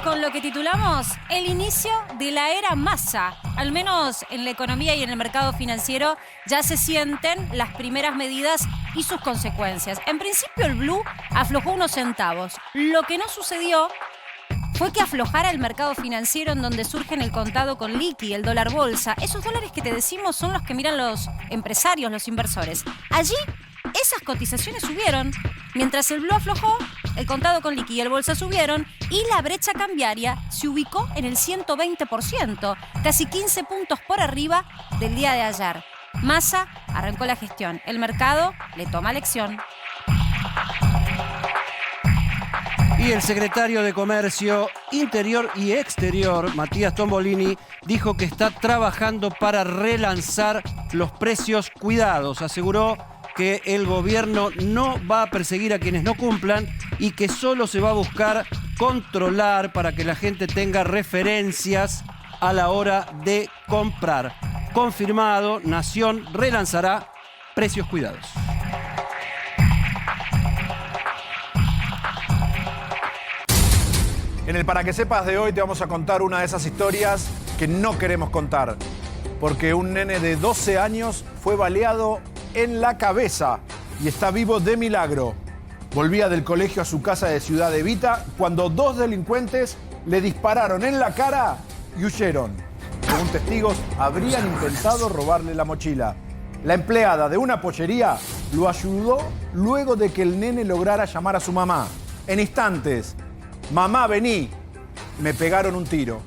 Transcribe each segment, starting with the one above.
con lo que titulamos el inicio de la era Massa. Al menos en la economía y en el mercado financiero ya se sienten las primeras medidas y sus consecuencias. En principio el blue aflojó unos centavos. Lo que no sucedió fue que aflojara el mercado financiero en donde surgen el contado con liqui, el dólar bolsa. Esos dólares que te decimos son los que miran los empresarios, los inversores. Allí esas cotizaciones subieron. Mientras el blue aflojó, el contado con liqui y el bolsa subieron y la brecha cambiaria se ubicó en el 120%, casi 15 puntos por arriba del día de ayer. Massa arrancó la gestión. El mercado le toma lección. Y el secretario de Comercio Interior y Exterior, Matías Tombolini, dijo que está trabajando para relanzar los precios cuidados. Aseguró que el gobierno no va a perseguir a quienes no cumplan y que solo se va a buscar controlar para que la gente tenga referencias a la hora de comprar. Confirmado, Nación relanzará precios cuidados. En el Para que sepas de hoy te vamos a contar una de esas historias que no queremos contar. Porque un nene de 12 años fue baleado en la cabeza y está vivo de milagro. Volvía del colegio a su casa de Ciudad Evita cuando dos delincuentes le dispararon en la cara y huyeron. Según testigos, habrían intentado robarle la mochila. La empleada de una pollería lo ayudó luego de que el nene lograra llamar a su mamá. En instantes, mamá, vení, me pegaron un tiro.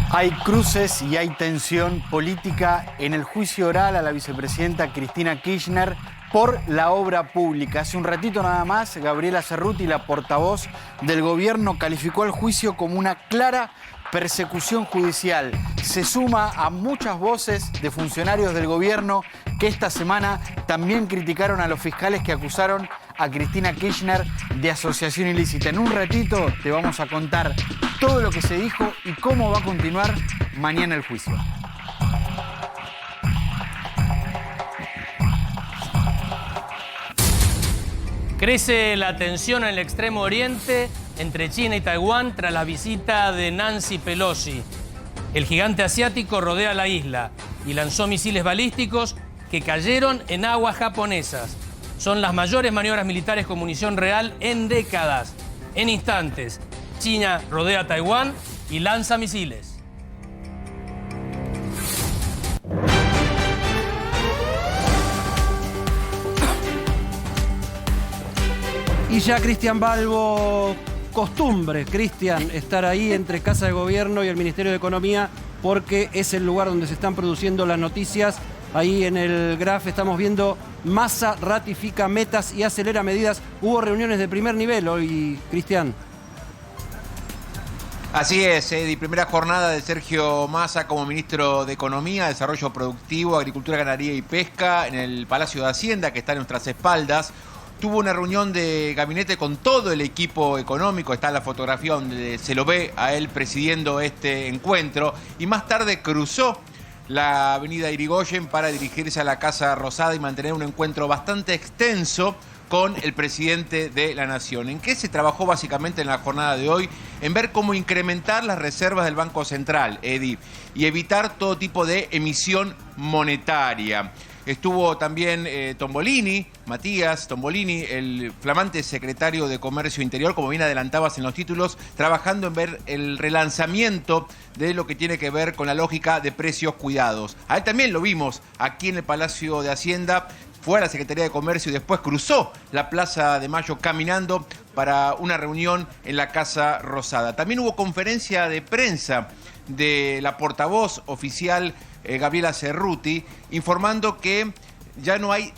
Hay cruces y hay tensión política en el juicio oral a la vicepresidenta Cristina Kirchner por la obra pública. Hace un ratito nada más, Gabriela Cerruti, la portavoz del gobierno, calificó el juicio como una clara persecución judicial. Se suma a muchas voces de funcionarios del gobierno que esta semana también criticaron a los fiscales que acusaron a Cristina Kirchner de asociación ilícita. En un ratito te vamos a contar todo lo que se dijo y cómo va a continuar mañana el juicio. Crece la tensión en el Extremo Oriente entre China y Taiwán tras la visita de Nancy Pelosi. El gigante asiático rodea la isla y lanzó misiles balísticos que cayeron en aguas japonesas. Son las mayores maniobras militares con munición real en décadas. En instantes, China rodea Taiwán y lanza misiles. Y ya Cristian Balbo, costumbre, Cristian, estar ahí entre Casa de Gobierno y el Ministerio de Economía porque es el lugar donde se están produciendo las noticias. Ahí en el graf estamos viendo Massa ratifica metas y acelera medidas. Hubo reuniones de primer nivel hoy, Cristian. Así es, Eddie. Primera jornada de Sergio Massa como ministro de Economía, Desarrollo Productivo, Agricultura, Ganadería y Pesca en el Palacio de Hacienda, que está en nuestras espaldas. Tuvo una reunión de gabinete con todo el equipo económico. Está la fotografía donde se lo ve a él presidiendo este encuentro. Y más tarde cruzó la avenida Irigoyen para dirigirse a la Casa Rosada y mantener un encuentro bastante extenso con el presidente de la Nación. ¿En qué se trabajó básicamente en la jornada de hoy? En ver cómo incrementar las reservas del Banco Central, Eddie, y evitar todo tipo de emisión monetaria. Estuvo también Tombolini, Matías Tombolini, el flamante secretario de Comercio Interior, como bien adelantabas en los títulos, trabajando en ver el relanzamiento de lo que tiene que ver con la lógica de precios cuidados. A él también lo vimos aquí en el Palacio de Hacienda, fue a la Secretaría de Comercio y después cruzó la Plaza de Mayo caminando para una reunión en la Casa Rosada. También hubo conferencia de prensa de la portavoz oficial Gabriela Cerruti, informando que ya no hay,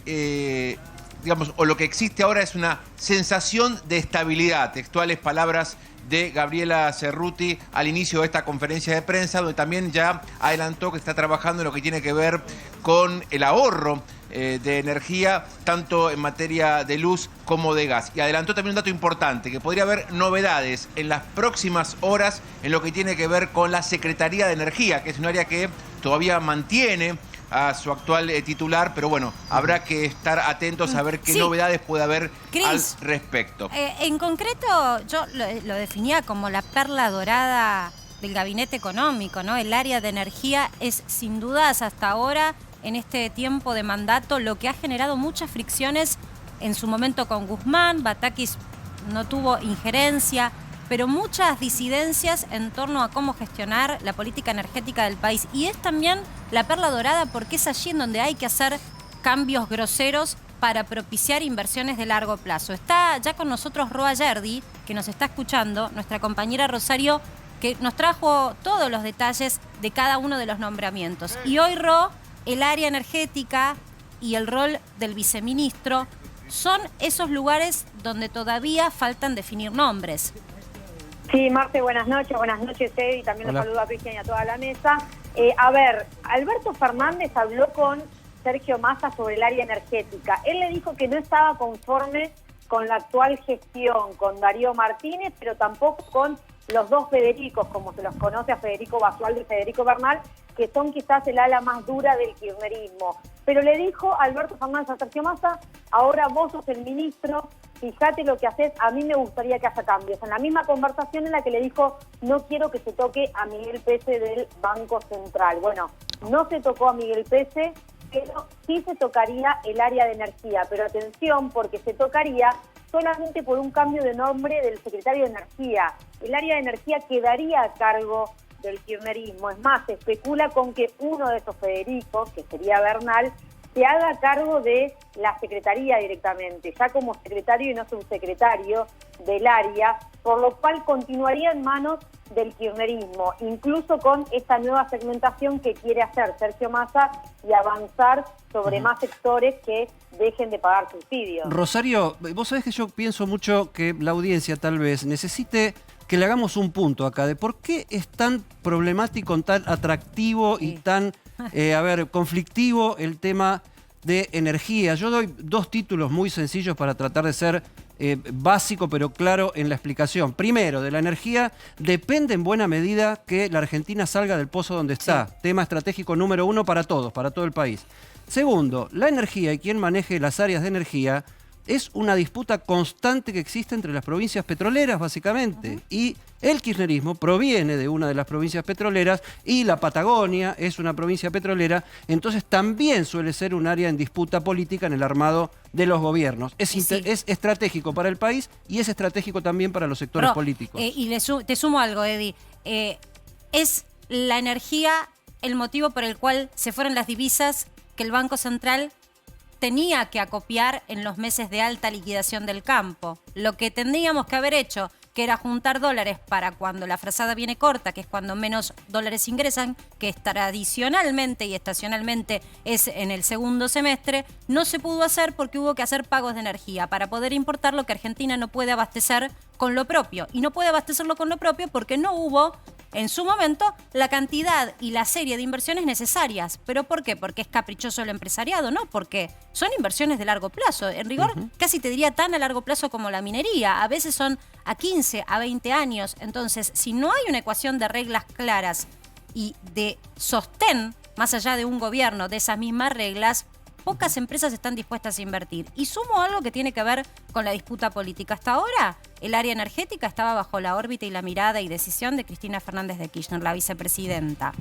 o lo que existe ahora es una sensación de estabilidad. Textuales palabras de Gabriela Cerruti al inicio de esta conferencia de prensa, donde también ya adelantó que está trabajando en lo que tiene que ver con el ahorro de energía, tanto en materia de luz como de gas. Y adelantó también un dato importante, que podría haber novedades en las próximas horas en lo que tiene que ver con la Secretaría de Energía, que es un área que todavía mantiene a su actual titular, pero bueno, habrá que estar atentos a ver qué Sí. novedades puede haber Cris, al respecto. En concreto, yo lo definía como la perla dorada del gabinete económico, ¿no? El área de energía es, sin dudas, hasta ahora, en este tiempo de mandato, lo que ha generado muchas fricciones en su momento con Guzmán. Batakis no tuvo injerencia, pero muchas disidencias en torno a cómo gestionar la política energética del país. Y es también la perla dorada porque es allí en donde hay que hacer cambios groseros para propiciar inversiones de largo plazo. Está ya con nosotros Roa Yerdi, que nos está escuchando, nuestra compañera Rosario, que nos trajo todos los detalles de cada uno de los nombramientos. Y hoy, Ro, el área energética y el rol del viceministro son esos lugares donde todavía faltan definir nombres. Sí, Marce, buenas noches, Ed, y también Hola. los saludo a Cristian y a toda la mesa. A ver, Alberto Fernández habló con Sergio Massa sobre el área energética. Él le dijo que no estaba conforme con la actual gestión, con Darío Martínez, pero tampoco con los dos Federicos, como se los conoce a Federico Basualdo y Federico Bernal, que son quizás el ala más dura del kirchnerismo. Pero le dijo Alberto Fernández a Sergio Massa, ahora vos sos el ministro, fíjate lo que haces, a mí me gustaría que haya cambios. En la misma conversación en la que le dijo, no quiero que se toque a Miguel Pese del Banco Central. Bueno, no se tocó a Miguel Pese, pero sí se tocaría el área de energía. Pero atención, porque se tocaría solamente por un cambio de nombre del secretario de Energía. El área de energía quedaría a cargo del kirchnerismo. Es más, se especula con que uno de esos Federicos, que sería Bernal, se haga cargo de la secretaría directamente, ya como secretario y no subsecretario del área, por lo cual continuaría en manos del kirchnerismo, incluso con esta nueva segmentación que quiere hacer Sergio Massa y avanzar sobre más sectores que dejen de pagar subsidios. Rosario, vos sabés que yo pienso mucho que la audiencia tal vez necesite que le hagamos un punto acá de por qué es tan problemático, tan atractivo y tan, conflictivo el tema de energía. Yo doy dos títulos muy sencillos para tratar de ser básico pero claro en la explicación. Primero, de la energía depende en buena medida que la Argentina salga del pozo donde está. Sí. Tema estratégico número 1 para todos, para todo el país. Segundo, la energía y quien maneje las áreas de energía es una disputa constante que existe entre las provincias petroleras, básicamente. Y el kirchnerismo proviene de una de las provincias petroleras y la Patagonia es una provincia petrolera, entonces también suele ser un área en disputa política en el armado de los gobiernos. Es estratégico para el país y es estratégico también para los sectores políticos. Y te sumo algo, Eddie. Es la energía el motivo por el cual se fueron las divisas que el Banco Central tenía que acopiar en los meses de alta liquidación del campo. Lo que tendríamos que haber hecho, que era juntar dólares para cuando la frazada viene corta, que es cuando menos dólares ingresan, que tradicionalmente y estacionalmente es en el segundo semestre, no se pudo hacer porque hubo que hacer pagos de energía para poder importar lo que Argentina no puede abastecer con lo propio. Y no puede abastecerlo con lo propio porque no hubo en su momento la cantidad y la serie de inversiones necesarias. ¿Pero por qué? Porque es caprichoso el empresariado, ¿no? Porque son inversiones de largo plazo. En rigor, casi te diría tan a largo plazo como la minería. A veces son a 15, a 20 años. Entonces, si no hay una ecuación de reglas claras y de sostén, más allá de un gobierno, de esas mismas reglas, pocas empresas están dispuestas a invertir. Y sumo algo que tiene que ver con la disputa política. Hasta ahora, el área energética estaba bajo la órbita y la mirada y decisión de Cristina Fernández de Kirchner, la vicepresidenta.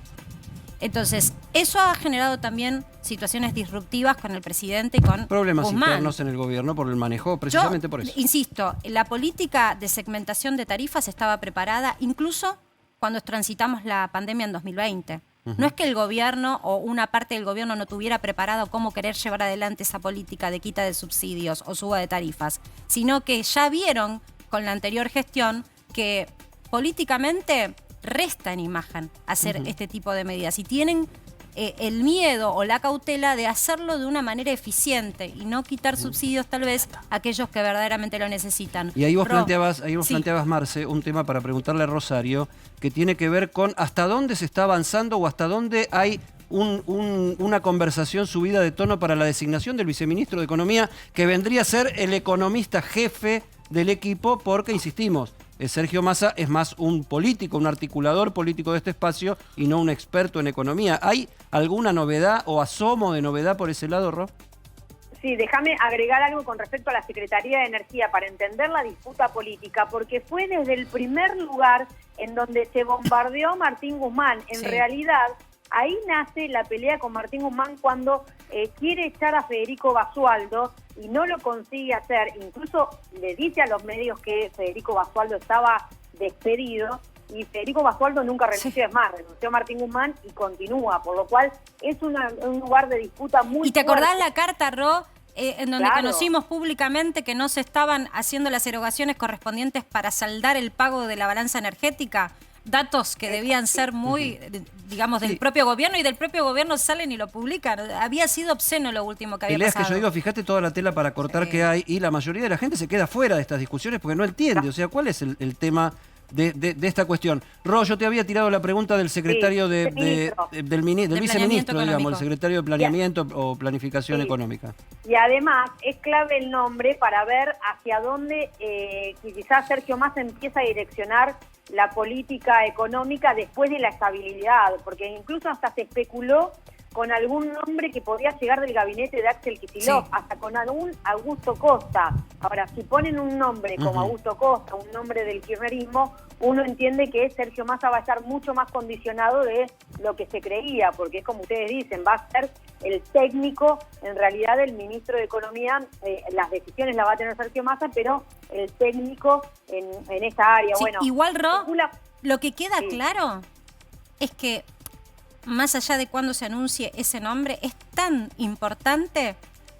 Entonces, eso ha generado también situaciones disruptivas con el presidente y con problemas Guzmán. Internos en el gobierno por el manejo, precisamente por eso. Insisto, la política de segmentación de tarifas estaba preparada incluso cuando transitamos la pandemia en 2020. No es que el gobierno o una parte del gobierno no tuviera preparado cómo querer llevar adelante esa política de quita de subsidios o suba de tarifas, sino que ya vieron con la anterior gestión que políticamente resta en imagen hacer este tipo de medidas y tienen el miedo o la cautela de hacerlo de una manera eficiente y no quitar subsidios tal vez a aquellos que verdaderamente lo necesitan. Y ahí vos planteabas, Marce, un tema para preguntarle a Rosario que tiene que ver con hasta dónde se está avanzando o hasta dónde hay una conversación subida de tono para la designación del viceministro de Economía, que vendría a ser el economista jefe del equipo, porque, insistimos, Sergio Massa es más un político, un articulador político de este espacio y no un experto en economía. ¿Hay alguna novedad o asomo de novedad por ese lado, Ro? Sí, déjame agregar algo con respecto a la Secretaría de Energía para entender la disputa política, porque fue desde el primer lugar en donde se bombardeó Martín Guzmán. En realidad, ahí nace la pelea con Martín Guzmán cuando quiere echar a Federico Basualdo y no lo consigue hacer. Incluso le dice a los medios que Federico Basualdo estaba despedido y Federico Basualdo nunca renunció, es más, renunció Martín Guzmán y continúa, por lo cual es un lugar de disputa muy ¿Y te acordás fuerte. la carta, Ro, en donde conocimos públicamente que no se estaban haciendo las erogaciones correspondientes para saldar el pago de la balanza energética? Datos que debían ser muy, digamos, del propio gobierno, y del propio gobierno salen y lo publican. Había sido obsceno lo último que había Peleas pasado. que yo digo, fíjate toda la tela para cortar que hay, y la mayoría de la gente se queda fuera de estas discusiones porque no entiende. O sea, ¿cuál es el tema de esta cuestión? Ro, yo te había tirado la pregunta del secretario del viceministro, digamos, el secretario de Planeamiento o Planificación Económica. Y además es clave el nombre para ver hacia dónde quizás Sergio Massa empieza a direccionar la política económica después de la estabilidad, porque incluso hasta se especuló con algún nombre que podía llegar del gabinete de Axel Kicillof, hasta con algún Augusto Costa. Ahora, si ponen un nombre como Augusto Costa, un nombre del kirchnerismo, uno entiende que Sergio Massa va a estar mucho más condicionado de lo que se creía, porque es como ustedes dicen, va a ser el técnico, en realidad el ministro de Economía, las decisiones las va a tener Sergio Massa, pero el técnico en esa área. Sí, bueno, igual, Ro, lo que queda claro es que más allá de cuándo se anuncie ese nombre, es tan importante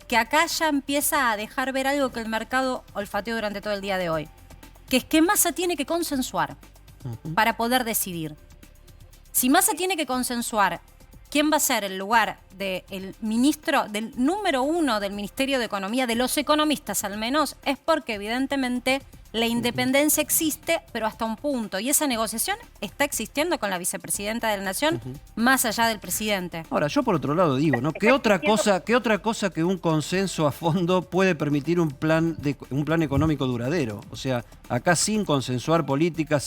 que acá ya empieza a dejar ver algo que el mercado olfateó durante todo el día de hoy, que es que Massa tiene que consensuar para poder decidir. Si Massa tiene que consensuar quién va a ser el lugar del ministro, del número 1 del Ministerio de Economía, de los economistas al menos, es porque evidentemente la independencia existe, pero hasta un punto. Y esa negociación está existiendo con la vicepresidenta de la Nación, más allá del presidente. Ahora, yo por otro lado digo, ¿no? ¿Qué otra cosa que un consenso a fondo puede permitir un plan económico duradero? O sea, acá sin consensuar política,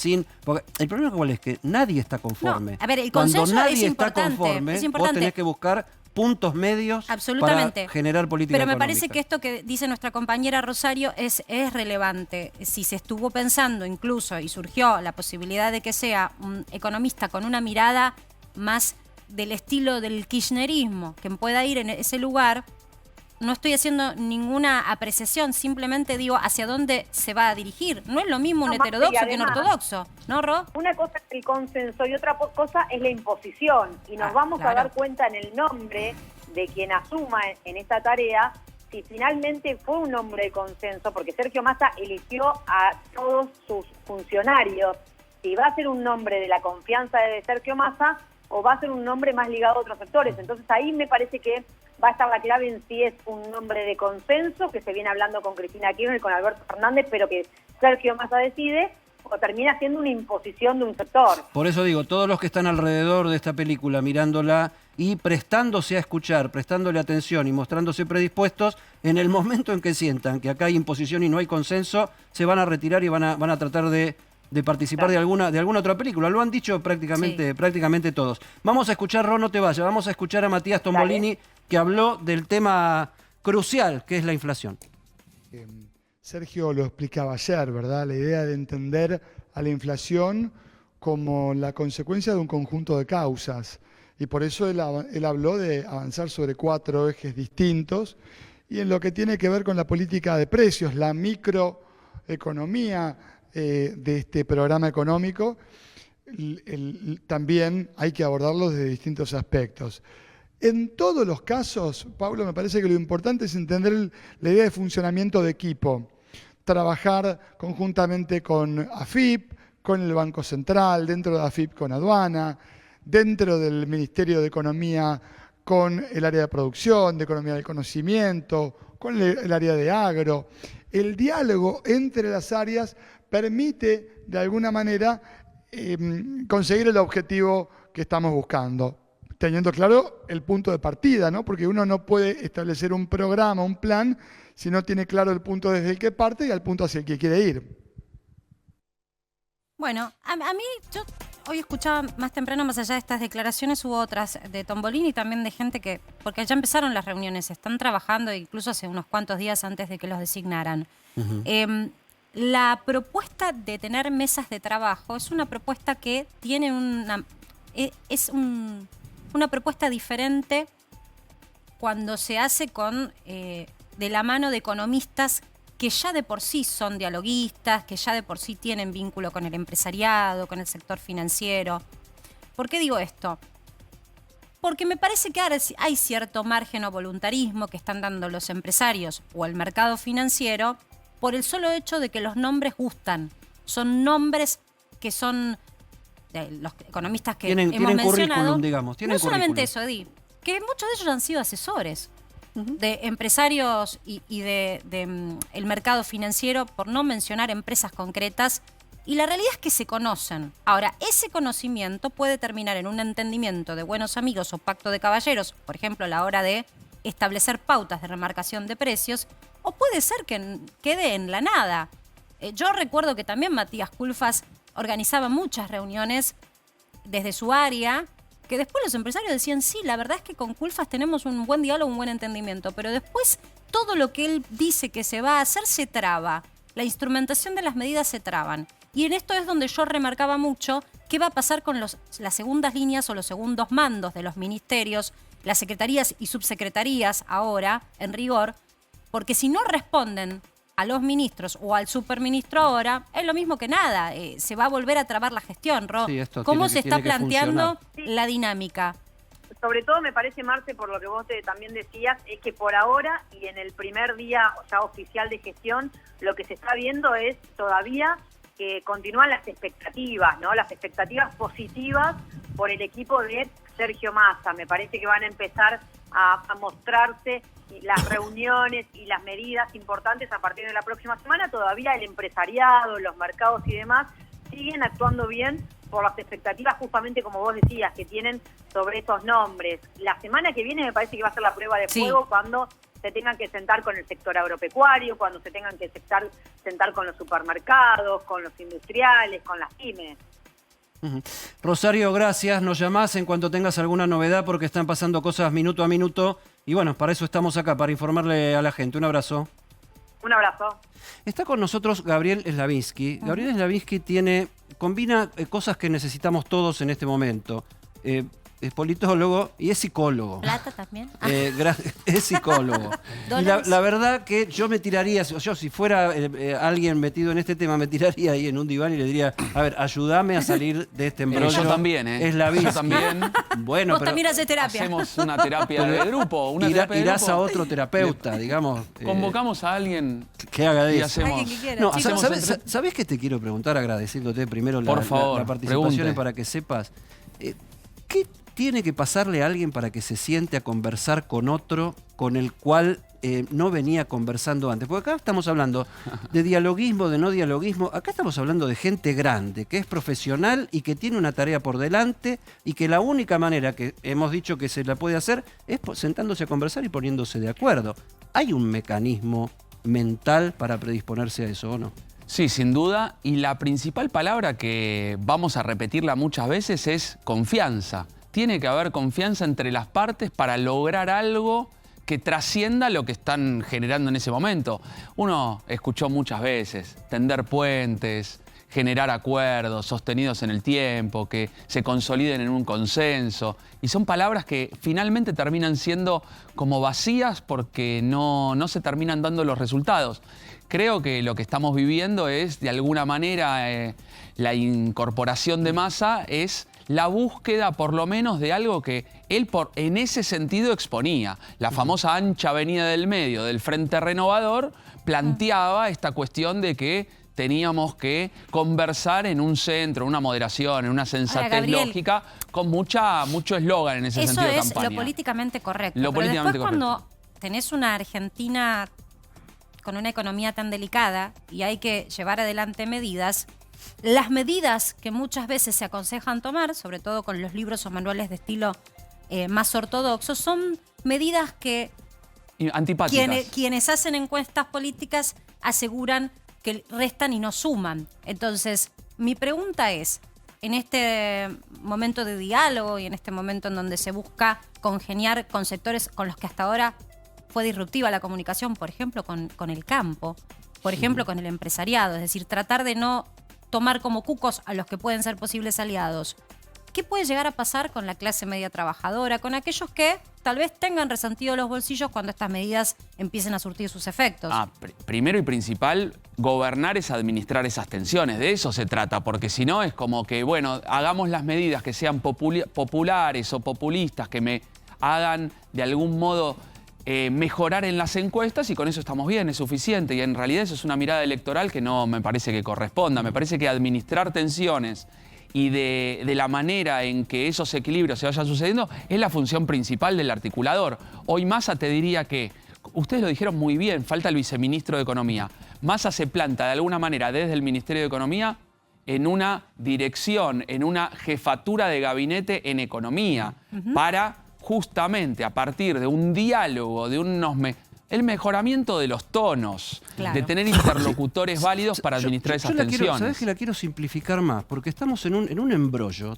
porque el problema cuál es que nadie está conforme. No, a ver, el consenso Cuando nadie es importante, está conforme, es importante. vos tenés que buscar puntos medios para generar política Pero me económica. parece que esto que dice nuestra compañera Rosario es relevante. Si se estuvo pensando incluso y surgió la posibilidad de que sea un economista con una mirada más del estilo del kirchnerismo, que pueda ir en ese lugar, no estoy haciendo ninguna apreciación, simplemente digo hacia dónde se va a dirigir. No es lo mismo un heterodoxo que un ortodoxo, ¿no, Ro? Una cosa es el consenso y otra cosa es la imposición. Y nos vamos a dar cuenta en el nombre de quien asuma en esta tarea si finalmente fue un hombre de consenso, porque Sergio Massa eligió a todos sus funcionarios. Si va a ser un nombre de la confianza de Sergio Massa o va a ser un nombre más ligado a otros sectores. Entonces ahí me parece que va a estar la clave en si es un nombre de consenso, que se viene hablando con Cristina Kirchner y con Alberto Fernández, pero que Sergio Massa decide, o termina siendo una imposición de un sector. Por eso digo, todos los que están alrededor de esta película, mirándola y prestándose a escuchar, prestándole atención y mostrándose predispuestos, en el momento en que sientan que acá hay imposición y no hay consenso, se van a retirar y van a tratar de participar de alguna otra película. Lo han dicho prácticamente todos. Vamos a escuchar, Ro, no te vayas, vamos a escuchar a Matías Tombolini, que habló del tema crucial que es la inflación. Sergio lo explicaba ayer, ¿verdad? La idea de entender a la inflación como la consecuencia de un conjunto de causas. Y por eso él habló de avanzar sobre 4 ejes distintos. Y en lo que tiene que ver con la política de precios, la microeconomía de este programa económico, también hay que abordarlo desde distintos aspectos. En todos los casos, Pablo, me parece que lo importante es entender la idea de funcionamiento de equipo. Trabajar conjuntamente con AFIP, con el Banco Central, dentro de AFIP con aduana, dentro del Ministerio de Economía con el área de producción, de economía del conocimiento, con el área de agro. El diálogo entre las áreas permite, de alguna manera, conseguir el objetivo que estamos buscando, teniendo claro el punto de partida, ¿no? Porque uno no puede establecer un programa, un plan, si no tiene claro el punto desde el que parte y al punto hacia el que quiere ir. Bueno, a mí, yo hoy escuchaba más temprano, más allá de estas declaraciones, hubo otras de Tombolini y también de gente que, porque ya empezaron las reuniones, están trabajando incluso hace unos cuantos días antes de que los designaran. La propuesta de tener mesas de trabajo es una propuesta que tiene una propuesta diferente cuando se hace con de la mano de economistas que ya de por sí son dialoguistas, que ya de por sí tienen vínculo con el empresariado, con el sector financiero. ¿Por qué digo esto? Porque me parece que ahora hay cierto margen o voluntarismo que están dando los empresarios o el mercado financiero por el solo hecho de que los nombres gustan. Son nombres que son de los economistas que hemos mencionado. Currículum, digamos. No solamente eso, Edi, que muchos de ellos han sido asesores de empresarios y de el mercado financiero, por no mencionar empresas concretas, y la realidad es que se conocen. Ahora, ese conocimiento puede terminar en un entendimiento de buenos amigos o pacto de caballeros, por ejemplo, a la hora de establecer pautas de remarcación de precios, o puede ser que quede en la nada. Yo recuerdo que también Matías Culfas organizaba muchas reuniones desde su área, que después los empresarios decían, sí, la verdad es que con Culfas tenemos un buen diálogo, un buen entendimiento, pero después todo lo que él dice que se va a hacer se traba. La instrumentación de las medidas se traban. Y en esto es donde yo remarcaba mucho qué va a pasar con las segundas líneas o los segundos mandos de los ministerios, las secretarías y subsecretarías ahora, en rigor, porque si no responden a los ministros o al superministro ahora, es lo mismo que nada. Se va a volver a trabar la gestión, Ro. Sí, ¿Cómo se está planteando la dinámica? Sobre todo me parece, Marce, por lo que vos también decías, es que por ahora y en el primer día ya oficial de gestión, lo que se está viendo es todavía que continúan las expectativas, ¿no? Las expectativas positivas por el equipo de Sergio Massa. Me parece que van a empezar a mostrarse las reuniones y las medidas importantes a partir de la próxima semana. Todavía el empresariado, los mercados y demás siguen actuando bien por las expectativas, justamente como vos decías, que tienen sobre esos nombres. La semana que viene me parece que va a ser la prueba de fuego cuando se tengan que sentar con el sector agropecuario, cuando se tengan que sentar con los supermercados, con los industriales, con las pymes. Rosario, gracias. Nos llamás en cuanto tengas alguna novedad porque están pasando cosas minuto a minuto. Y bueno, para eso estamos acá, para informarle a la gente. Un abrazo. Un abrazo. Está con nosotros Gabriel Slavinsky. Gabriel Slavinsky combina cosas que necesitamos todos en este momento. Es politólogo y es psicólogo. ¿Plata también? Es psicólogo. Y la verdad que yo me tiraría, yo si fuera alguien metido en este tema, me tiraría ahí en un diván y le diría, a ver, ayúdame a salir de este embrollo. Yo también, ¿eh? Slavinsky. Yo también. Bueno, vos también haces terapia. Hacemos una terapia de grupo. Irás a otro terapeuta, digamos. Convocamos a alguien que haga de y eso. hacemos. Alguien que quiera. No, ¿sabés qué te quiero preguntar? Agradeciéndote primero Por favor, la participación pregunte. para que sepas. ¿Qué tiene que pasarle a alguien para que se siente a conversar con otro con el cual no venía conversando antes? Porque acá estamos hablando de dialoguismo, de no dialoguismo. Acá estamos hablando de gente grande, que es profesional y que tiene una tarea por delante y que la única manera que hemos dicho que se la puede hacer es sentándose a conversar y poniéndose de acuerdo. ¿Hay un mecanismo mental para predisponerse a eso o no? Sí, sin duda. Y la principal palabra que vamos a repetirla muchas veces es confianza. Tiene que haber confianza entre las partes para lograr algo que trascienda lo que están generando en ese momento. Uno escuchó muchas veces tender puentes, generar acuerdos sostenidos en el tiempo, que se consoliden en un consenso. Y son palabras que finalmente terminan siendo como vacías porque no se terminan dando los resultados. Creo que lo que estamos viviendo es, de alguna manera, la incorporación de Massa es la búsqueda, por lo menos, de algo que él en ese sentido exponía. La famosa ancha avenida del medio del Frente Renovador planteaba esta cuestión de que teníamos que conversar en un centro, una moderación, en una sensatez Gabriel, lógica, con mucho eslogan en ese sentido de campaña. Eso es lo políticamente correcto. Lo políticamente después correcto. Cuando tenés una Argentina con una economía tan delicada y hay que llevar adelante medidas, las medidas que muchas veces se aconsejan tomar, sobre todo con los libros o manuales de estilo más ortodoxos, son medidas que antipáticas. Quienes hacen encuestas políticas aseguran que restan y no suman. Entonces, Mi pregunta es, en este momento de diálogo y en este momento en donde se busca congeniar con sectores con los que hasta ahora fue disruptiva la comunicación, por ejemplo, con el campo, por ejemplo, con el empresariado, es decir, tratar de no tomar como cucos a los que pueden ser posibles aliados. ¿Qué puede llegar a pasar con la clase media trabajadora, con aquellos que tal vez tengan resentido los bolsillos cuando estas medidas empiecen a surtir sus efectos? Primero y principal, gobernar es administrar esas tensiones, de eso se trata, porque si no es como que, bueno, hagamos las medidas que sean populares o populistas, que me hagan de algún modo mejorar en las encuestas y con eso estamos bien, es suficiente. Y en realidad eso es una mirada electoral que no me parece que corresponda. Me parece que administrar tensiones y de la manera en que esos equilibrios se vayan sucediendo es la función principal del articulador. Hoy Massa te diría que, ustedes lo dijeron muy bien, falta el viceministro de Economía. Massa se planta de alguna manera desde el Ministerio de Economía en una dirección, en una jefatura de gabinete en economía, para justamente a partir de un diálogo, de el mejoramiento de los tonos, de tener interlocutores válidos para administrar esas tensiones. ¿Sabés que la quiero simplificar más? Porque estamos en un embrollo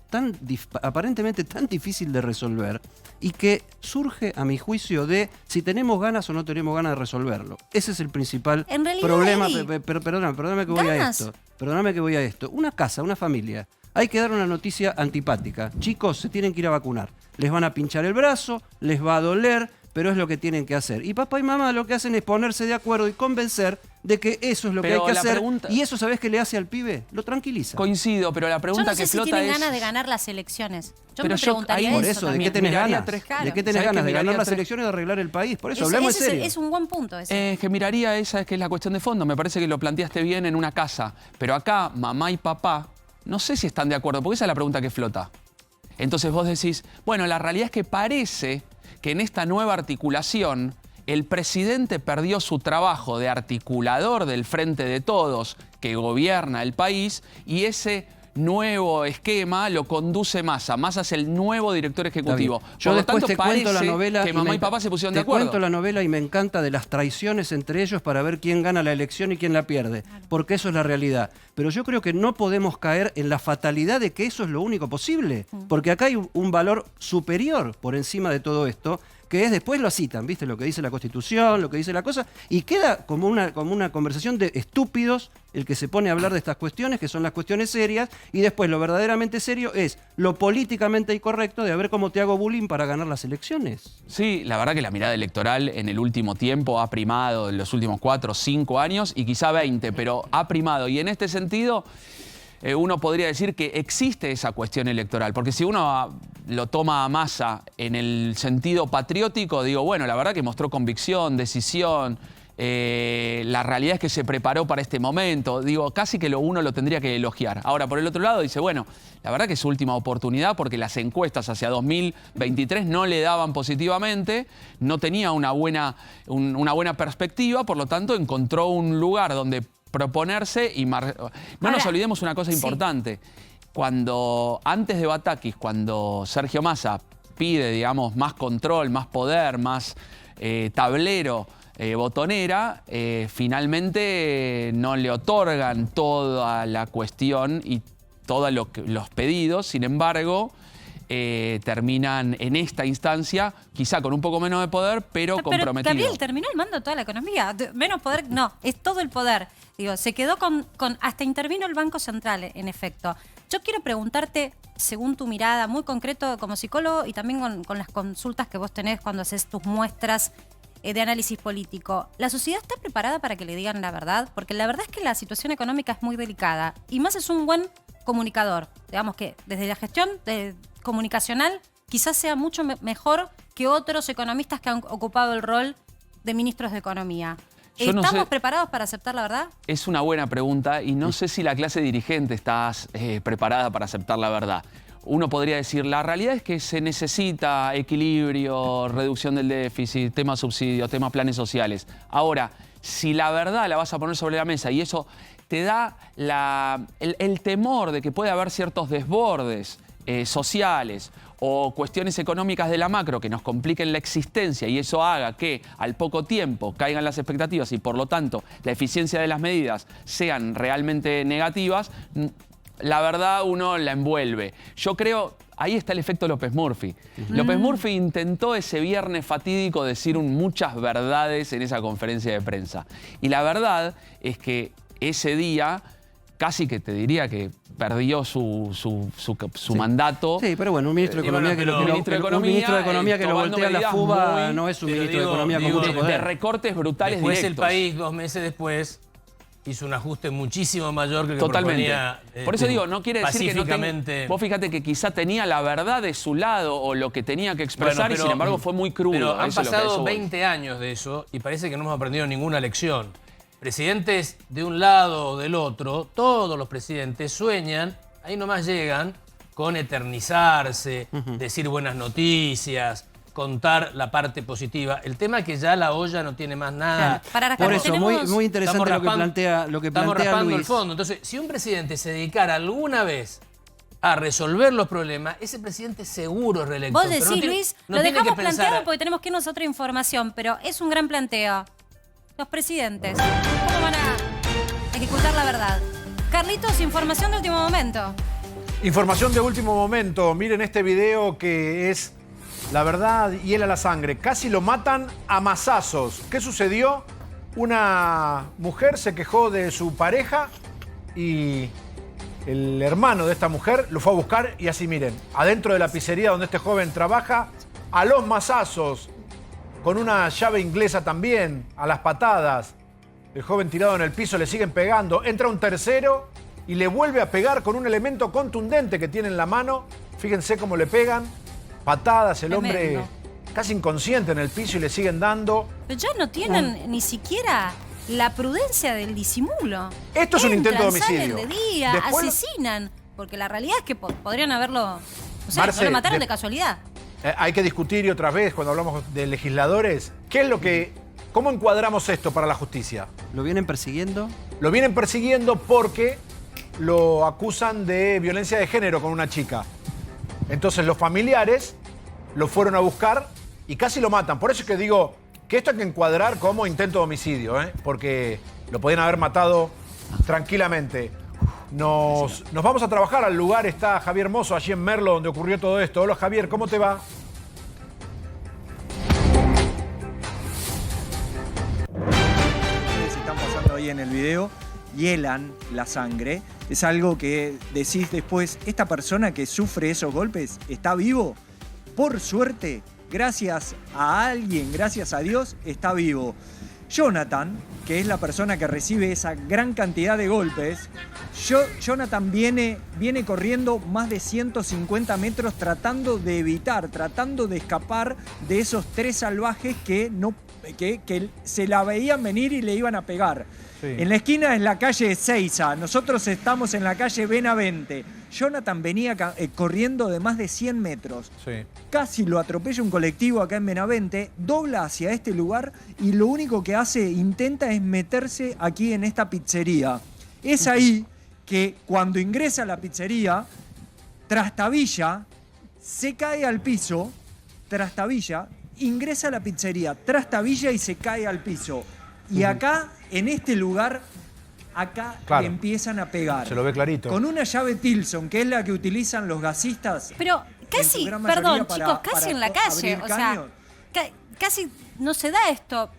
aparentemente tan difícil de resolver y que surge, a mi juicio, de si tenemos ganas o no tenemos ganas de resolverlo. Ese es el principal problema. Perdóname que voy a esto. Perdóname que voy a esto. Una casa, una familia. Hay que dar una noticia antipática. Chicos, se tienen que ir a vacunar. Les van a pinchar el brazo, les va a doler, pero es lo que tienen que hacer. Y papá y mamá lo que hacen es ponerse de acuerdo y convencer de que eso es lo que hay que hacer. Y eso, ¿sabés qué le hace al pibe? Lo tranquiliza. Coincido, pero la pregunta que flota es... Yo no sé si tienen ganas de ganar las elecciones. Yo me preguntaría eso. Por eso, ¿de qué tenés ganas? ¿De qué tenés ganas? ¿De ganar las elecciones o de arreglar el país? Por eso, hablemos en serio. Es un buen punto ese. Que miraría esa que es la cuestión de fondo. Me parece que lo planteaste bien en una casa. Pero acá, mamá y papá, no sé si están de acuerdo, porque esa es la pregunta que flota. Entonces vos decís, bueno, la realidad es que parece que en esta nueva articulación el presidente perdió su trabajo de articulador del Frente de Todos que gobierna el país y ese nuevo esquema lo conduce Massa. Massa es el nuevo director ejecutivo. Yo después te cuento la novela que mamá y papá se pusieron de acuerdo. Te cuento la novela y me encanta de las traiciones entre ellos para ver quién gana la elección y quién la pierde, porque eso es la realidad. Pero yo creo que no podemos caer en la fatalidad de que eso es lo único posible, porque acá hay un valor superior por encima de todo esto, que es después lo citan, ¿viste? Lo que dice la Constitución, lo que dice la cosa, y queda como una conversación de estúpidos el que se pone a hablar de estas cuestiones, que son las cuestiones serias, y después lo verdaderamente serio es lo políticamente incorrecto de a ver cómo te hago bullying para ganar las elecciones. Sí, la verdad que la mirada electoral en el último tiempo ha primado en los últimos 4 o 5 años, y quizá 20, pero ha primado. Y en este sentido... uno podría decir que existe esa cuestión electoral, porque si uno lo toma a Massa en el sentido patriótico, digo, bueno, la verdad que mostró convicción, decisión, la realidad es que se preparó para este momento, digo, casi que uno lo tendría que elogiar. Ahora, por el otro lado, dice, bueno, la verdad que es su última oportunidad porque las encuestas hacia 2023 no le daban positivamente, no tenía una buena perspectiva, por lo tanto encontró un lugar donde proponerse y... No nos olvidemos una cosa importante. Antes de Batakis, cuando Sergio Massa pide, digamos, más control, más poder, más tablero, botonera, finalmente no le otorgan toda la cuestión y todos los pedidos. Sin embargo, terminan en esta instancia, quizá con un poco menos de poder, pero comprometidos. Gabriel, terminó el mando de toda la economía. Menos poder, no, es todo el poder. Digo, se quedó hasta intervino el Banco Central, en efecto. Yo quiero preguntarte, según tu mirada, muy concreto como psicólogo y también con las consultas que vos tenés cuando haces tus muestras de análisis político, ¿la sociedad está preparada para que le digan la verdad? Porque la verdad es que la situación económica es muy delicada y Massa es un buen comunicador. Digamos que desde la gestión comunicacional quizás sea mucho mejor que otros economistas que han ocupado el rol de ministros de Economía. ¿Estamos preparados para aceptar la verdad? Es una buena pregunta y no sé si la clase dirigente está preparada para aceptar la verdad. Uno podría decir, la realidad es que se necesita equilibrio, reducción del déficit, tema subsidios, tema planes sociales. Ahora, si la verdad la vas a poner sobre la mesa y eso te da el temor de que puede haber ciertos desbordes sociales o cuestiones económicas de la macro que nos compliquen la existencia y eso haga que al poco tiempo caigan las expectativas y por lo tanto la eficiencia de las medidas sean realmente negativas, la verdad uno la envuelve. Yo creo, ahí está el efecto López Murphy. López Murphy intentó ese viernes fatídico decir muchas verdades en esa conferencia de prensa. Y la verdad es que ese día casi que te diría que perdió su mandato. Sí, pero bueno, un ministro de Economía que lo voltea la fuga no es un ministro de Economía con mucho poder. De recortes brutales Después directos. el país, 2 meses después, hizo un ajuste muchísimo mayor que el que Totalmente. proponía, Por eso digo, no quiere decir que no pacíficamente. vos fíjate que quizá tenía la verdad de su lado o lo que tenía que expresar Bueno, y sin embargo fue muy crudo. Pero han Eso es lo que a pasado eso voy. 20 años de eso y parece que no hemos aprendido ninguna lección. Presidentes de un lado o del otro, todos los presidentes sueñan, ahí nomás llegan, con eternizarse, decir buenas noticias, contar la parte positiva. El tema es que ya la olla no tiene más nada. Por eso, muy interesante lo que plantea Estamos raspando Luis. el fondo. Entonces, si un presidente se dedicara alguna vez a resolver los problemas, ese presidente seguro es reelecto. Vos decís, Luis, no lo tiene dejamos que pensar- planteado porque tenemos que irnos a otra información, pero es un gran planteo. Los presidentes, ¿cómo van a ejecutar la verdad? Carlitos, información de último momento. Información de último momento. Miren este video que es la verdad y hiela la sangre. Casi lo matan a mazazos. ¿Qué sucedió? Una mujer se quejó de su pareja y el hermano de esta mujer lo fue a buscar y así miren, adentro de la pizzería donde este joven trabaja, a los mazazos, con una llave inglesa también, a las patadas. El joven tirado en el piso, le siguen pegando. Entra un tercero y le vuelve a pegar con un elemento contundente que tiene en la mano. Fíjense cómo le pegan. Patadas, el hombre Tremendo. casi inconsciente en el piso y le siguen dando. Pero ya no tienen ni siquiera la prudencia del disimulo. Esto es un intento de homicidio. Salen de día, Después- asesinan. Porque la realidad es que podrían haberlo... O sea, Marce, no lo mataron de- de casualidad. Hay que discutir y otra vez, cuando hablamos de legisladores, ¿qué es lo que, cómo encuadramos esto para la justicia? ¿Lo vienen persiguiendo? Lo vienen persiguiendo porque lo acusan de violencia de género con una chica. Entonces los familiares lo fueron a buscar y casi lo matan. Por eso es que digo que esto hay que encuadrar como intento de homicidio, ¿eh? Porque lo podían haber matado tranquilamente. Nos vamos a trabajar al lugar, está Javier Mozo, allí en Merlo, donde ocurrió todo esto. Hola Javier, ¿cómo te va? Se están pasando ahí en el video, hielan la sangre. Es algo que decís después, esta persona que sufre esos golpes está vivo. Por suerte, gracias a alguien, gracias a Dios, está vivo. Jonathan, que es la persona que recibe esa gran cantidad de golpes, Jonathan viene corriendo más de 150 metros tratando de evitar, tratando de escapar de esos 3 salvajes que se la veían venir y le iban a pegar. Sí. En la esquina es la calle Ezeiza, nosotros estamos en la calle Benavente. Jonathan venía corriendo de más de 100 metros. Sí. Casi lo atropella un colectivo acá en Benavente, dobla hacia este lugar y lo único que hace, intenta es meterse aquí en esta pizzería. Es ahí que cuando ingresa a la pizzería, trastabilla, se cae al piso, trastabilla, ingresa a la pizzería, trastabilla y se cae al piso. Y acá, en este lugar, acá Claro. le empiezan a pegar. Se lo ve clarito. Con una llave Tilson, que es la que utilizan los gasistas. Pero en casi, su gran mayoría perdón, para- chicos, casi para en la calle. abrir O sea, caños. casi no se da esto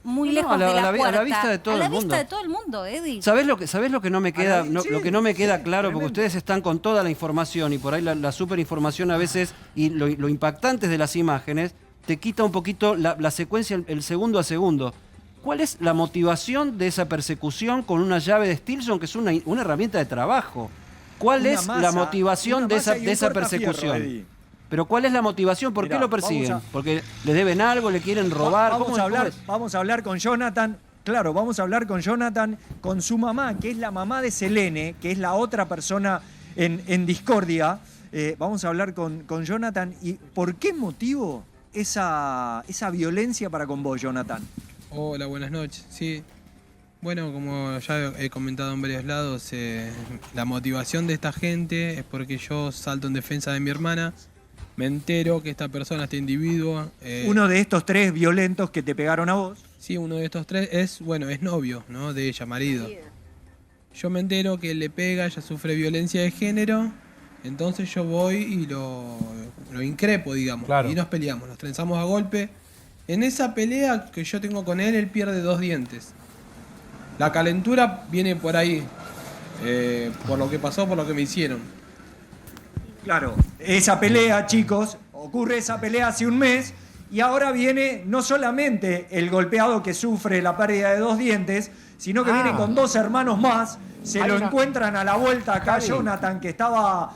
muy No, lejos a la- de a la la vi- a la puerta. vista de todo A la el mundo. vista de todo el mundo, Eddie. ¿Sabés lo que no me queda, Sí, lo que no me queda sí, claro? Porque tremendo. ustedes están con toda la información y por ahí la superinformación a veces y lo impactantes de las imágenes te quita un poquito la secuencia, el segundo a segundo. ¿Cuál es la motivación de esa persecución con una llave de Stilson, que es una herramienta de trabajo? ¿Cuál Una es la masa, motivación una de masa y un esa cortafierro, persecución? Eddie. Pero ¿cuál es la motivación? ¿Por Mirá, qué lo persiguen? vamos ¿Porque le deben algo? ¿Le quieren robar? Vamos ¿Cómo- a cómo hablar, es? vamos a hablar con Jonathan. Claro, vamos a hablar con Jonathan, con su mamá, que es la mamá de Selene, que es la otra persona en discordia. Vamos a hablar con Jonathan. ¿Y por qué motivo esa violencia para con vos, Jonathan? Hola, buenas noches. Sí, bueno, como ya he comentado en varios lados, la motivación de esta gente es porque yo salto en defensa de mi hermana, me entero que esta persona, este individuo... Uno de estos 3 violentos que te pegaron a vos. Sí, uno de estos 3 es novio, ¿no? De ella, marido. yo me entero que él le pega, ella sufre violencia de género, entonces yo voy y lo increpo, digamos. Claro. Y nos peleamos, nos trenzamos a golpe. En esa pelea que yo tengo con él pierde 2 dientes. La calentura viene por ahí, por lo que pasó, por lo que me hicieron. Claro, esa pelea, chicos, ocurre esa pelea hace un mes y ahora viene no solamente el golpeado que sufre la pérdida de 2 dientes, sino que viene con 2 hermanos más, se lo encuentran a la vuelta acá Jonathan, que estaba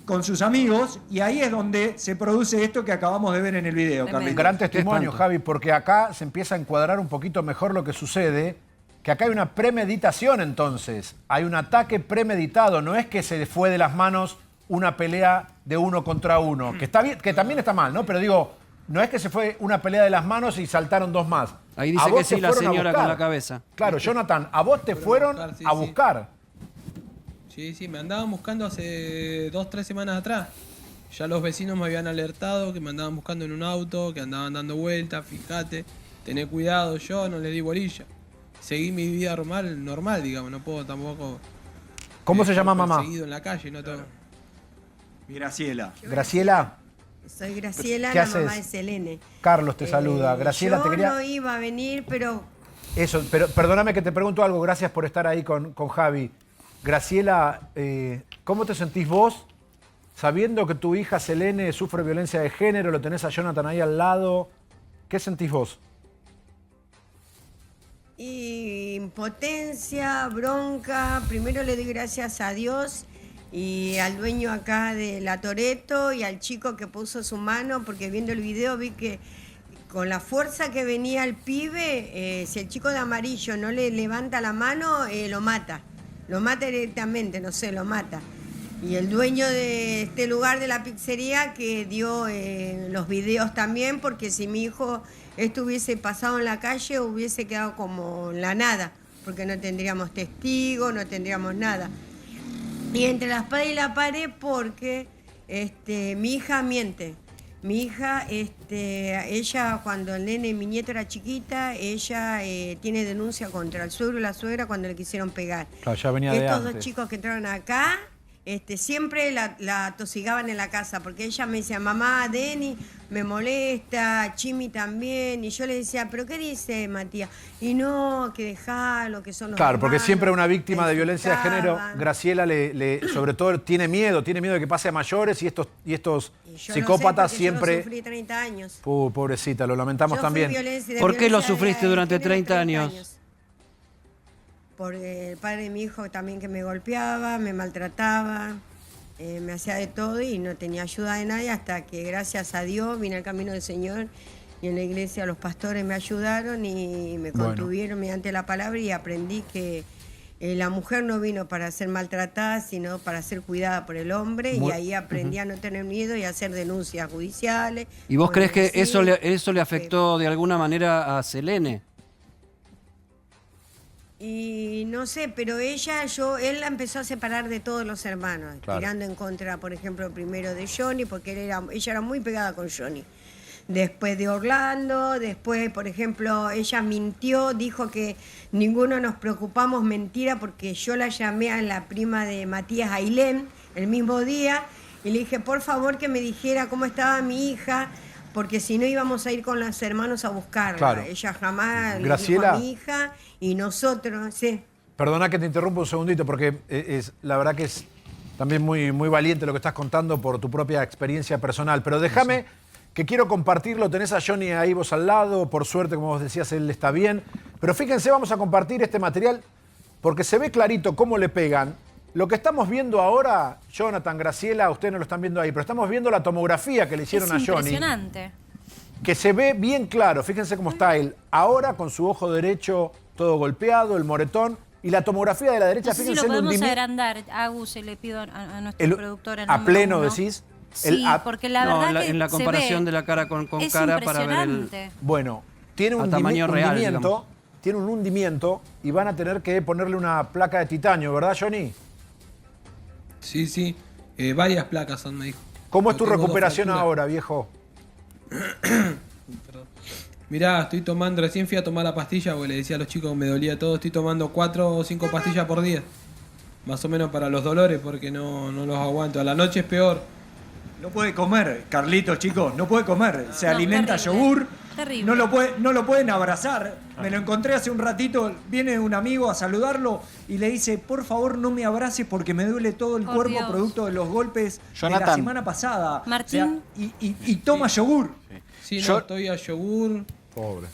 con sus amigos, y ahí es donde se produce esto que acabamos de ver en el video, Carlitos. Gran testimonio, Javi, porque acá se empieza a encuadrar un poquito mejor lo que sucede, que acá hay una premeditación entonces, hay un ataque premeditado, no es que se fue de las manos una pelea de 1 contra 1, que está bien, que también está mal, ¿no? Pero digo, no es que se fue una pelea de las manos y saltaron 2 más. Ahí dice que sí la señora con la cabeza. Claro, Jonathan, a vos te fueron a buscar. Sí, me andaban buscando hace 2-3 semanas atrás. Ya los vecinos me habían alertado que me andaban buscando en un auto, que andaban dando vueltas, fíjate, tené cuidado, yo no les di bolilla. Seguí mi vida normal, digamos, no puedo tampoco... ¿Cómo se llama mamá? Seguido en la calle, no tengo... Graciela. Graciela. Soy Graciela, ¿Qué la haces? mamá de Selene. Carlos te saluda. Graciela, yo te quería... no iba a venir, pero... Eso, pero perdóname que te pregunto algo, gracias por estar ahí con Javi. Graciela, ¿cómo te sentís vos sabiendo que tu hija Selene sufre violencia de género, lo tenés a Jonathan ahí al lado? ¿Qué sentís vos? Impotencia, bronca. Primero le doy gracias a Dios y al dueño acá de la Toretto y al chico que puso su mano, porque viendo el video vi que con la fuerza que venía el pibe, si el chico de amarillo no le levanta la mano, lo mata. Lo mata directamente, no sé, lo mata. Y el dueño de este lugar de la pizzería que dio los videos también, porque si mi hijo hubiese pasado en la calle, hubiese quedado como en la nada, porque no tendríamos testigos, no tendríamos nada. Y entre la espada y la pared, porque mi hija miente. Mi hija, ella cuando el nene, mi nieto era chiquita, ella tiene denuncia contra el suegro y la suegra cuando le quisieron pegar. Claro, ya venía de Estos antes. 2 chicos que entraron acá, siempre la tosigaban en la casa, porque ella me decía, mamá, Deni me molesta, Chimi también, y yo le decía, ¿pero qué dice Matías? Y no, que dejalo, que son los Claro, porque hermanos, siempre una víctima de violencia de género, insultaban. Graciela, sobre todo tiene miedo de que pase a mayores y estos Y yo psicópatas lo sé porque siempre... Yo lo sufrí 30 años. Pobrecita, lo lamentamos Yo fui también. violencia- de ¿Por qué lo violencia sufriste de durante género 30 años? Porque el padre de mi hijo también que me golpeaba, me maltrataba, me hacía de todo y no tenía ayuda de nadie hasta que gracias a Dios vine al camino del Señor y en la iglesia los pastores me ayudaron y me contuvieron mediante la palabra y aprendí que la mujer no vino para ser maltratada, sino para ser cuidada por el hombre y ahí aprendí a no tener miedo y a hacer denuncias judiciales. ¿Y vos crees que Sí, eso le afectó de alguna manera a Selene? Y no sé, pero él la empezó a separar de todos los hermanos, Claro. tirando en contra, por ejemplo, primero de Johnny, porque ella era muy pegada con Johnny. Después de Orlando, después, por ejemplo, ella mintió, dijo que ninguno nos preocupamos, mentira, porque yo la llamé a la prima de Matías, Ailén, el mismo día, y le dije, por favor, que me dijera cómo estaba mi hija, porque si no íbamos a ir con los hermanos a buscarla. Claro. Ella jamás le Graciela. dijo a mi hija y nosotros, sí. Perdona que te interrumpa un segundito, porque la verdad que es también muy, muy valiente lo que estás contando por tu propia experiencia personal. Pero déjame que quiero compartirlo. Tenés a Johnny ahí vos al lado. Por suerte, como vos decías, él está bien. Pero fíjense, vamos a compartir este material porque se ve clarito cómo le pegan. Lo que estamos viendo ahora, Jonathan, Graciela, ustedes no lo están viendo ahí, pero estamos viendo la tomografía que le hicieron a Johnny. Impresionante. Que se ve bien claro. Fíjense cómo está él ahora con su ojo derecho todo golpeado, el moretón. Y la tomografía de la derecha, No sé si fíjense lo el podemos hundimiento. agrandar, Agus, se le pido a nuestro productor. el A número pleno 1. decís. Sí, porque la No, verdad que en la se comparación ve. de la cara con Es cara para ver el... impresionante. Bueno, tiene A un tamaño real, hundimiento. digamos. Tiene un hundimiento y van a tener que ponerle una placa de titanio, ¿verdad, Johnny? Sí, varias placas son, me dijo. ¿Cómo es Yo tu tengo 2 recuperación fracturas. ahora, viejo? Mirá, estoy tomando, recién fui a tomar la pastilla porque le decía a los chicos que me dolía todo, estoy tomando 4 o 5 pastillas por día. más o menos para los dolores porque no los aguanto. A la noche es peor. No puede comer, Carlitos, chicos, no puede comer. Se No, alimenta terrible, yogur. terrible. No lo pueden abrazar. Me lo encontré hace un ratito. Viene un amigo a saludarlo y le dice, por favor no me abraces porque me duele todo el Por cuerpo Dios. producto de los golpes de la Jonathan. semana pasada. Martín. O sea, y toma yogur. Sí, Yo- no, estoy a yogur, Pobre.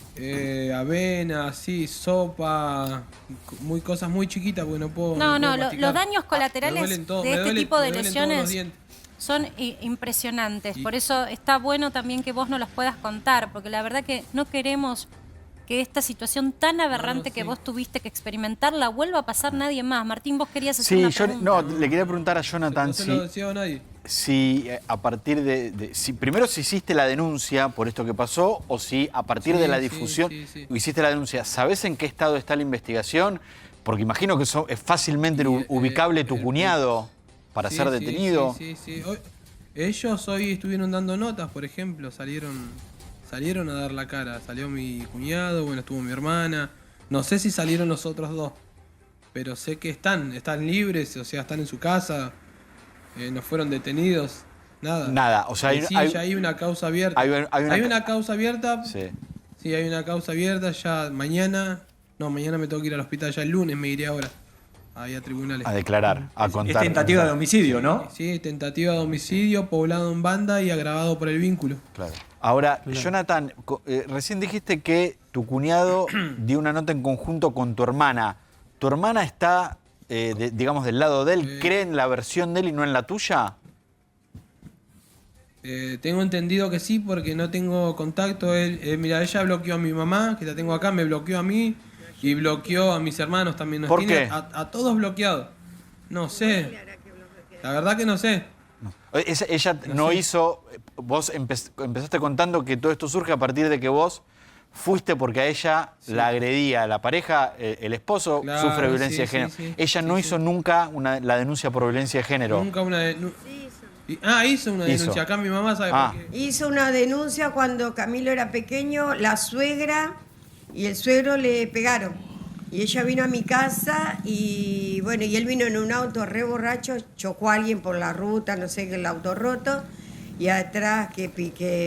avena, sí, sopa, cosas muy chiquitas porque no puedo. No, puedo no, masticar. los daños Me colaterales duelen todo, de me este duele- tipo de me duelen todos los lesiones dientes. son impresionantes. Y- Por eso está bueno también que vos nos los puedas contar, porque la verdad que no queremos que esta situación tan aberrante que sí. vos tuviste que experimentar la vuelva a pasar nadie más. Martín, vos querías hacer Sí, una yo pregunta. le quería preguntar a Jonathan No se lo decía a nadie. si a partir primero si hiciste la denuncia por esto que pasó o si a partir Sí, de la sí, difusión sí. hiciste la denuncia. ¿Sabés en qué estado está la investigación? Porque imagino que es fácilmente ubicable tu cuñado para Sí, ser sí, detenido. Sí. Ellos hoy estuvieron dando notas, por ejemplo, salieron a dar la cara. Salió mi cuñado, bueno, estuvo mi hermana. No sé si salieron los otros dos, pero sé que están libres, o sea, están en su casa, no fueron detenidos, nada. Nada, o sea, ya hay una causa abierta. hay una causa abierta. Sí. Sí, hay una causa abierta ya mañana. No, mañana me tengo que ir al hospital, ya el lunes me iré ahora. Ahí a tribunales. A declarar, a contar. Es tentativa de homicidio, ¿no? Sí, tentativa de homicidio, poblado en banda y agravado por el vínculo. Claro. Ahora, Jonathan, recién dijiste que tu cuñado dio una nota en conjunto con tu hermana. ¿Tu hermana está, digamos, del lado de él? ¿Cree en la versión de él y no en la tuya? Tengo entendido que sí, porque no tengo contacto. Mira, ella bloqueó a mi mamá, que la tengo acá, me bloqueó a mí y bloqueó a mis hermanos también. Nos ¿Por tiene qué? a todos bloqueados. No sé. La verdad que no sé. Ella no hizo. Vos empezaste contando que todo esto surge a partir de que vos fuiste porque a ella la agredía la pareja, el esposo Claro, sufre violencia sí, de género. sí, sí. Ella no hizo nunca la denuncia por violencia de género. Nunca una hizo una Hizo. denuncia. Acá mi mamá sabe Ah. por qué. Hizo una denuncia cuando Camilo era pequeño, la suegra y el suegro le pegaron. Y ella vino a mi casa y bueno, y él vino en un auto re borracho, chocó a alguien por la ruta, no sé, que el auto roto. Y atrás que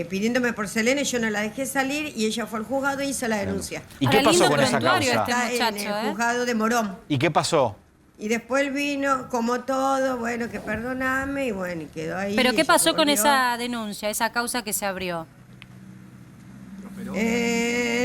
pidiéndome por Selena, yo no la dejé salir y ella fue al juzgado y hizo la denuncia. ¿Y qué Ahora, pasó lindo con esa prontuario causa? este Está muchacho, en el ¿eh? juzgado de Morón. ¿Y qué pasó? Y después él vino, como todo, bueno, que perdoname, y bueno, y quedó ahí. ¿Pero qué ella pasó con volvió. esa denuncia, esa causa que se abrió?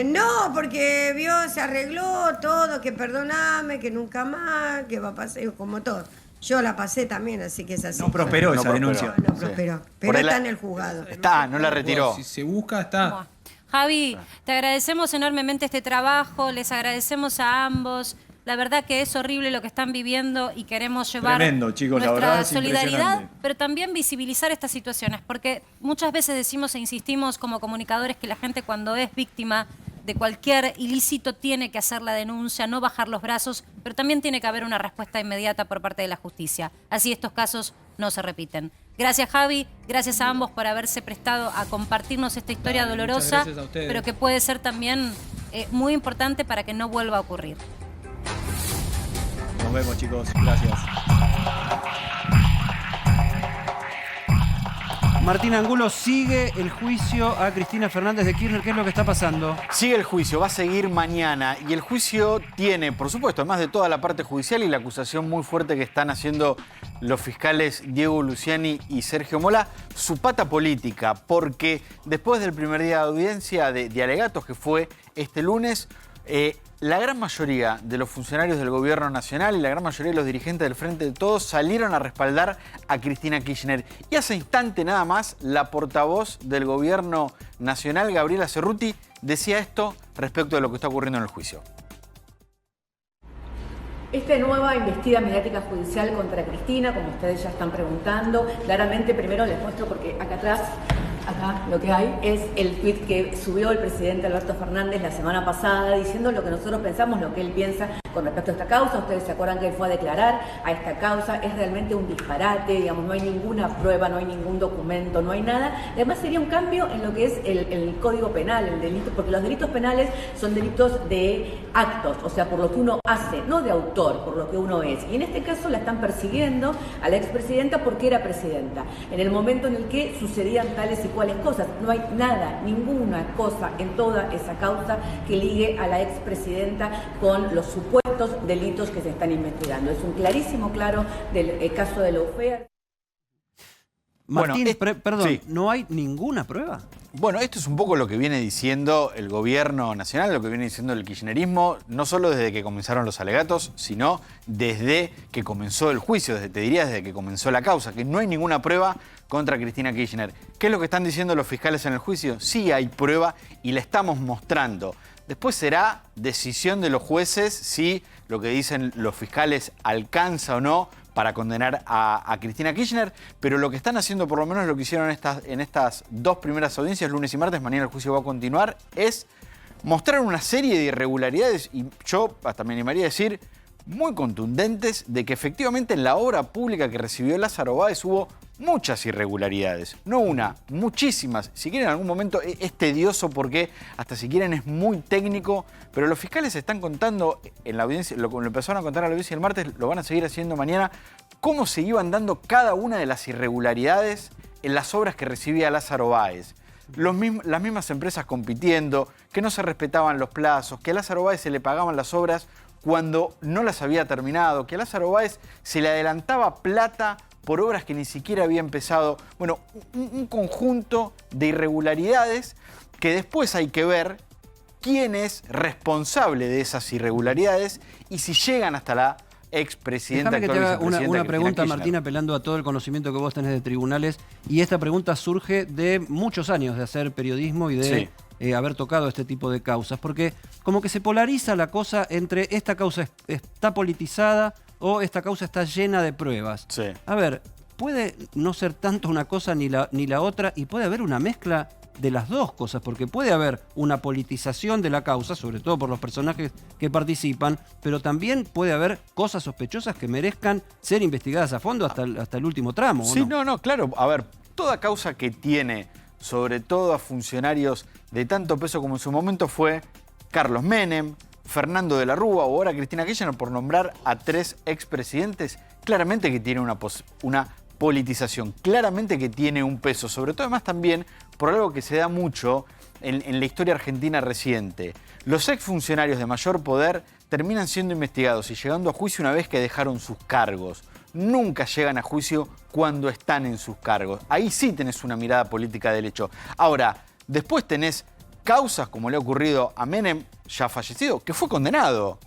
No, porque vio, se arregló todo, que perdoname, que nunca más, que va a pasar, como todo. Yo la pasé también, así que es así. No prosperó esa denuncia. No prosperó, pero Por ahí está la- en el juzgado. Está, no la retiró. Si se busca, está. Javi, te agradecemos enormemente este trabajo, les agradecemos a ambos. La verdad que es horrible lo que están viviendo y queremos llevar Tremendo, chicos, la nuestra verdad es solidaridad, impresionante. pero también visibilizar estas situaciones, porque muchas veces decimos e insistimos como comunicadores que la gente cuando es víctima de cualquier ilícito tiene que hacer la denuncia, no bajar los brazos, pero también tiene que haber una respuesta inmediata por parte de la justicia. Así estos casos no se repiten. Gracias, Javi, gracias a ambos por haberse prestado a compartirnos esta historia Dale, muchas dolorosa, gracias a ustedes. pero que puede ser también muy importante para que no vuelva a ocurrir. Nos vemos, chicos. Gracias. Martín Angulo, sigue el juicio a Cristina Fernández de Kirchner. ¿Qué es lo que está pasando? Sigue el juicio, va a seguir mañana y el juicio tiene, por supuesto, además de toda la parte judicial y la acusación muy fuerte que están haciendo los fiscales Diego Luciani y Sergio Mola, su pata política, porque después del primer día de audiencia de alegatos que fue este lunes, la gran mayoría de los funcionarios del gobierno nacional y la gran mayoría de los dirigentes del Frente de Todos salieron a respaldar a Cristina Kirchner. Y hace instante nada más, la portavoz del gobierno nacional, Gabriela Cerruti, decía esto respecto de lo que está ocurriendo en el juicio. Esta nueva investida mediática judicial contra Cristina, como ustedes ya están preguntando, claramente primero les muestro porque acá atrás, acá lo que hay es el tuit que subió el presidente Alberto Fernández la semana pasada diciendo lo que nosotros pensamos, lo que él piensa con respecto a esta causa. Ustedes se acuerdan que él fue a declarar a esta causa. Es realmente un disparate, digamos, no hay ninguna prueba, no hay ningún documento, no hay nada. Además sería un cambio en lo que es el Código Penal, el delito, porque los delitos penales son delitos de actos, o sea, por lo que uno hace, no de autor, por lo que uno es. Y en este caso la están persiguiendo a la expresidenta porque era presidenta. En el momento en el que sucedían tales y cuales cosas, no hay nada, ninguna cosa en toda esa causa que ligue a la expresidenta con los supuestos delitos que se están investigando. Es un clarísimo, claro, del caso de Lawfare. Martín, Bueno, perdón, sí. ¿no hay ninguna prueba? Bueno, esto es un poco lo que viene diciendo el gobierno nacional, lo que viene diciendo el kirchnerismo, no solo desde que comenzaron los alegatos, sino desde que comenzó el juicio, te diría desde que comenzó la causa, que no hay ninguna prueba contra Cristina Kirchner. ¿Qué es lo que están diciendo los fiscales en el juicio? Sí hay prueba y la estamos mostrando. Después será decisión de los jueces si lo que dicen los fiscales alcanza o no para condenar a Cristina Kirchner, pero lo que están haciendo, por lo menos lo que hicieron en estas dos primeras audiencias, lunes y martes, mañana el juicio va a continuar, es mostrar una serie de irregularidades, y yo hasta me animaría a decir, muy contundentes, de que efectivamente en la obra pública que recibió Lázaro Báez hubo muchas irregularidades, no una, muchísimas. Si quieren en algún momento es tedioso porque hasta si quieren es muy técnico, pero los fiscales están contando en la audiencia, lo empezaron a contar en la audiencia el martes, lo van a seguir haciendo mañana, cómo se iban dando cada una de las irregularidades en las obras que recibía Lázaro Báez. Las mismas empresas compitiendo, que no se respetaban los plazos, que a Lázaro Báez se le pagaban las obras cuando no las había terminado, que a Lázaro Báez se le adelantaba plata por obras que ni siquiera había empezado. Bueno, un conjunto de irregularidades que después hay que ver quién es responsable de esas irregularidades y si llegan hasta la expresidenta. Déjame que te haga una Cristina pregunta, Kirchner. Martín, apelando a todo el conocimiento que vos tenés de tribunales. Y esta pregunta surge de muchos años de hacer periodismo y de haber tocado este tipo de causas. Porque como que se polariza la cosa entre esta causa está politizada o esta causa está llena de pruebas. Sí. A ver, puede no ser tanto una cosa ni la otra y puede haber una mezcla de las dos cosas, porque puede haber una politización de la causa, sobre todo por los personajes que participan, pero también puede haber cosas sospechosas que merezcan ser investigadas a fondo hasta el último tramo. Sí, ¿o no? no, claro. A ver, toda causa que tiene, sobre todo a funcionarios de tanto peso como en su momento fue Carlos Menem, Fernando de la Rúa o ahora Cristina Kirchner, por nombrar a 3 expresidentes, claramente que tiene una politización, claramente que tiene un peso, sobre todo además también por algo que se da mucho en la historia argentina reciente. Los exfuncionarios de mayor poder terminan siendo investigados y llegando a juicio una vez que dejaron sus cargos. Nunca llegan a juicio cuando están en sus cargos. Ahí sí tenés una mirada política del hecho. Ahora, después tenés causas como le ha ocurrido a Menem, ya fallecido, que fue condenado,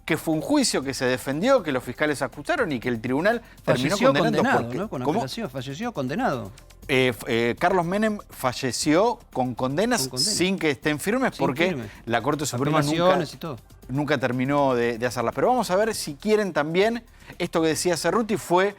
que fue un juicio que se defendió, que los fiscales acusaron y que el tribunal terminó Falleció condenando. condenado, Porque, ¿no? Con ¿cómo? apelación, falleció condenado. Carlos Menem falleció con condenas sin que estén firmes porque firme. la Corte Suprema Apelaciones y todo. nunca terminó de hacerlas. Pero vamos a ver si quieren también, esto que decía Cerruti fue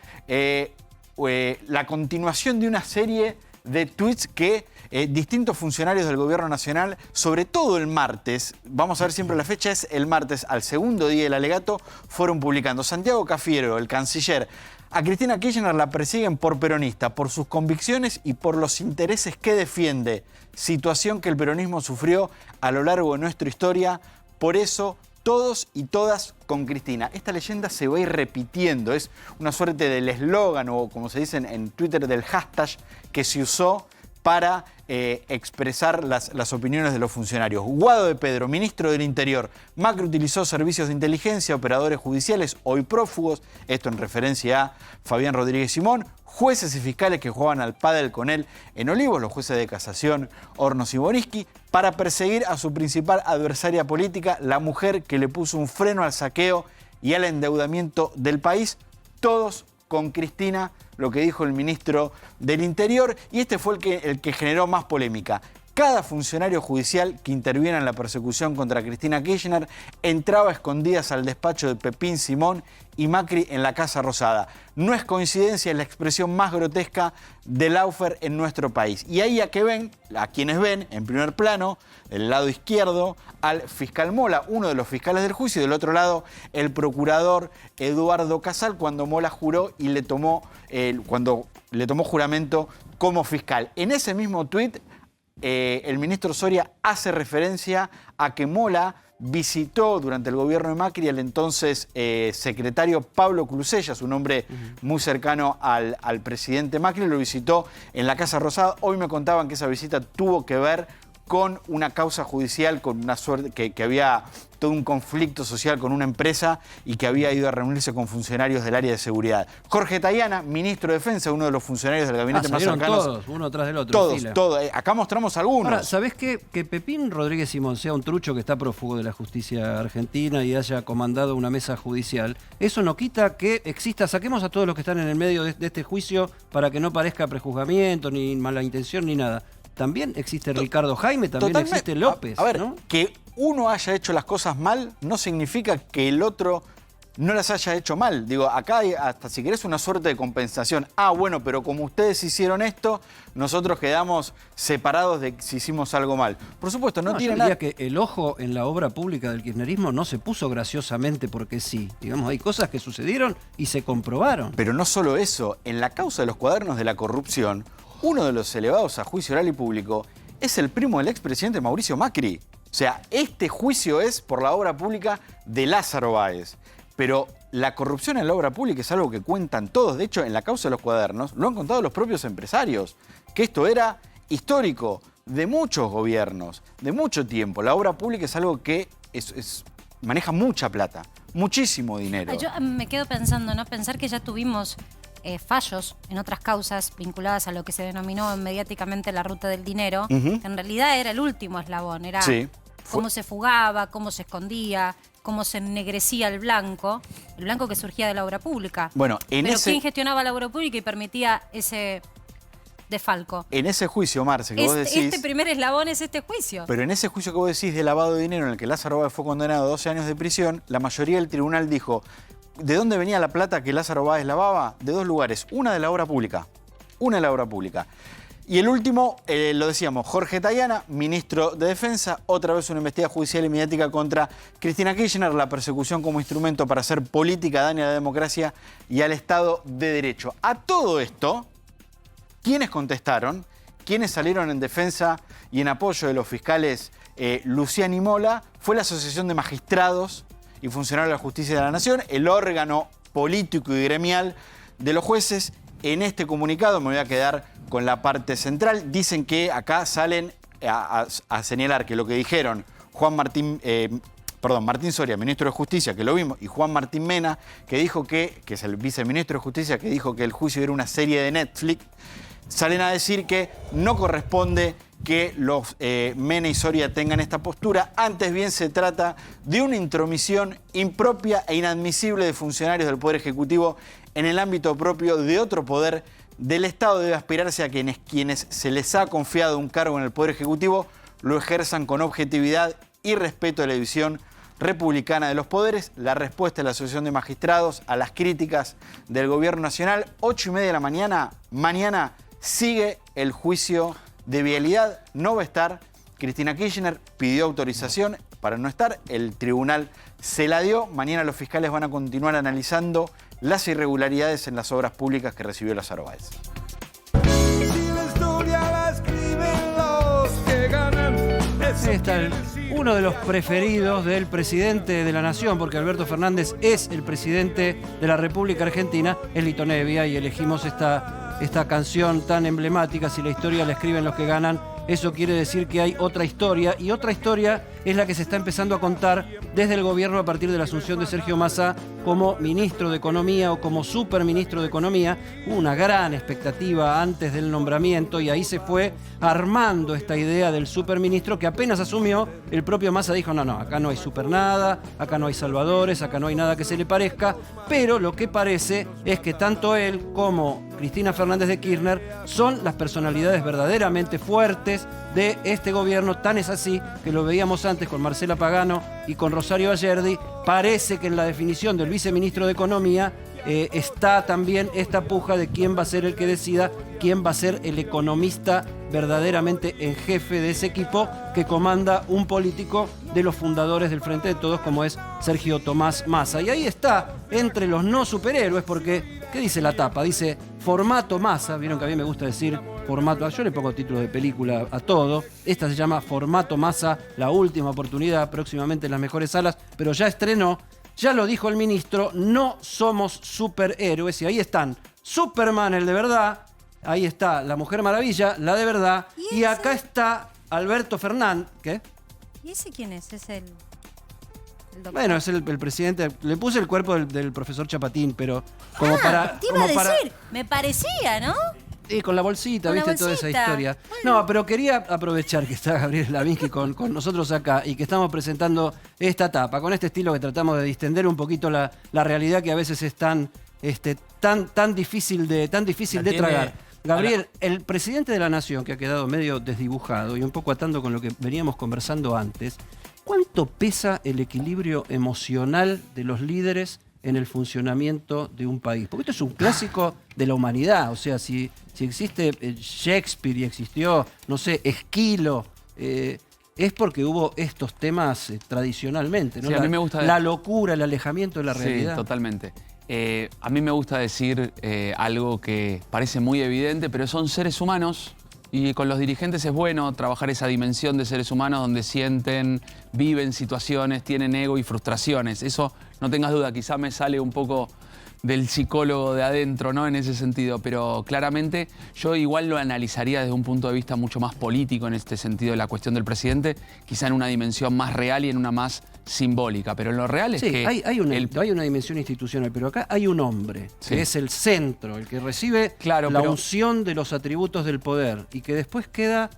la continuación de una serie de tweets que distintos funcionarios del gobierno nacional, sobre todo el martes, vamos a ver siempre la fecha, es el martes, al segundo día del alegato, fueron publicando. Santiago Cafiero, el canciller, a Cristina Kirchner la persiguen por peronista, por sus convicciones y por los intereses que defiende, situación que el peronismo sufrió a lo largo de nuestra historia, por eso todos y todas con Cristina. Esta leyenda se va a ir repitiendo, es una suerte del eslogan o como se dice en Twitter del hashtag que se usó para expresar las opiniones de los funcionarios. Guado de Pedro, ministro del Interior. Macri utilizó servicios de inteligencia, operadores judiciales, hoy prófugos, esto en referencia a Fabián Rodríguez Simón, jueces y fiscales que jugaban al pádel con él en Olivos, los jueces de casación Hornos y Boriski, para perseguir a su principal adversaria política, la mujer que le puso un freno al saqueo y al endeudamiento del país, todos con Cristina, lo que dijo el ministro del Interior, y este fue el que generó más polémica. Cada funcionario judicial que interviene en la persecución contra Cristina Kirchner entraba a escondidas al despacho de Pepín Simón y Macri en la Casa Rosada. No es coincidencia, es la expresión más grotesca del lawfare en nuestro país. Y ahí a quienes ven, en primer plano, del lado izquierdo, al fiscal Mola, uno de los fiscales del juicio, y del otro lado, el procurador Eduardo Casal, cuando Mola juró y cuando le tomó juramento como fiscal. En ese mismo tuit, el ministro Soria hace referencia a que Mola visitó durante el gobierno de Macri al entonces secretario Pablo Clusellas, un hombre muy cercano al presidente Macri, lo visitó en la Casa Rosada. Hoy me contaban que esa visita tuvo que ver con una causa judicial, con una suerte que había todo un conflicto social con una empresa y que había ido a reunirse con funcionarios del área de seguridad. Jorge Tayana, ministro de Defensa, uno de los funcionarios del gabinete más cercanos. Todos, uno tras del otro. Todos. Acá mostramos algunos. Ahora, ¿sabés qué? Que Pepín Rodríguez Simón sea un trucho que está prófugo de la justicia argentina y haya comandado una mesa judicial, eso no quita que exista, saquemos a todos los que están en el medio de este juicio para que no parezca prejuzgamiento, ni mala intención, ni nada. También existe Ricardo Jaime, también existe López. A ver, ¿no? Que uno haya hecho las cosas mal no significa que el otro no las haya hecho mal. Digo, acá hay hasta, si querés, una suerte de compensación. Ah, bueno, pero como ustedes hicieron esto, nosotros quedamos separados de si hicimos algo mal. Por supuesto, no tiene nada... Yo diría que el ojo en la obra pública del kirchnerismo no se puso graciosamente porque sí. Digamos, hay cosas que sucedieron y se comprobaron. Pero no solo eso. En la causa de los cuadernos de la corrupción, uno de los elevados a juicio oral y público es el primo del expresidente Mauricio Macri. O sea, este juicio es por la obra pública de Lázaro Báez. Pero la corrupción en la obra pública es algo que cuentan todos. De hecho, en la causa de los cuadernos lo han contado los propios empresarios, que esto era histórico de muchos gobiernos, de mucho tiempo. La obra pública es algo que maneja mucha plata, muchísimo dinero. Yo me quedo pensando, ¿no? Pensar que ya tuvimos fallos en otras causas vinculadas a lo que se denominó mediáticamente la ruta del dinero, que en realidad era el último eslabón, era cómo se fugaba, cómo se escondía, cómo se ennegrecía el blanco que surgía de la obra pública. Bueno, Pero ¿quién gestionaba la obra pública y permitía ese desfalco? En ese juicio, Marce, que vos decís... Este primer eslabón es este juicio. Pero en ese juicio que vos decís de lavado de dinero, en el que Lázaro Báez fue condenado a 12 años de prisión, la mayoría del tribunal dijo... ¿De dónde venía la plata que Lázaro Báez lavaba? De dos lugares. Una de la obra pública. Y el último, lo decíamos, Jorge Tayana, ministro de Defensa. Otra vez una investigación judicial y mediática contra Cristina Kirchner. La persecución como instrumento para hacer política daña a la democracia y al Estado de Derecho. A todo esto, ¿quiénes contestaron? ¿Quiénes salieron en defensa y en apoyo de los fiscales Lucián y Mola? Fue la Asociación de Magistrados y Funcionarios de la Justicia de la Nación, el órgano político y gremial de los jueces. En este comunicado me voy a quedar con la parte central. Dicen que acá salen a señalar que lo que dijeron Martín Soria, ministro de Justicia, que lo vimos, y Juan Martín Mena, que dijo que es el viceministro de Justicia, que dijo que el juicio era una serie de Netflix, salen a decir que no corresponde que los Mena y Soria tengan esta postura. Antes bien se trata de una intromisión impropia e inadmisible de funcionarios del Poder Ejecutivo en el ámbito propio de otro poder del Estado. Debe aspirarse a quienes se les ha confiado un cargo en el Poder Ejecutivo lo ejerzan con objetividad y respeto a la división republicana de los poderes. La respuesta de la Asociación de Magistrados a las críticas del Gobierno Nacional. 8:30 de la mañana. Mañana sigue el juicio de vialidad. No va a estar. Cristina Kirchner pidió autorización para no estar. El tribunal se la dio. Mañana los fiscales van a continuar analizando las irregularidades en las obras públicas que recibió Lázaro Báez. Está uno de los preferidos del presidente de la Nación, porque Alberto Fernández es el presidente de la República Argentina, es Lito Nebbia, y elegimos esta canción tan emblemática. Si la historia la escriben los que ganan, eso quiere decir que hay otra historia, y otra historia es la que se está empezando a contar desde el gobierno a partir de la asunción de Sergio Massa como ministro de Economía o como superministro de Economía. Hubo una gran expectativa antes del nombramiento y ahí se fue armando esta idea del superministro que apenas asumió, el propio Massa dijo, no, acá no hay super nada, acá no hay salvadores, acá no hay nada que se le parezca, pero lo que parece es que tanto él como Cristina Fernández de Kirchner son las personalidades verdaderamente fuertes de este gobierno. Tan es así que lo veíamos antes con Marcela Pagano y con Rosario Ayerdi. Parece que en la definición del viceministro de Economía está también esta puja de quién va a ser el que decida, quién va a ser el economista verdaderamente en jefe de ese equipo que comanda un político de los fundadores del Frente de Todos, como es Sergio Tomás Massa. Y ahí está, entre los no superhéroes, porque, ¿qué dice la tapa? Dice formato Massa. Vieron que a mí me gusta decir formato, yo le pongo títulos de película a todo. Esta se llama Formato Massa, la última oportunidad, próximamente en las mejores salas, pero ya estrenó. Ya lo dijo el ministro, no somos superhéroes. Y ahí están Superman, el de verdad. Ahí está la Mujer Maravilla, la de verdad. Y acá está Alberto Fernández. ¿Qué? ¿Y ese quién es? ¿Es el doctor? Bueno, es el presidente. Le puse el cuerpo del profesor Chapatín, pero como para... Te iba a decir, me parecía, ¿no? Y con la bolsita, Con la ¿viste? Toda bolsita. esa historia. No, pero quería aprovechar que está Gabriel Lavinsky con nosotros acá y que estamos presentando esta tapa, con este estilo que tratamos de distender un poquito la realidad que a veces es tan difícil de tragar. Gabriel, el presidente de la Nación, que ha quedado medio desdibujado y un poco atando con lo que veníamos conversando antes, ¿cuánto pesa el equilibrio emocional de los líderes en el funcionamiento de un país? Porque esto es un clásico de la humanidad. O sea, si existe Shakespeare y existió, no sé, Esquilo, es porque hubo estos temas tradicionalmente, ¿no? Sí, a mí me gusta la locura, el alejamiento de la realidad. Sí, totalmente. A mí me gusta decir algo que parece muy evidente, pero son seres humanos y con los dirigentes es bueno trabajar esa dimensión de seres humanos donde sienten, viven situaciones, tienen ego y frustraciones. Eso, no tengas duda, quizá me sale un poco del psicólogo de adentro, ¿no? En ese sentido, pero claramente yo igual lo analizaría desde un punto de vista mucho más político en este sentido de la cuestión del presidente, quizá en una dimensión más real y en una más simbólica, pero en lo real es que... hay una dimensión institucional, pero acá hay un hombre, que es el centro, el que recibe la unción de los atributos del poder y que después queda...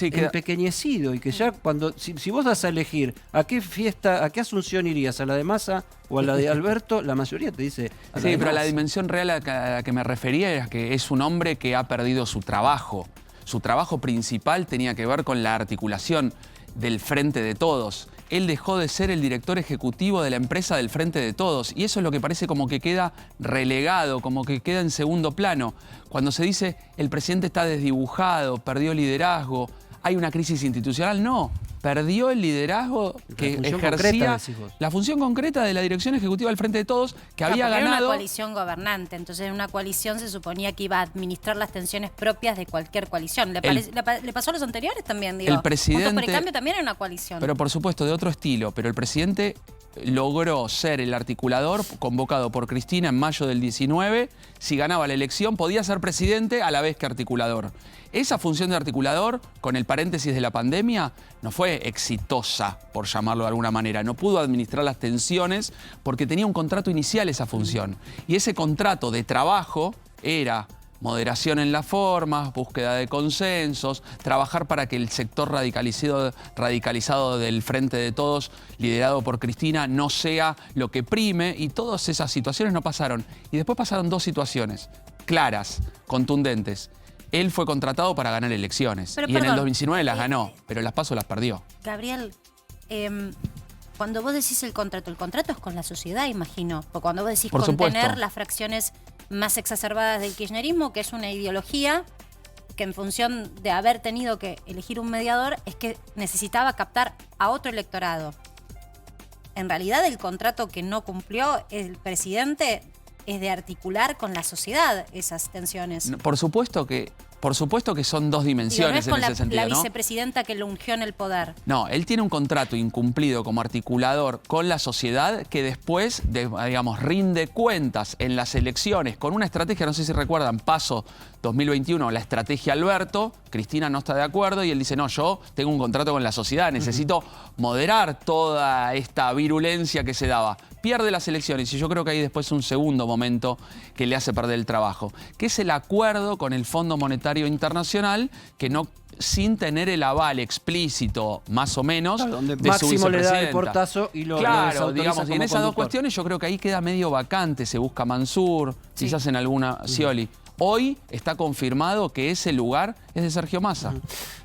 empequeñecido y que ya cuando si vos das a elegir a qué fiesta, a qué asunción irías, a la de Massa o a la de Alberto, la mayoría te dice sí, pero la dimensión real a la que me refería era que es un hombre que ha perdido su trabajo. Su trabajo principal tenía que ver con la articulación del Frente de Todos. Él dejó de ser el director ejecutivo de la empresa del Frente de Todos y eso es lo que parece como que queda relegado, como que queda en segundo plano. Cuando se dice el presidente está desdibujado, perdió liderazgo, hay una crisis institucional, no. Perdió el liderazgo que ejercía la función concreta de la dirección ejecutiva del Frente de Todos, que había ganado... Era una coalición gobernante, entonces en una coalición se suponía que iba a administrar las tensiones propias de cualquier coalición. ¿Le pasó a los anteriores también? Digo, el presidente... Juntos por el Cambio también era una coalición. Pero por supuesto, de otro estilo. Pero el presidente logró ser el articulador convocado por Cristina en mayo del 19. Si ganaba la elección, podía ser presidente a la vez que articulador. Esa función de articulador, con el paréntesis de la pandemia, no fue exitosa, por llamarlo de alguna manera. No pudo administrar las tensiones porque tenía un contrato inicial esa función. Y ese contrato de trabajo era moderación en las formas, búsqueda de consensos, trabajar para que el sector radicalizado del Frente de Todos, liderado por Cristina, no sea lo que prime, y todas esas situaciones no pasaron. Y después pasaron dos situaciones claras, contundentes. Él fue contratado para ganar elecciones. Pero, y en el 2019 las ganó, pero las PASO las perdió. Gabriel, cuando vos decís el contrato es con la sociedad, imagino. Porque cuando vos decís contener las fracciones más exacerbadas del kirchnerismo, que es una ideología que en función de haber tenido que elegir un mediador, es que necesitaba captar a otro electorado. En realidad el contrato que no cumplió el presidente es de articular con la sociedad esas tensiones. Por supuesto que son dos dimensiones en ese sentido, la ¿no? vicepresidenta que lo ungió en el poder. No, él tiene un contrato incumplido como articulador con la sociedad que después, digamos, rinde cuentas en las elecciones con una estrategia, no sé si recuerdan, PASO 2021, la estrategia Alberto. Cristina no está de acuerdo y él dice, no, yo tengo un contrato con la sociedad, necesito moderar toda esta virulencia que se daba. Pierde las elecciones y yo creo que hay después un segundo momento que le hace perder el trabajo, que es el acuerdo con el Fondo Monetario Internacional, que no, sin tener el aval explícito, más o menos, claro, donde de Máximo su le vicepresidenta. da el portazo y lo claro, digamos, y en esas dos conductor. cuestiones yo creo que ahí queda medio vacante, se busca Mansur, quizás en alguna Scioli, Hoy está confirmado que ese lugar es de Sergio Massa.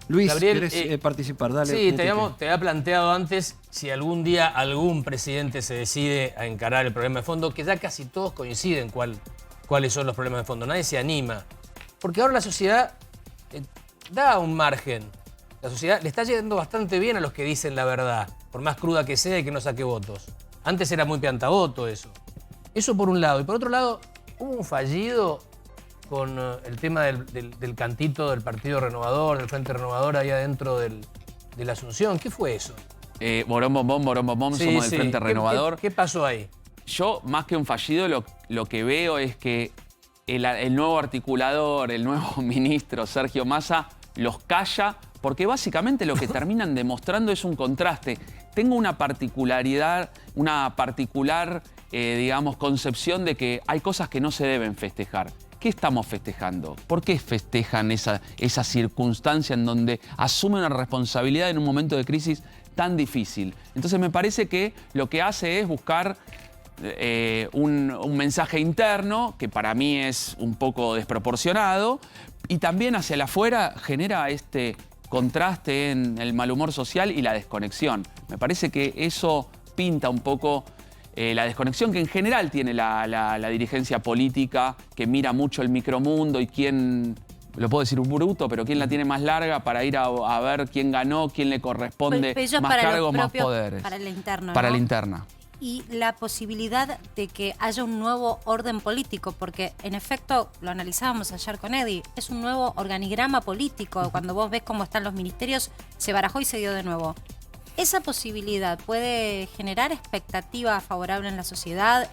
Luis, Gabriel, ¿querés participar? Dale. Sí, te había planteado antes si algún día algún presidente se decide a encarar el problema de fondo, que ya casi todos coinciden cuáles son los problemas de fondo. Nadie se anima. Porque ahora la sociedad da un margen. La sociedad le está yendo bastante bien a los que dicen la verdad, por más cruda que sea y que no saque votos. Antes era muy piantavoto eso. Eso por un lado. Y por otro lado, hubo un fallido con el tema del cantito del Partido Renovador, del Frente Renovador ahí adentro de la Asunción. ¿Qué fue eso? Morón, bombón, Sí, somos sí. del Frente Renovador. ¿Qué pasó ahí? Yo, más que un fallido, lo que veo es que el nuevo articulador, el nuevo ministro Sergio Massa, los calla, porque básicamente lo que terminan demostrando es un contraste. Tengo una particularidad, una particular, digamos, concepción de que hay cosas que no se deben festejar. ¿Qué estamos festejando? ¿Por qué festejan esa circunstancia en donde asumen una responsabilidad en un momento de crisis tan difícil? Entonces me parece que lo que hace es buscar un mensaje interno que para mí es un poco desproporcionado y también hacia el afuera genera este contraste en el mal humor social y la desconexión. Me parece que eso pinta un poco la desconexión que en general tiene la dirigencia política, que mira mucho el micromundo y quién, lo puedo decir un bruto, pero quién la tiene más larga para ir a ver quién ganó, quién le corresponde más cargos, más poderes. Para la interna, Para ¿no? la interna. Y la posibilidad de que haya un nuevo orden político, porque en efecto, lo analizábamos ayer con Eddie, es un nuevo organigrama político. Cuando vos ves cómo están los ministerios, se barajó y se dio de nuevo. ¿Esa posibilidad puede generar expectativa favorable en la sociedad?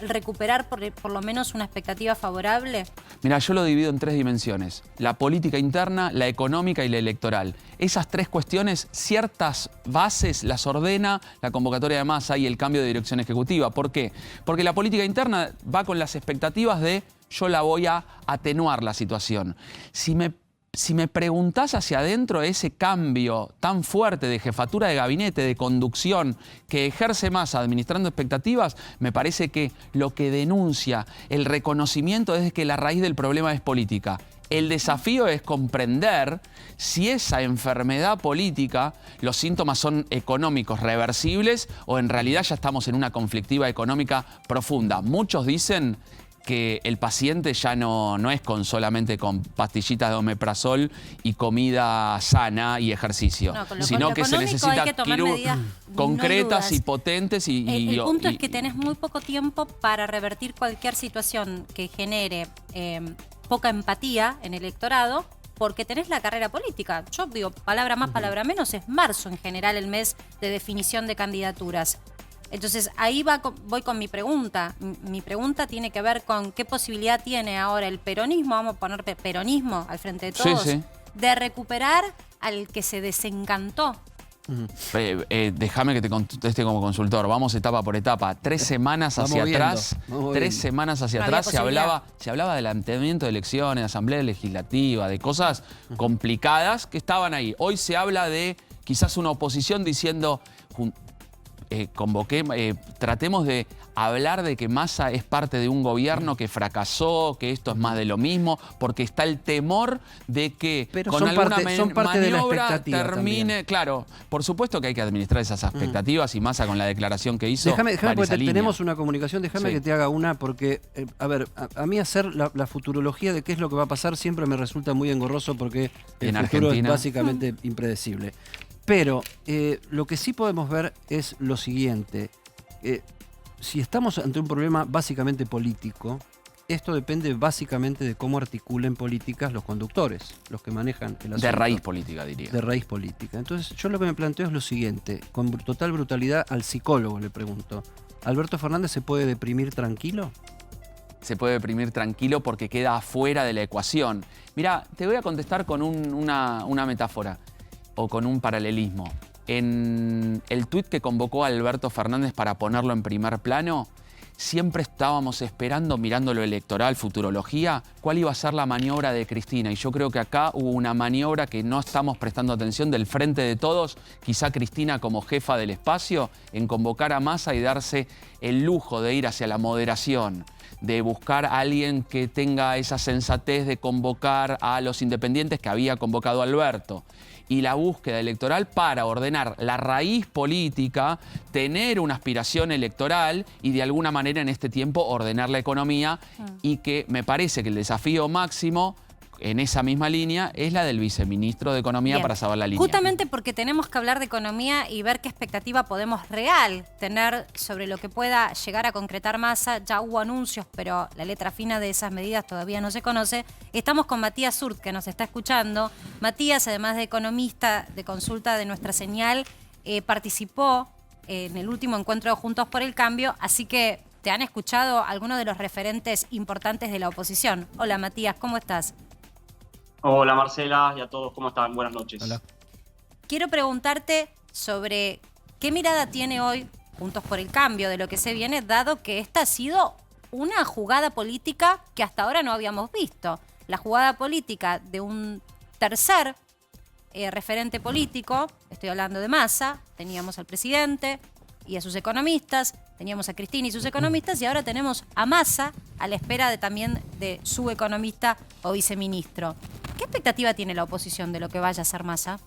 ¿Recuperar por lo menos una expectativa favorable? Mira, yo lo divido en tres dimensiones. La política interna, la económica y la electoral. Esas tres cuestiones, ciertas bases las ordena la convocatoria de Massa y el cambio de dirección ejecutiva. ¿Por qué? Porque la política interna va con las expectativas de yo la voy a atenuar la situación. Si me preguntás hacia adentro, ese cambio tan fuerte de jefatura de gabinete, de conducción, que ejerce Massa administrando expectativas, me parece que lo que denuncia el reconocimiento es que la raíz del problema es política. El desafío es comprender si esa enfermedad política, los síntomas son económicos reversibles o en realidad ya estamos en una conflictiva económica profunda. Muchos dicen que el paciente ya no es solamente con pastillitas de omeprazol y comida sana y ejercicio, sino que se necesita medidas concretas y potentes. El punto es que tenés muy poco tiempo para revertir cualquier situación que genere poca empatía en el electorado, porque tenés la carrera política. Yo digo, palabra más, palabra menos, es marzo en general el mes de definición de candidaturas. Entonces, ahí voy con mi pregunta. Mi pregunta tiene que ver con qué posibilidad tiene ahora el peronismo, vamos a poner peronismo al frente de todos, de recuperar al que se desencantó. Déjame que te conteste como consultor. Vamos etapa por etapa. 3 semanas hacia atrás. 3 semanas hacia atrás se hablaba del adelantamiento de elecciones, de asamblea legislativa, de cosas complicadas que estaban ahí. Hoy se habla de quizás una oposición diciendo tratemos de hablar de que Massa es parte de un gobierno que fracasó, que esto es más de lo mismo, porque está el temor de que con alguna maniobra termine. También. Claro, por supuesto que hay que administrar esas expectativas y Massa con la declaración que hizo. Déjame porque tenemos una comunicación, déjame que te haga una, porque, a mí hacer la futurología de qué es lo que va a pasar siempre me resulta muy engorroso porque el futuro es básicamente impredecible. Pero lo que sí podemos ver es lo siguiente. Si estamos ante un problema básicamente político, esto depende básicamente de cómo articulen políticas los conductores, los que manejan el asunto. De raíz política, diría. De raíz política. Entonces, yo lo que me planteo es lo siguiente. Con total brutalidad al psicólogo le pregunto. ¿Alberto Fernández se puede deprimir tranquilo? Se puede deprimir tranquilo porque queda afuera de la ecuación. Mirá, te voy a contestar con una metáfora. O con un paralelismo. En el tuit que convocó a Alberto Fernández para ponerlo en primer plano, siempre estábamos esperando, mirando lo electoral, futurología, cuál iba a ser la maniobra de Cristina. Y yo creo que acá hubo una maniobra que no estamos prestando atención del frente de todos, quizá Cristina como jefa del espacio, en convocar a Massa y darse el lujo de ir hacia la moderación, de buscar a alguien que tenga esa sensatez de convocar a los independientes que había convocado Alberto, y la búsqueda electoral para ordenar la raíz política, tener una aspiración electoral y de alguna manera en este tiempo ordenar la economía, y que me parece que el desafío máximo en esa misma línea es la del viceministro de Economía. Bien. Para saber la línea. Justamente porque tenemos que hablar de economía y ver qué expectativa podemos real tener sobre lo que pueda llegar a concretar Massa. Ya hubo anuncios, pero la letra fina de esas medidas todavía no se conoce. Estamos con Matías Surt, que nos está escuchando. Matías, además de economista de consulta de nuestra señal, participó en el último encuentro de Juntos por el Cambio, así que te han escuchado algunos de los referentes importantes de la oposición. Hola Matías, ¿cómo estás? Hola Marcela y a todos, ¿cómo están? Buenas noches. Hola. Quiero preguntarte sobre qué mirada tiene hoy Juntos por el Cambio de lo que se viene, dado que esta ha sido una jugada política que hasta ahora no habíamos visto. La jugada política de un tercer referente político, estoy hablando de Massa, teníamos al presidente y a sus economistas, teníamos a Cristina y sus economistas, y ahora tenemos a Massa a la espera también de su economista o viceministro. ¿Qué expectativa tiene la oposición de lo que vaya a hacer Massa?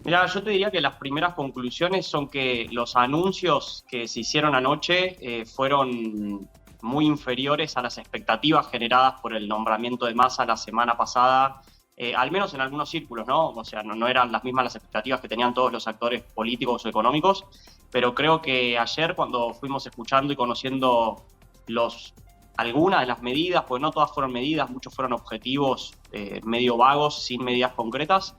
Mira, yo te diría que las primeras conclusiones son que los anuncios que se hicieron anoche fueron muy inferiores a las expectativas generadas por el nombramiento de Massa la semana pasada, al menos en algunos círculos, ¿no? O sea, no eran las mismas las expectativas que tenían todos los actores políticos o económicos, pero creo que ayer, cuando fuimos escuchando y conociendo algunas de las medidas, pues no todas fueron medidas, muchos fueron objetivos medio vagos, sin medidas concretas.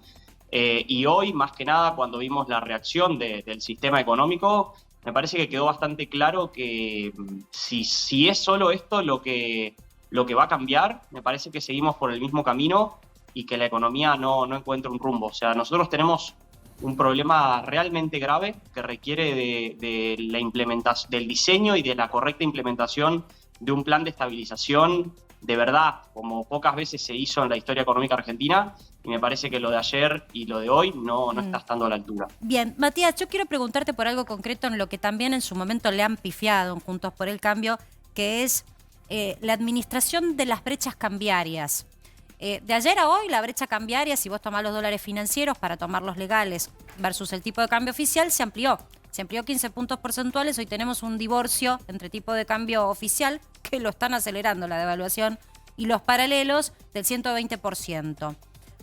Y hoy, más que nada, cuando vimos la reacción del sistema económico, me parece que quedó bastante claro que si es solo esto lo que va a cambiar, me parece que seguimos por el mismo camino y que la economía no encuentra un rumbo. O sea, nosotros tenemos un problema realmente grave que requiere de la implementación, del diseño y de la correcta implementación de un plan de estabilización de verdad, como pocas veces se hizo en la historia económica argentina, y me parece que lo de ayer y lo de hoy no está estando a la altura. Bien, Matías, yo quiero preguntarte por algo concreto en lo que también en su momento le han pifiado en Juntos por el Cambio, que es la administración de las brechas cambiarias. De ayer a hoy, la brecha cambiaria, si vos tomás los dólares financieros para tomar los legales versus el tipo de cambio oficial, se amplió. Se amplió 15 puntos porcentuales. Hoy tenemos un divorcio entre tipo de cambio oficial, que lo están acelerando la devaluación, y los paralelos del 120%.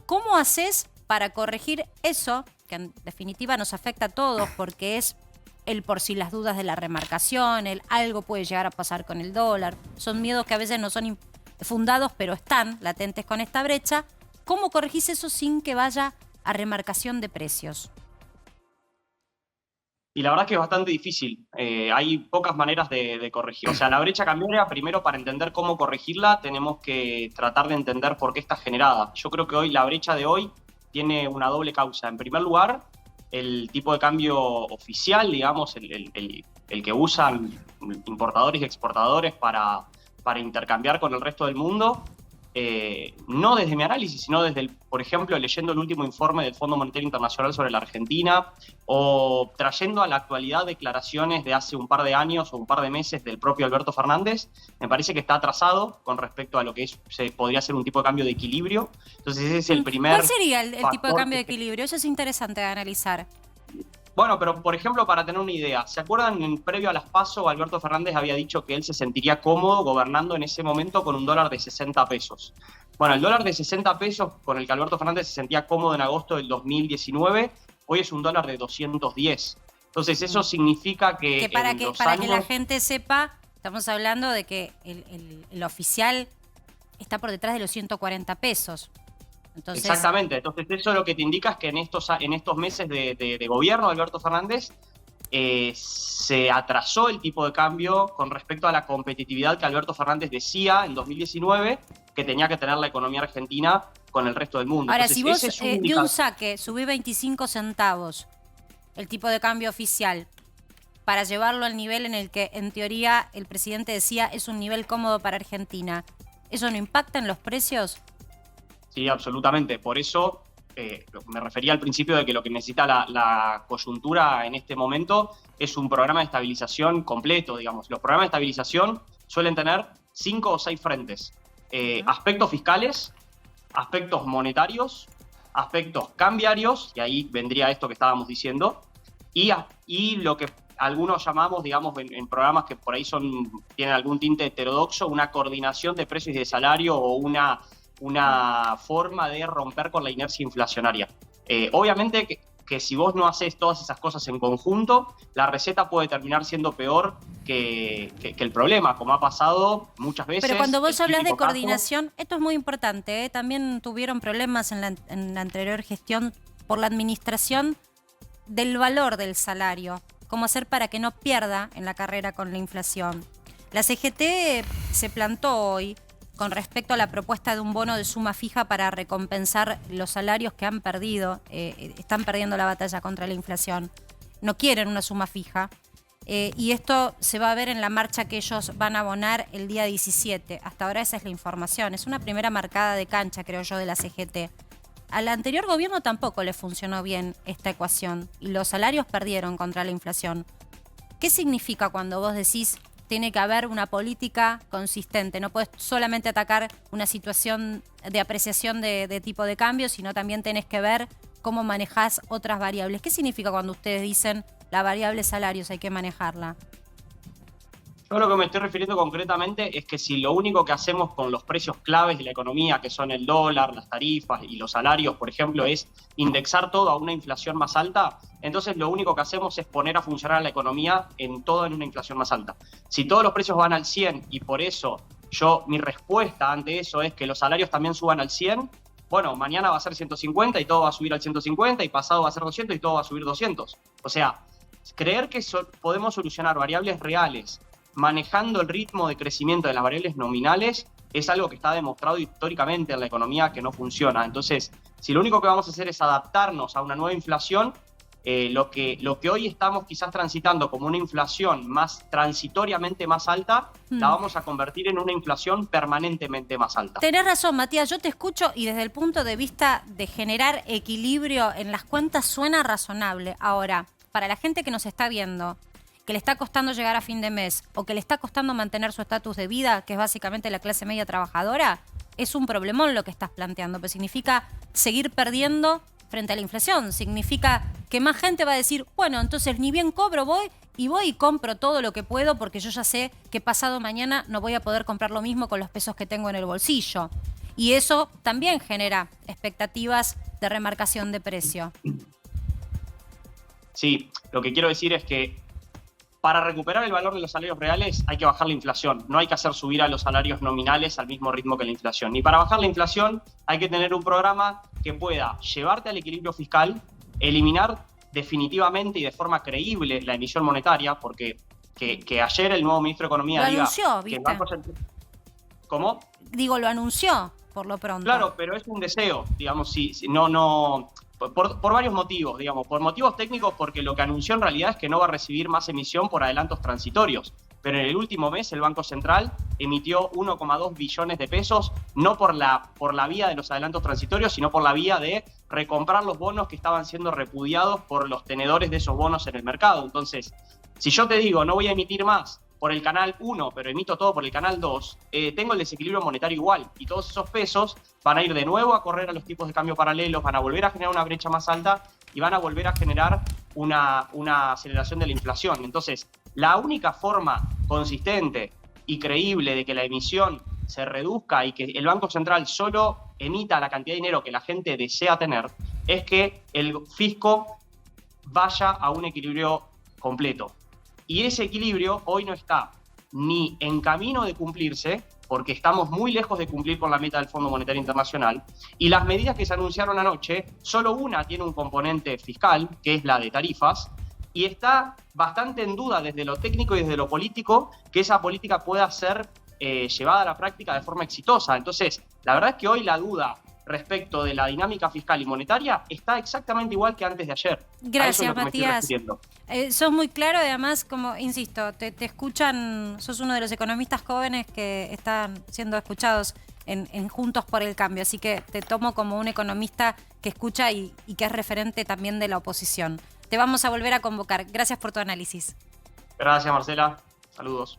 ¿Cómo haces para corregir eso, que en definitiva nos afecta a todos porque es el por si las dudas de la remarcación, el algo puede llegar a pasar con el dólar? Son miedos que a veces no son fundados, pero están latentes con esta brecha. ¿Cómo corregís eso sin que vaya a remarcación de precios? Y la verdad es que es bastante difícil. Hay pocas maneras de corregir. O sea, la brecha cambiaria, primero, para entender cómo corregirla, tenemos que tratar de entender por qué está generada. Yo creo que hoy la brecha de hoy tiene una doble causa. En primer lugar, el tipo de cambio oficial, digamos, el que usan importadores y exportadores para intercambiar con el resto del mundo, no desde mi análisis, sino desde, por ejemplo, leyendo el último informe del Fondo Monetario Internacional sobre la Argentina, o trayendo a la actualidad declaraciones de hace un par de años o un par de meses del propio Alberto Fernández, me parece que está atrasado con respecto a lo que podría ser un tipo de cambio de equilibrio. Entonces ese es el primer... ¿Cuál sería el tipo de cambio de equilibrio? Eso es interesante de analizar. Bueno, pero por ejemplo, para tener una idea, ¿se acuerdan? Previo a las PASO, Alberto Fernández había dicho que él se sentiría cómodo gobernando en ese momento con un dólar de 60 pesos. Bueno, el dólar de 60 pesos con el que Alberto Fernández se sentía cómodo en agosto del 2019, hoy es un dólar de 210. Entonces eso significa que para que la gente sepa, estamos hablando de que el oficial está por detrás de los 140 pesos. Entonces... Exactamente, entonces eso lo que te indica es que en estos meses de gobierno de Alberto Fernández se atrasó el tipo de cambio con respecto a la competitividad que Alberto Fernández decía en 2019 que tenía que tener la economía argentina con el resto del mundo. Ahora, entonces, si vos de un saque subí 25 centavos el tipo de cambio oficial para llevarlo al nivel en el que en teoría el presidente decía es un nivel cómodo para Argentina, ¿eso no impacta en los precios? Sí, absolutamente. Por eso me refería al principio de que lo que necesita la coyuntura en este momento es un programa de estabilización completo, digamos. Los programas de estabilización suelen tener 5 o 6 frentes. Aspectos fiscales, aspectos monetarios, aspectos cambiarios, y ahí vendría esto que estábamos diciendo, y lo que algunos llamamos, digamos, en programas que por ahí tienen algún tinte heterodoxo, una coordinación de precios y de salario o una forma de romper con la inercia inflacionaria. Obviamente que si vos no haces todas esas cosas en conjunto, la receta puede terminar siendo peor que el problema, como ha pasado muchas veces. Pero cuando vos hablas de típico coordinación, esto es muy importante, ¿eh? También tuvieron problemas en la anterior gestión por la administración del valor del salario. Cómo hacer para que no pierda en la carrera con la inflación. La CGT se plantó hoy con respecto a la propuesta de un bono de suma fija para recompensar los salarios que han perdido, están perdiendo la batalla contra la inflación. No quieren una suma fija y esto se va a ver en la marcha que ellos van a abonar el día 17. Hasta ahora esa es la información. Es una primera marcada de cancha, creo yo, de la CGT. Al anterior gobierno tampoco le funcionó bien esta ecuación y los salarios perdieron contra la inflación. ¿Qué significa cuando vos decís tiene que haber una política consistente? No puedes solamente atacar una situación de apreciación de tipo de cambio, sino también tenés que ver cómo manejás otras variables. ¿Qué significa cuando ustedes dicen la variable salarios hay que manejarla? Yo lo que me estoy refiriendo concretamente es que si lo único que hacemos con los precios claves de la economía, que son el dólar, las tarifas y los salarios, por ejemplo, es indexar todo a una inflación más alta, entonces lo único que hacemos es poner a funcionar la economía en una inflación más alta. Si todos los precios van al 100 y por eso mi respuesta ante eso es que los salarios también suban al 100, bueno, mañana va a ser 150 y todo va a subir al 150 y pasado va a ser 200 y todo va a subir 200. O sea, creer que podemos solucionar variables reales manejando el ritmo de crecimiento de las variables nominales es algo que está demostrado históricamente en la economía que no funciona. Entonces, si lo único que vamos a hacer es adaptarnos a una nueva inflación, lo que hoy estamos quizás transitando como una inflación más transitoriamente más alta, la vamos a convertir en una inflación permanentemente más alta. Tenés razón, Matías, yo te escucho y desde el punto de vista de generar equilibrio en las cuentas suena razonable. Ahora, para la gente que nos está viendo, que le está costando llegar a fin de mes o que le está costando mantener su estatus de vida, que es básicamente la clase media trabajadora, es un problemón lo que estás planteando, pero significa seguir perdiendo frente a la inflación, significa que más gente va a decir, bueno, entonces ni bien cobro voy y compro todo lo que puedo porque yo ya sé que pasado mañana no voy a poder comprar lo mismo con los pesos que tengo en el bolsillo. Y eso también genera expectativas de remarcación de precio. Sí, lo que quiero decir es que para recuperar el valor de los salarios reales hay que bajar la inflación. No hay que hacer subir a los salarios nominales al mismo ritmo que la inflación. Y para bajar la inflación hay que tener un programa que pueda llevarte al equilibrio fiscal, eliminar definitivamente y de forma creíble la emisión monetaria, porque que ayer el nuevo ministro de Economía lo diga anunció, que ¿viste? el Banco Central... ¿Cómo? Digo, lo anunció por lo pronto. Claro, pero es un deseo, digamos, no... Por varios motivos, digamos. Por motivos técnicos, porque lo que anunció en realidad es que no va a recibir más emisión por adelantos transitorios. Pero en el último mes el Banco Central emitió 1,2 billones de pesos, no por la vía de los adelantos transitorios, sino por la vía de recomprar los bonos que estaban siendo repudiados por los tenedores de esos bonos en el mercado. Entonces, si yo te digo no voy a emitir más por el canal 1, pero emito todo por el canal 2, tengo el desequilibrio monetario igual. Y todos esos pesos van a ir de nuevo a correr a los tipos de cambio paralelos, van a volver a generar una brecha más alta y van a volver a generar una aceleración de la inflación. Entonces, la única forma consistente y creíble de que la emisión se reduzca y que el Banco Central solo emita la cantidad de dinero que la gente desea tener es que el fisco vaya a un equilibrio completo. Y ese equilibrio hoy no está ni en camino de cumplirse, porque estamos muy lejos de cumplir con la meta del Fondo Monetario Internacional, y las medidas que se anunciaron anoche, solo una tiene un componente fiscal, que es la de tarifas, y está bastante en duda desde lo técnico y desde lo político que esa política pueda ser llevada a la práctica de forma exitosa. Entonces, la verdad es que hoy la duda respecto de la dinámica fiscal y monetaria está exactamente igual que antes de ayer. Gracias, Matías. Sos muy claro y además, como insisto, te escuchan, sos uno de los economistas jóvenes que están siendo escuchados en Juntos por el Cambio. Así que te tomo como un economista que escucha y que es referente también de la oposición. Te vamos a volver a convocar. Gracias por tu análisis. Gracias, Marcela. Saludos.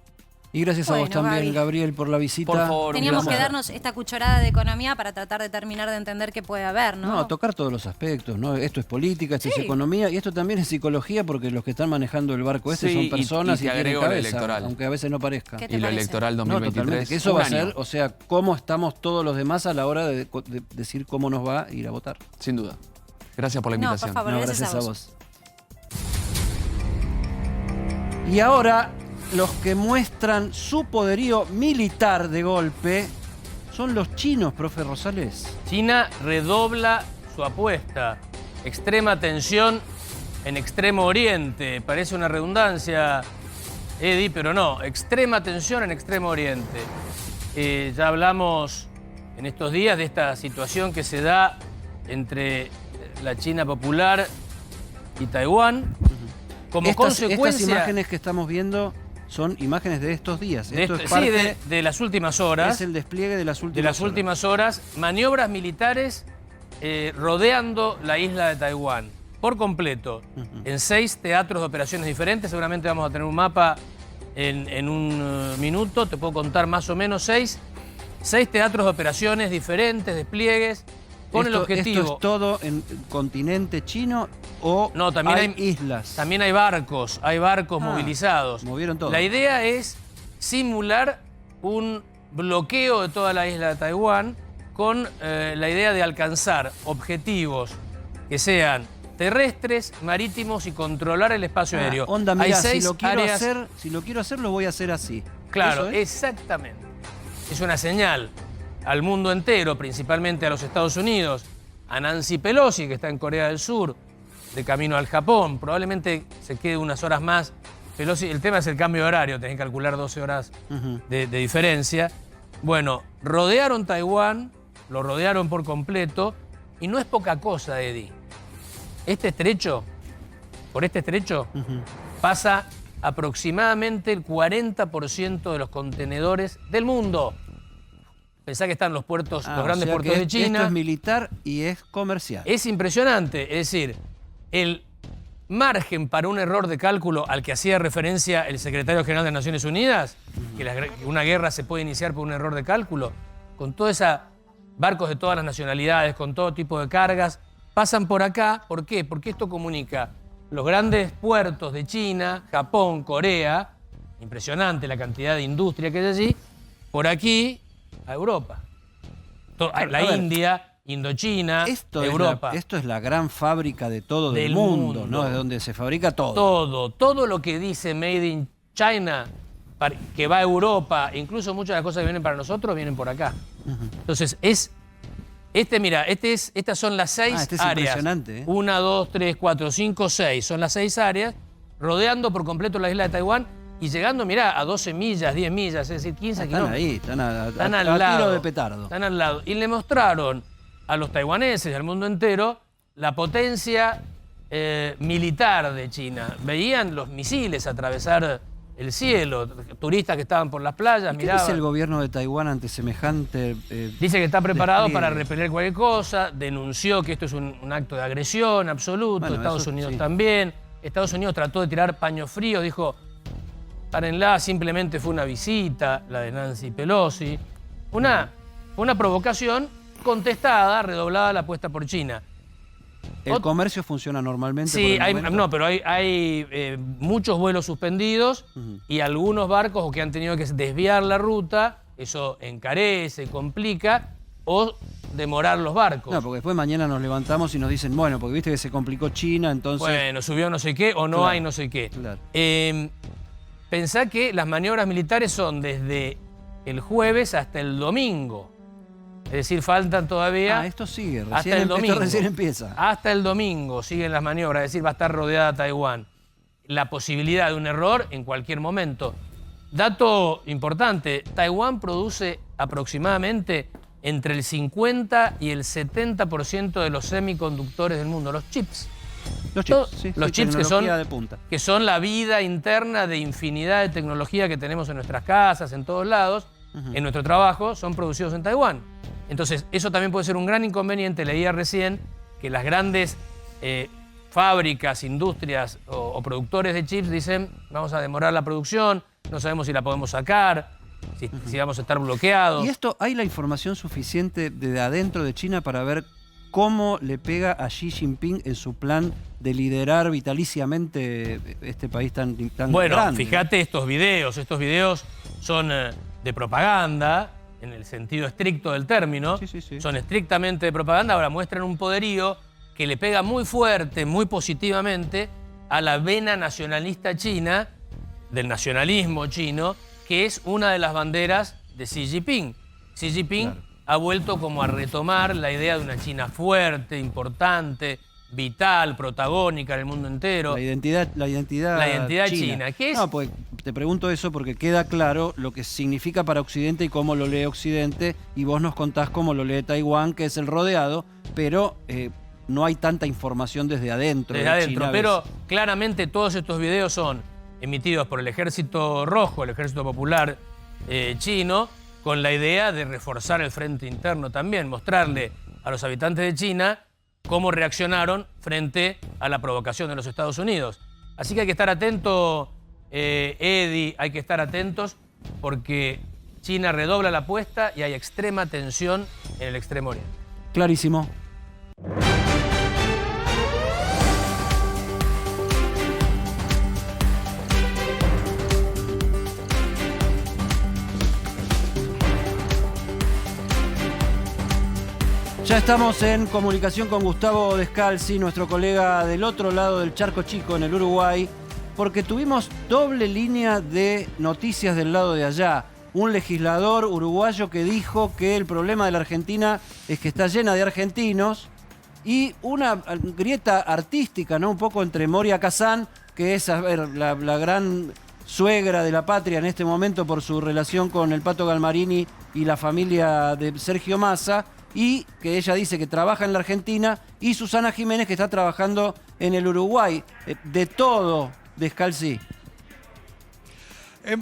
Y gracias a vos también, Gabriel, por la visita. Por favor, teníamos que darnos esta cucharada de economía para tratar de terminar de entender qué puede haber, ¿no? No, tocar todos los aspectos, ¿no? Esto es política, esto Sí. es economía y esto también es psicología porque los que están manejando el barco Sí, son personas y y, te tienen agrego lo cabeza, electoral. aunque a veces no parezca. ¿Qué te Y lo parece? electoral No, 2023. totalmente. Que eso un va a año. ser, o sea, cómo estamos todos los demás a la hora de decir cómo nos va a ir a votar. Sin duda. Gracias por la No, por invitación. favor, gracias a vos. Y ahora, los que muestran su poderío militar de golpe son los chinos, profe Rosales. China redobla su apuesta. Extrema tensión en Extremo Oriente. Parece una redundancia, Eddie, pero no. Extrema tensión en Extremo Oriente. Ya hablamos en estos días de esta situación que se da entre la China popular y Taiwán. Como consecuencia... Estas imágenes que estamos viendo son imágenes de estos días. Esto es sí, parte, de las últimas horas. es el despliegue de las últimas De las últimas horas, maniobras militares rodeando la isla de Taiwán por completo, en 6 teatros de operaciones diferentes. Seguramente vamos a tener un mapa en un minuto, te puedo contar más o menos 6 teatros de operaciones diferentes, despliegues, con el objetivo... ¿Esto es todo en continente chino o No, también hay islas? También hay barcos movilizados. Movieron todo. La idea es simular un bloqueo de toda la isla de Taiwán con la idea de alcanzar objetivos que sean terrestres, marítimos y controlar el espacio aéreo. Onda, hay mirá, 6 si lo quiero áreas... hacer, lo voy a hacer así. Claro, ¿Eso es? exactamente. Es una señal al mundo entero, principalmente a los Estados Unidos, a Nancy Pelosi, que está en Corea del Sur, de camino al Japón. Probablemente se quede unas horas más. Pelosi, el tema es el cambio de horario, tenés que calcular 12 horas de diferencia. Bueno, rodearon Taiwán, lo rodearon por completo, y no es poca cosa, Eddie. Por este estrecho, pasa aproximadamente el 40% de los contenedores del mundo. Pensá que están los puertos, los grandes puertos de China. Esto es militar y es comercial. Es impresionante, es decir, el margen para un error de cálculo al que hacía referencia el secretario general de Naciones Unidas, que una guerra se puede iniciar por un error de cálculo, con todos esos barcos de todas las nacionalidades, con todo tipo de cargas, pasan por acá. ¿Por qué? Porque esto comunica los grandes puertos de China, Japón, Corea, impresionante la cantidad de industria que hay allí, por aquí a Europa. La India, Indochina, Europa. Esto es la gran fábrica de todo del Del mundo, mundo. ¿no? Es donde se fabrica todo. Todo lo que dice Made in China, que va a Europa, incluso muchas de las cosas que vienen para nosotros, vienen por acá. Entonces, estas son las 6 este es áreas. impresionante, ¿eh? 1, 2, 3, 4, 5, 6. Son las 6 áreas, rodeando por completo la isla de Taiwán y llegando, mirá, a 12 millas, 10 millas, es decir, 15 Están kilómetros. ahí, están Están al a lado. tiro de petardo. Están al lado. Y le mostraron a los taiwaneses y al mundo entero la potencia militar de China. Veían los misiles atravesar el cielo, turistas que estaban por las playas, ¿Qué miraban. dice el gobierno de Taiwán ante semejante Dice que está preparado despliegue? para repeler cualquier cosa, denunció que esto es un acto de agresión absoluto, Bueno, Estados eso Unidos sí. también. Estados Unidos trató de tirar paño frío, dijo, párenla, simplemente fue una visita, la de Nancy Pelosi. Una provocación contestada, redoblada la apuesta por China. ¿El comercio funciona normalmente? Sí, por el momento? no, pero hay muchos vuelos suspendidos y algunos barcos o que han tenido que desviar la ruta, eso encarece, complica, o demorar los barcos. No, porque después mañana nos levantamos y nos dicen, bueno, porque viste que se complicó China, entonces... Bueno, subió no sé qué o no Claro, hay no sé qué. claro. Pensá que las maniobras militares son desde el jueves hasta el domingo. Es decir, faltan todavía... esto sigue, hasta el domingo. esto recién empieza. Hasta el domingo siguen las maniobras, es decir, va a estar rodeada Taiwán. La posibilidad de un error en cualquier momento. Dato importante, Taiwán produce aproximadamente entre el 50 y el 70% de los semiconductores del mundo, los chips. Los chips, sí, los sí, chips tecnología de punta. que son la vida interna de infinidad de tecnología que tenemos en nuestras casas, en todos lados. en nuestro trabajo son producidos en Taiwán. Entonces, eso también puede ser un gran inconveniente. Leía recién que las grandes fábricas, industrias o productores de chips dicen vamos a demorar la producción, no sabemos si la podemos sacar, si vamos a estar bloqueados. ¿Y esto, hay la información suficiente de adentro de China para ver cómo le pega a Xi Jinping en su plan de liderar vitaliciamente este país tan grande? Bueno, fíjate estos videos son de propaganda, en el sentido estricto del término, son estrictamente de propaganda. Ahora muestran un poderío que le pega muy fuerte, muy positivamente a la vena nacionalista china, del nacionalismo chino, que es una de las banderas de Xi Jinping. Xi Jinping ha vuelto como a retomar la idea de una China fuerte, importante, vital, protagónica en el mundo entero. La identidad china. ¿Qué es? No, pues te pregunto eso porque queda claro lo que significa para Occidente y cómo lo lee Occidente, y vos nos contás cómo lo lee Taiwán, que es el rodeado, pero no hay tanta información desde adentro. Desde adentro, China, pero claramente todos estos videos son emitidos por el Ejército Rojo, el Ejército Popular chino, con la idea de reforzar el frente interno también, mostrarle a los habitantes de China cómo reaccionaron frente a la provocación de los Estados Unidos. Así que hay que estar atentos, Eddie, hay que estar atentos porque China redobla la apuesta y hay extrema tensión en el Extremo Oriente. Clarísimo. Ya estamos en comunicación con Gustavo Descalzi, nuestro colega del otro lado del Charco Chico, en el Uruguay, porque tuvimos doble línea de noticias del lado de allá. Un legislador uruguayo que dijo que el problema de la Argentina es que está llena de argentinos, y una grieta artística, ¿no? Un poco entre Moria Kazán, que es la gran suegra de la patria en este momento por su relación con el Pato Galmarini y la familia de Sergio Massa, y que ella dice que trabaja en la Argentina, y Susana Jiménez, que está trabajando en el Uruguay. De todo, Descalzi.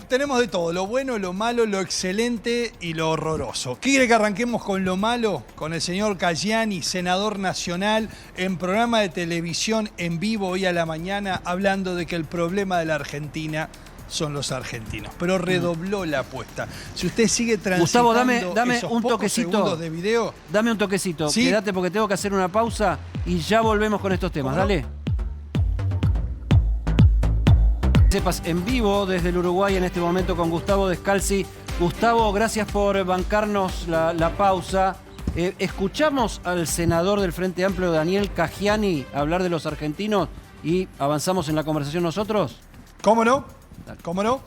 Tenemos de todo, lo bueno, lo malo, lo excelente y lo horroroso. ¿Qué quiere que arranquemos con lo malo? Con el señor Cayani, senador nacional, en programa de televisión en vivo hoy a la mañana, hablando de que el problema de la Argentina son los argentinos, pero redobló la apuesta. Si usted sigue transitando, Gustavo, dame esos un pocos toquecito segundos de video, dame un toquecito, ¿sí? Quédate porque tengo que hacer una pausa y ya volvemos con estos temas. Dale. Sepas en vivo desde el Uruguay en este momento con Gustavo Descalzi. Gustavo, gracias por bancarnos la pausa. Escuchamos al senador del Frente Amplio, Daniel Cajani, hablar de los argentinos y avanzamos en la conversación nosotros. ¿Cómo no? ¿Cómo no?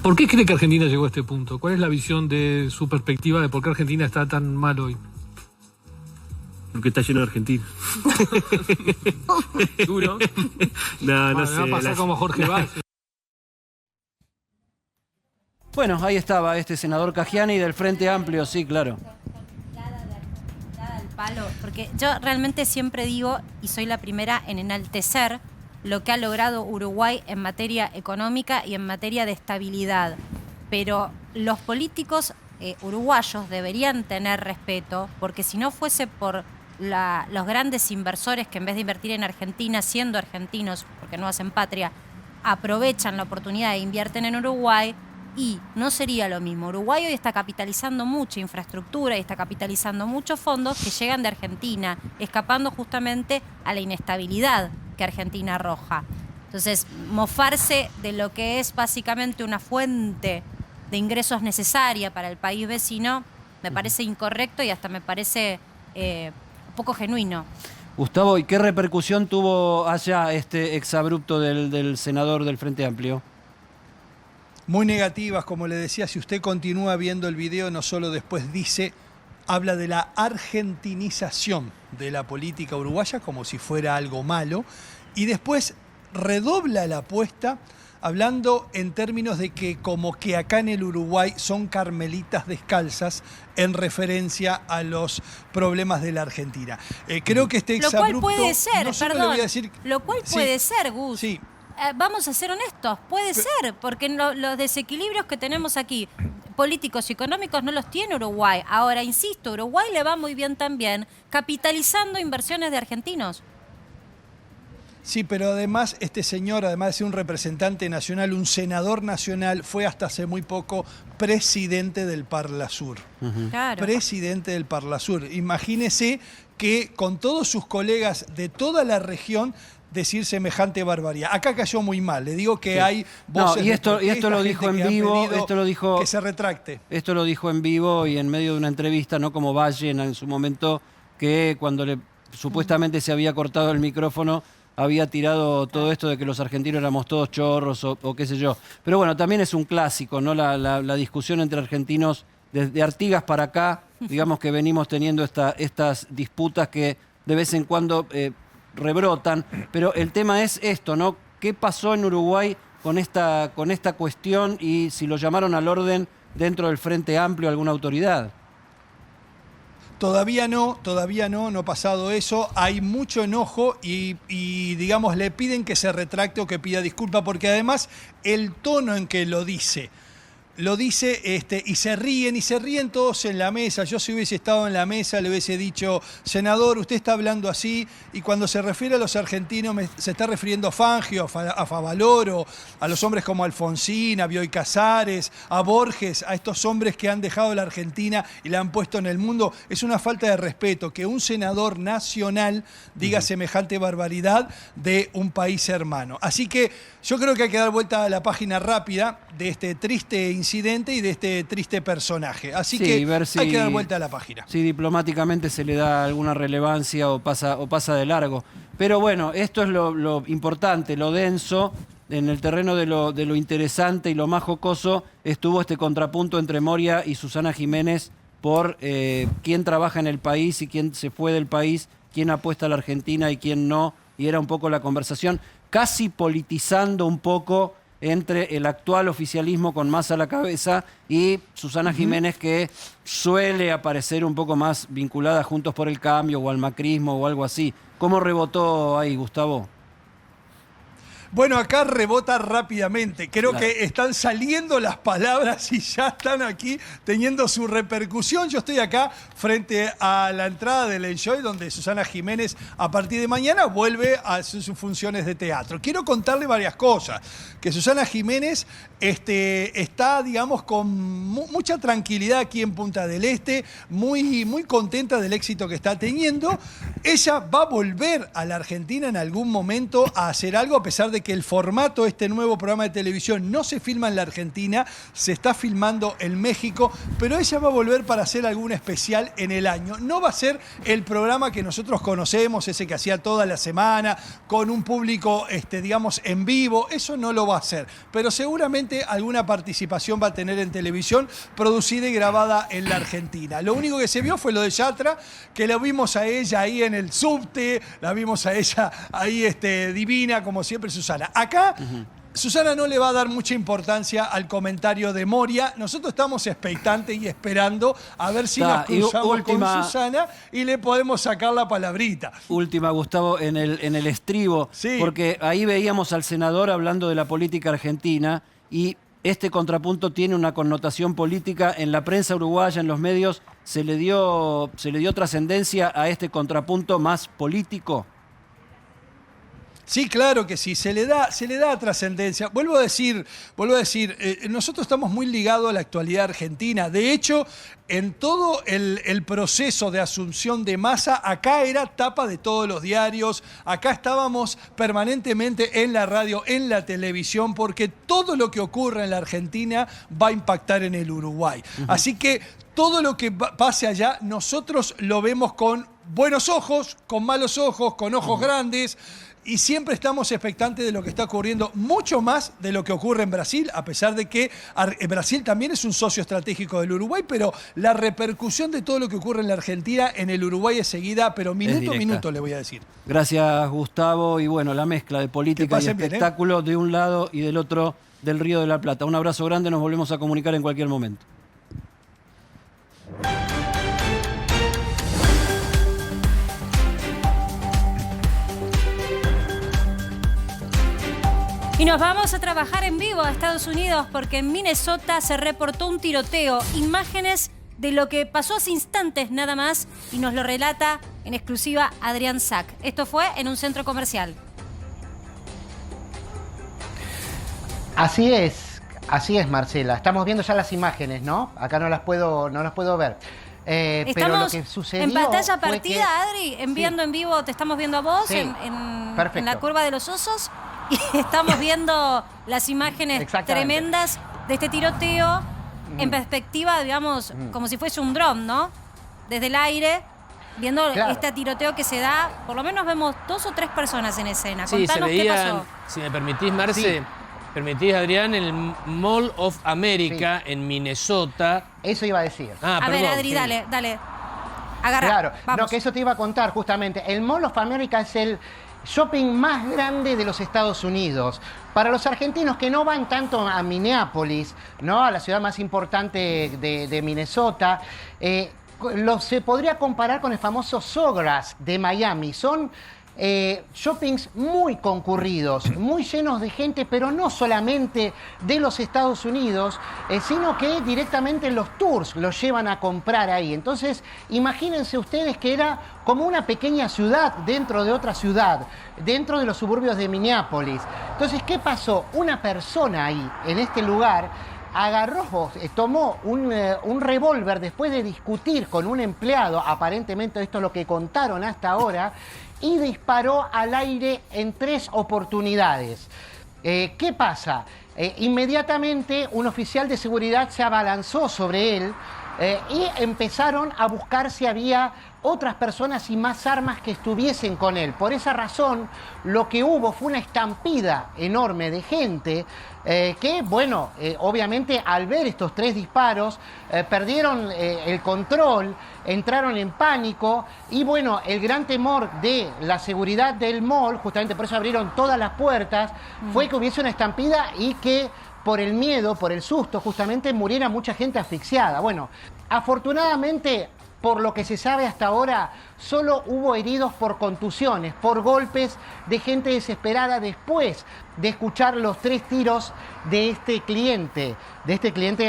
¿Por qué cree que Argentina llegó a este punto? ¿Cuál es la visión de su perspectiva de por qué Argentina está tan mal hoy? Porque está lleno de argentinos. ¿Duro? No sé. Va a pasar como Jorge Valls. Bueno, ahí estaba este senador Cajani del Frente Amplio, sí, claro. Palo, porque yo realmente siempre digo, y soy la primera en enaltecer lo que ha logrado Uruguay en materia económica y en materia de estabilidad. Pero los políticos uruguayos deberían tener respeto, porque si no fuese por los grandes inversores que en vez de invertir en Argentina, siendo argentinos, porque no hacen patria, aprovechan la oportunidad e invierten en Uruguay, y no sería lo mismo. Uruguay hoy está capitalizando mucha infraestructura y está capitalizando muchos fondos que llegan de Argentina, escapando justamente a la inestabilidad que Argentina arroja. Entonces, mofarse de lo que es básicamente una fuente de ingresos necesaria para el país vecino me parece incorrecto y hasta me parece poco genuino. Gustavo, ¿y qué repercusión tuvo allá este exabrupto del senador del Frente Amplio? Muy negativas, como le decía. Si usted continúa viendo el video, no solo después habla de la argentinización de la política uruguaya como si fuera algo malo, y después redobla la apuesta hablando en términos de que como que acá en el Uruguay son carmelitas descalzas en referencia a los problemas de la Argentina. Creo que este exabrupto... Lo cual puede ser, no solo perdón. le voy a decir, lo cual puede ser, Gus. Sí. vamos a ser honestos, puede ser, porque los desequilibrios que tenemos aquí, políticos y económicos, no los tiene Uruguay. Ahora, insisto, Uruguay le va muy bien también, capitalizando inversiones de argentinos. Sí, pero además este señor, además de ser un representante nacional, un senador nacional, fue hasta hace muy poco presidente del Parlasur. Claro. Presidente del Parlasur. Imagínese que con todos sus colegas de toda la región decir semejante barbaridad. Acá cayó muy mal. Le digo que hay voces y esto lo de dijo en gente que vivo, han pedido esto lo dijo que se retracte. Esto lo dijo en vivo y en medio de una entrevista, no como Valle en su momento, que cuando supuestamente se había cortado el micrófono había tirado todo esto de que los argentinos éramos todos chorros o qué sé yo. Pero bueno, también es un clásico, ¿no? La discusión entre argentinos desde Artigas para acá, digamos que venimos teniendo estas disputas que de vez en cuando rebrotan. Pero el tema es esto, ¿no? ¿Qué pasó en Uruguay con esta cuestión y si lo llamaron al orden dentro del Frente Amplio alguna autoridad? Todavía no ha pasado eso. Hay mucho enojo y digamos, le piden que se retracte o que pida disculpas, porque además el tono en que lo dice y se ríen todos en la mesa. Yo si hubiese estado en la mesa le hubiese dicho, senador, usted está hablando así, y cuando se refiere a los argentinos se está refiriendo a Fangio, a Favaloro, a los hombres como Alfonsín, a Bioy Casares, a Borges, a estos hombres que han dejado la Argentina y la han puesto en el mundo. Es una falta de respeto que un senador nacional diga semejante barbaridad de un país hermano. Así que yo creo que hay que dar vuelta a la página rápida de este triste incidente y de este triste personaje. Así que hay que dar vuelta a la página. Si diplomáticamente se le da alguna relevancia o pasa de largo. Pero bueno, esto es lo importante, lo denso. En el terreno de lo interesante y lo más jocoso estuvo este contrapunto entre Moria y Susana Jiménez por quién trabaja en el país y quién se fue del país, quién apuesta a la Argentina y quién no. Y era un poco la conversación, casi politizando un poco entre el actual oficialismo con Massa a la cabeza y Susana Jiménez, que suele aparecer un poco más vinculada a Juntos por el Cambio o al macrismo o algo así. ¿Cómo rebotó ahí, Gustavo? Bueno, acá rebota rápidamente. Creo que están saliendo las palabras y ya están aquí teniendo su repercusión. Yo estoy acá frente a la entrada del Enjoy, donde Susana Jiménez a partir de mañana vuelve a sus funciones de teatro. Quiero contarle varias cosas. Que Susana Jiménez está, digamos, con mucha tranquilidad aquí en Punta del Este, muy contenta del éxito que está teniendo. Ella va a volver a la Argentina en algún momento a hacer algo, a pesar de que el formato de este nuevo programa de televisión no se filma en la Argentina, se está filmando en México, pero ella va a volver para hacer algún especial en el año. No va a ser el programa que nosotros conocemos, ese que hacía toda la semana, con un público, digamos, en vivo. Eso no lo va a hacer, pero seguramente alguna participación va a tener en televisión, producida y grabada en la Argentina. Lo único que se vio fue lo de Yatra, que la vimos a ella ahí en el subte, la vimos a ella ahí divina, como siempre, Susana. Acá, Susana no le va a dar mucha importancia al comentario de Moria. Nosotros estamos expectantes y esperando a ver si nos cruzamos con Susana y le podemos sacar la palabrita. Última, Gustavo, en el estribo, porque ahí veíamos al senador hablando de la política argentina y este contrapunto tiene una connotación política. En la prensa uruguaya, en los medios, ¿se le dio trascendencia a este contrapunto más político? Sí, claro que sí, se le da trascendencia. Vuelvo a decir, nosotros estamos muy ligados a la actualidad argentina. De hecho, en todo el proceso de asunción de Massa, acá era tapa de todos los diarios, acá estábamos permanentemente en la radio, en la televisión, porque todo lo que ocurre en la Argentina va a impactar en el Uruguay. Así que todo lo que pase allá, nosotros lo vemos con buenos ojos, con malos ojos, con ojos grandes. Y siempre estamos expectantes de lo que está ocurriendo, mucho más de lo que ocurre en Brasil, a pesar de que Brasil también es un socio estratégico del Uruguay, pero la repercusión de todo lo que ocurre en la Argentina, en el Uruguay es seguida, pero minuto a minuto le voy a decir. Gracias, Gustavo. Y bueno, la mezcla de política y espectáculo de un lado y del otro del Río de la Plata. Un abrazo grande, nos volvemos a comunicar en cualquier momento. Y nos vamos a trabajar en vivo a Estados Unidos porque en Minnesota se reportó un tiroteo. Imágenes de lo que pasó hace instantes nada más y nos lo relata en exclusiva Adrián Sack. Esto fue en un centro comercial. Así es, Marcela. Estamos viendo ya las imágenes, ¿no? Acá no las puedo ver. Pero lo que sucedió en pantalla fue partida, que... Adri, enviando en vivo, te estamos viendo a vos Sí, en la curva de los osos y estamos viendo las imágenes tremendas de este tiroteo en perspectiva, digamos, como si fuese un dron, ¿no? Desde el aire, viendo este tiroteo que se da, por lo menos vemos 2 o 3 personas en escena. Sí, Contanos se qué veía, pasó. si me permitís, Marce, permitís, Adrián, el Mall of America en Minnesota. Eso iba a decir. A ver, Adri, dale. Agarra. Claro, vamos. no, que eso te iba a contar justamente. El Mall of America es el shopping más grande de los Estados Unidos. Para los argentinos que no van tanto a Minneapolis, ¿no? A la ciudad más importante de Minnesota, se podría comparar con el famoso Sawgrass de Miami. Son shoppings muy concurridos, muy llenos de gente, pero no solamente de los Estados Unidos, sino que directamente los tours los llevan a comprar ahí. Entonces, imagínense ustedes que era como una pequeña ciudad dentro de otra ciudad, dentro de los suburbios de Minneapolis. Entonces, ¿qué pasó? Una persona ahí, en este lugar, tomó un revólver después de discutir con un empleado, aparentemente esto es lo que contaron hasta ahora, y disparó al aire en 3 oportunidades. ¿Qué pasa? Inmediatamente un oficial de seguridad se abalanzó sobre él y empezaron a buscar si había otras personas y más armas que estuviesen con él. Por esa razón, lo que hubo fue una estampida enorme de gente que, bueno, obviamente al ver estos 3 disparos, perdieron el control, entraron en pánico y, bueno, el gran temor de la seguridad del mall, justamente por eso abrieron todas las puertas, fue que hubiese una estampida y que por el miedo, por el susto, justamente muriera mucha gente asfixiada. Bueno, afortunadamente, por lo que se sabe hasta ahora, solo hubo heridos por contusiones, por golpes de gente desesperada después de escuchar los 3 tiros de este cliente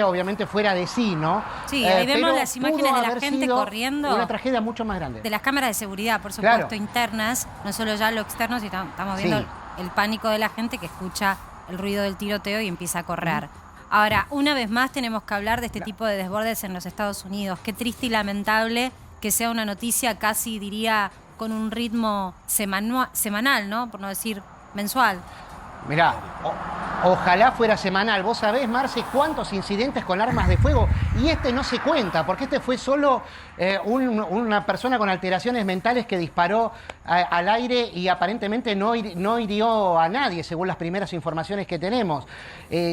obviamente fuera de sí, ¿no? Sí, ahí vemos las imágenes de la gente corriendo. Una tragedia mucho más grande. De las cámaras de seguridad, por supuesto, internas, no solo ya lo externo, sino estamos viendo el pánico de la gente que escucha el ruido del tiroteo y empieza a correr. Ahora, una vez más tenemos que hablar de este tipo de desbordes en los Estados Unidos. Qué triste y lamentable que sea una noticia casi, diría, con un ritmo semanal, ¿no? Por no decir mensual. Mirá, ojalá fuera semanal. Vos sabés, Marce, cuántos incidentes con armas de fuego. Y este no se cuenta, porque este fue solo una persona con alteraciones mentales que disparó al aire y aparentemente no hirió a nadie, según las primeras informaciones que tenemos.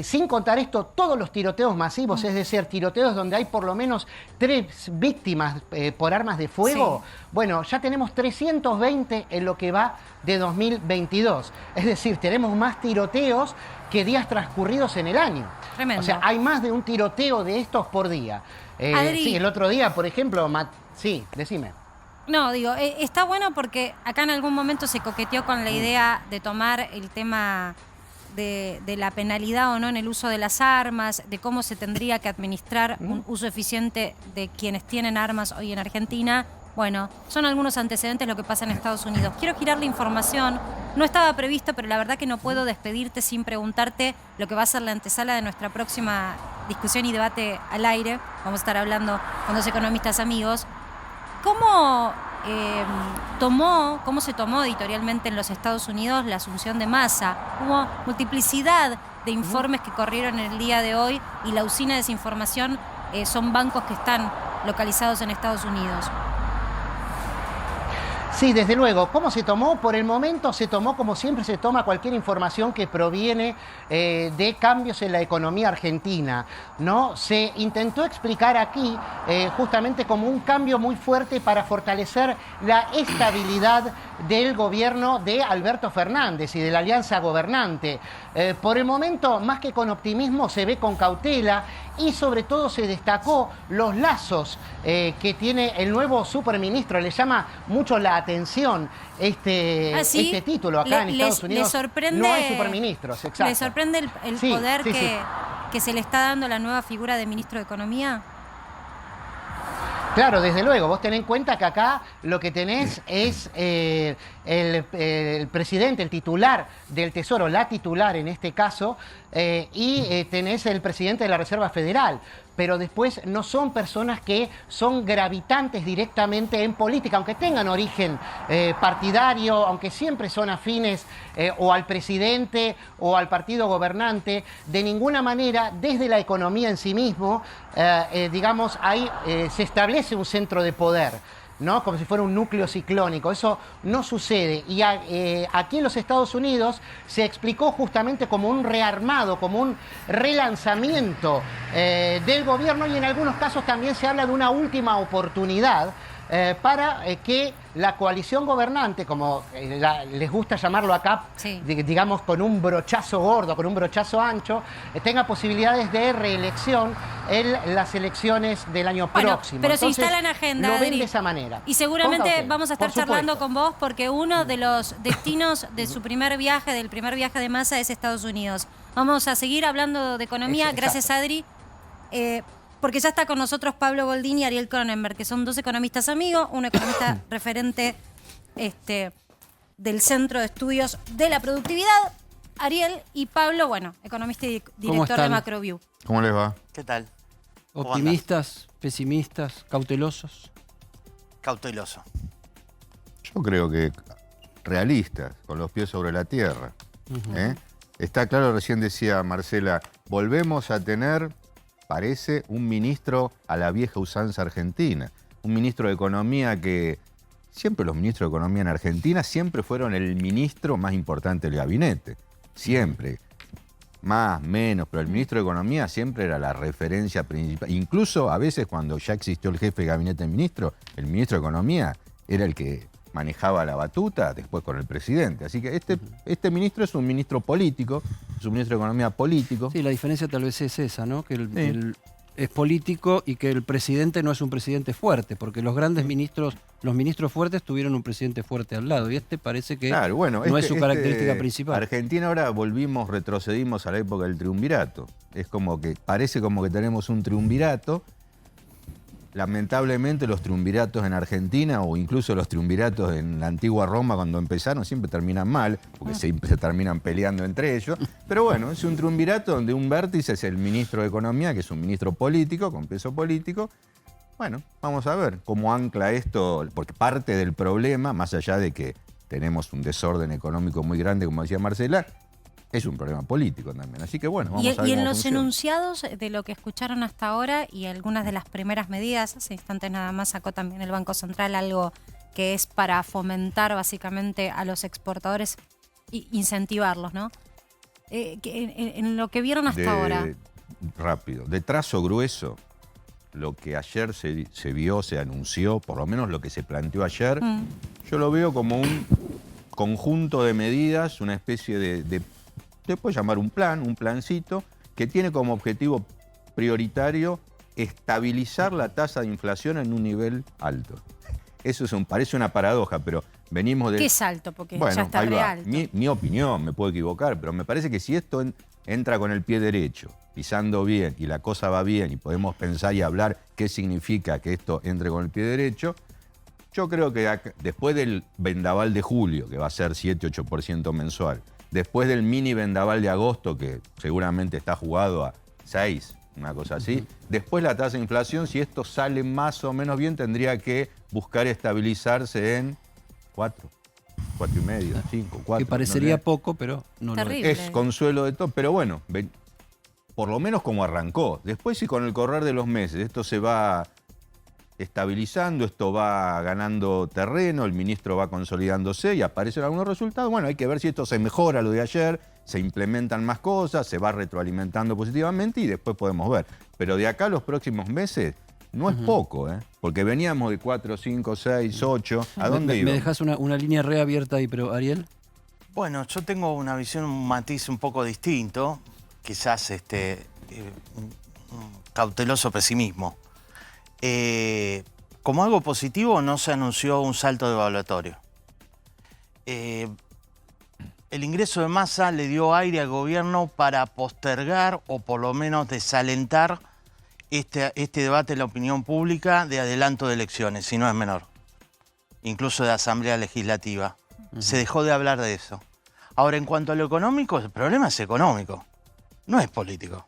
Sin contar esto, todos los tiroteos masivos, es decir, tiroteos donde hay por lo menos 3 víctimas por armas de fuego. Sí. Bueno, ya tenemos 320 en lo que va de 2022. Es decir, tenemos más tiroteos que días transcurridos en el año. Tremendo. O sea, hay más de un tiroteo de estos por día. Sí, el otro día, por ejemplo, sí, decime. No, digo, está bueno porque acá en algún momento se coqueteó con la idea de tomar el tema de la penalidad o no en el uso de las armas, de cómo se tendría que administrar un uso eficiente de quienes tienen armas hoy en Argentina. Bueno, son algunos antecedentes de lo que pasa en Estados Unidos. Quiero girar la información. No estaba previsto, pero la verdad que no puedo despedirte sin preguntarte lo que va a ser la antesala de nuestra próxima discusión y debate al aire. Vamos a estar hablando con 2 economistas amigos. ¿Cómo se tomó editorialmente en los Estados Unidos la asunción de Massa? Hubo multiplicidad de informes que corrieron en el día de hoy y la usina de desinformación son bancos que están localizados en Estados Unidos. Sí, desde luego. ¿Cómo se tomó? Por el momento se tomó como siempre se toma cualquier información que proviene de cambios en la economía argentina, ¿no? Se intentó explicar aquí justamente como un cambio muy fuerte para fortalecer la estabilidad del gobierno de Alberto Fernández y de la alianza gobernante. Por el momento, más que con optimismo, se ve con cautela y sobre todo se destacó los lazos que tiene el nuevo superministro, le llama mucho la atención este título acá en Estados Unidos. No hay superministros, exacto. ¿Le sorprende el poder que se le está dando a la nueva figura de ministro de Economía? Claro, desde luego. Vos tenés en cuenta que acá lo que tenés es el presidente, el titular del Tesoro, la titular en este caso, y tenés el presidente de la Reserva Federal. Pero después no son personas que son gravitantes directamente en política, aunque tengan origen partidario, aunque siempre son afines o al presidente o al partido gobernante. De ninguna manera, desde la economía en sí mismo, digamos, ahí se establece un centro de poder, ¿no? Como si fuera un núcleo ciclónico. Eso no sucede. Y aquí en los Estados Unidos se explicó justamente como un rearmado, como un relanzamiento del gobierno, y en algunos casos también se habla de una última oportunidad para que la coalición gobernante, como les gusta llamarlo acá, digamos con un brochazo gordo, con un brochazo ancho, tenga posibilidades de reelección en las elecciones del año próximo. Pero entonces, se instala en agenda, lo ven Adri, de esa manera. Y seguramente vamos a estar charlando con vos, porque uno de los destinos de su primer viaje, del primer viaje de Massa, es Estados Unidos. Vamos a seguir hablando de economía. Gracias, Adri. Porque ya está con nosotros Pablo Goldini y Ariel Cronenberg, que son dos economistas amigos, un economista referente del Centro de Estudios de la Productividad, Ariel, y Pablo, bueno, economista y director de Macroview. ¿Cómo les va? ¿Qué tal? ¿Optimistas, pesimistas, cautelosos? Cauteloso. Yo creo que realistas, con los pies sobre la tierra. Está claro, recién decía Marcela, volvemos a tener, parece, un ministro a la vieja usanza argentina. Un ministro de Economía que... Siempre los ministros de Economía en Argentina siempre fueron el ministro más importante del gabinete. Siempre. Más, menos, pero el ministro de Economía siempre era la referencia principal. Incluso a veces cuando ya existió el jefe de gabinete del ministro, el ministro de Economía era el que manejaba la batuta después con el presidente. Así que este ministro es un ministro político, es un ministro de Economía político. Sí, la diferencia tal vez es esa, ¿no? Que es político y que el presidente no es un presidente fuerte, porque los grandes ministros, los ministros fuertes tuvieron un presidente fuerte al lado, y parece que no es su característica principal. Argentina ahora retrocedimos a la época del triunvirato. Es como que, parece como que tenemos un triunvirato. Lamentablemente los triunviratos en Argentina, o incluso los triunviratos en la antigua Roma cuando empezaron, siempre terminan mal, porque se terminan peleando entre ellos. Pero bueno, es un triunvirato donde un vértice es el ministro de Economía, que es un ministro político, con peso político. Bueno, vamos a ver cómo ancla esto, porque parte del problema, más allá de que tenemos un desorden económico muy grande, como decía Marcela, es un problema político también. Así que bueno, vamos a ver. Y en los funciona. enunciados de lo que escucharon hasta ahora y algunas de las primeras medidas, hace instantes nada más sacó también el Banco Central algo que es para fomentar básicamente a los exportadores e incentivarlos, ¿no? En lo que vieron hasta ahora. Rápido, de trazo grueso, lo que ayer se vio, se anunció, por lo menos lo que se planteó ayer, yo lo veo como un conjunto de medidas, una especie de se puede llamar un plan, un plancito, que tiene como objetivo prioritario estabilizar la tasa de inflación en un nivel alto. Eso parece una paradoja, pero venimos de... ¿Qué es alto? Porque ya está re alto. Mi opinión, me puedo equivocar, pero me parece que si esto entra con el pie derecho, pisando bien, y la cosa va bien, y podemos pensar y hablar qué significa que esto entre con el pie derecho, yo creo que después del vendaval de julio, que va a ser 7-8% mensual, después del mini vendaval de agosto, que seguramente está jugado a 6, una cosa así, después la tasa de inflación, si esto sale más o menos bien, tendría que buscar estabilizarse en 4, 4,5, 5, 4. Que parecería poco, pero no lo es. Es consuelo de todo, pero bueno, por lo menos como arrancó. Después, si con el correr de los meses esto se va estabilizando, esto va ganando terreno, el ministro va consolidándose y aparecen algunos resultados, bueno, hay que ver si esto se mejora lo de ayer, se implementan más cosas, se va retroalimentando positivamente y después podemos ver. Pero de acá a los próximos meses no es poco, porque veníamos de 4, 5, 6, 8, ¿a dónde íbamos? ¿Me dejas una línea reabierta ahí, pero Ariel? Bueno, yo tengo una visión, un matiz un poco distinto, quizás un cauteloso pesimismo. como algo positivo no se anunció un salto devaluatorio. El ingreso de Massa le dio aire al gobierno para postergar o por lo menos desalentar este debate en la opinión pública de adelanto de elecciones, si no es menor, incluso de asamblea legislativa. Se dejó de hablar de eso. Ahora, en cuanto a lo económico, el problema es económico, no es político.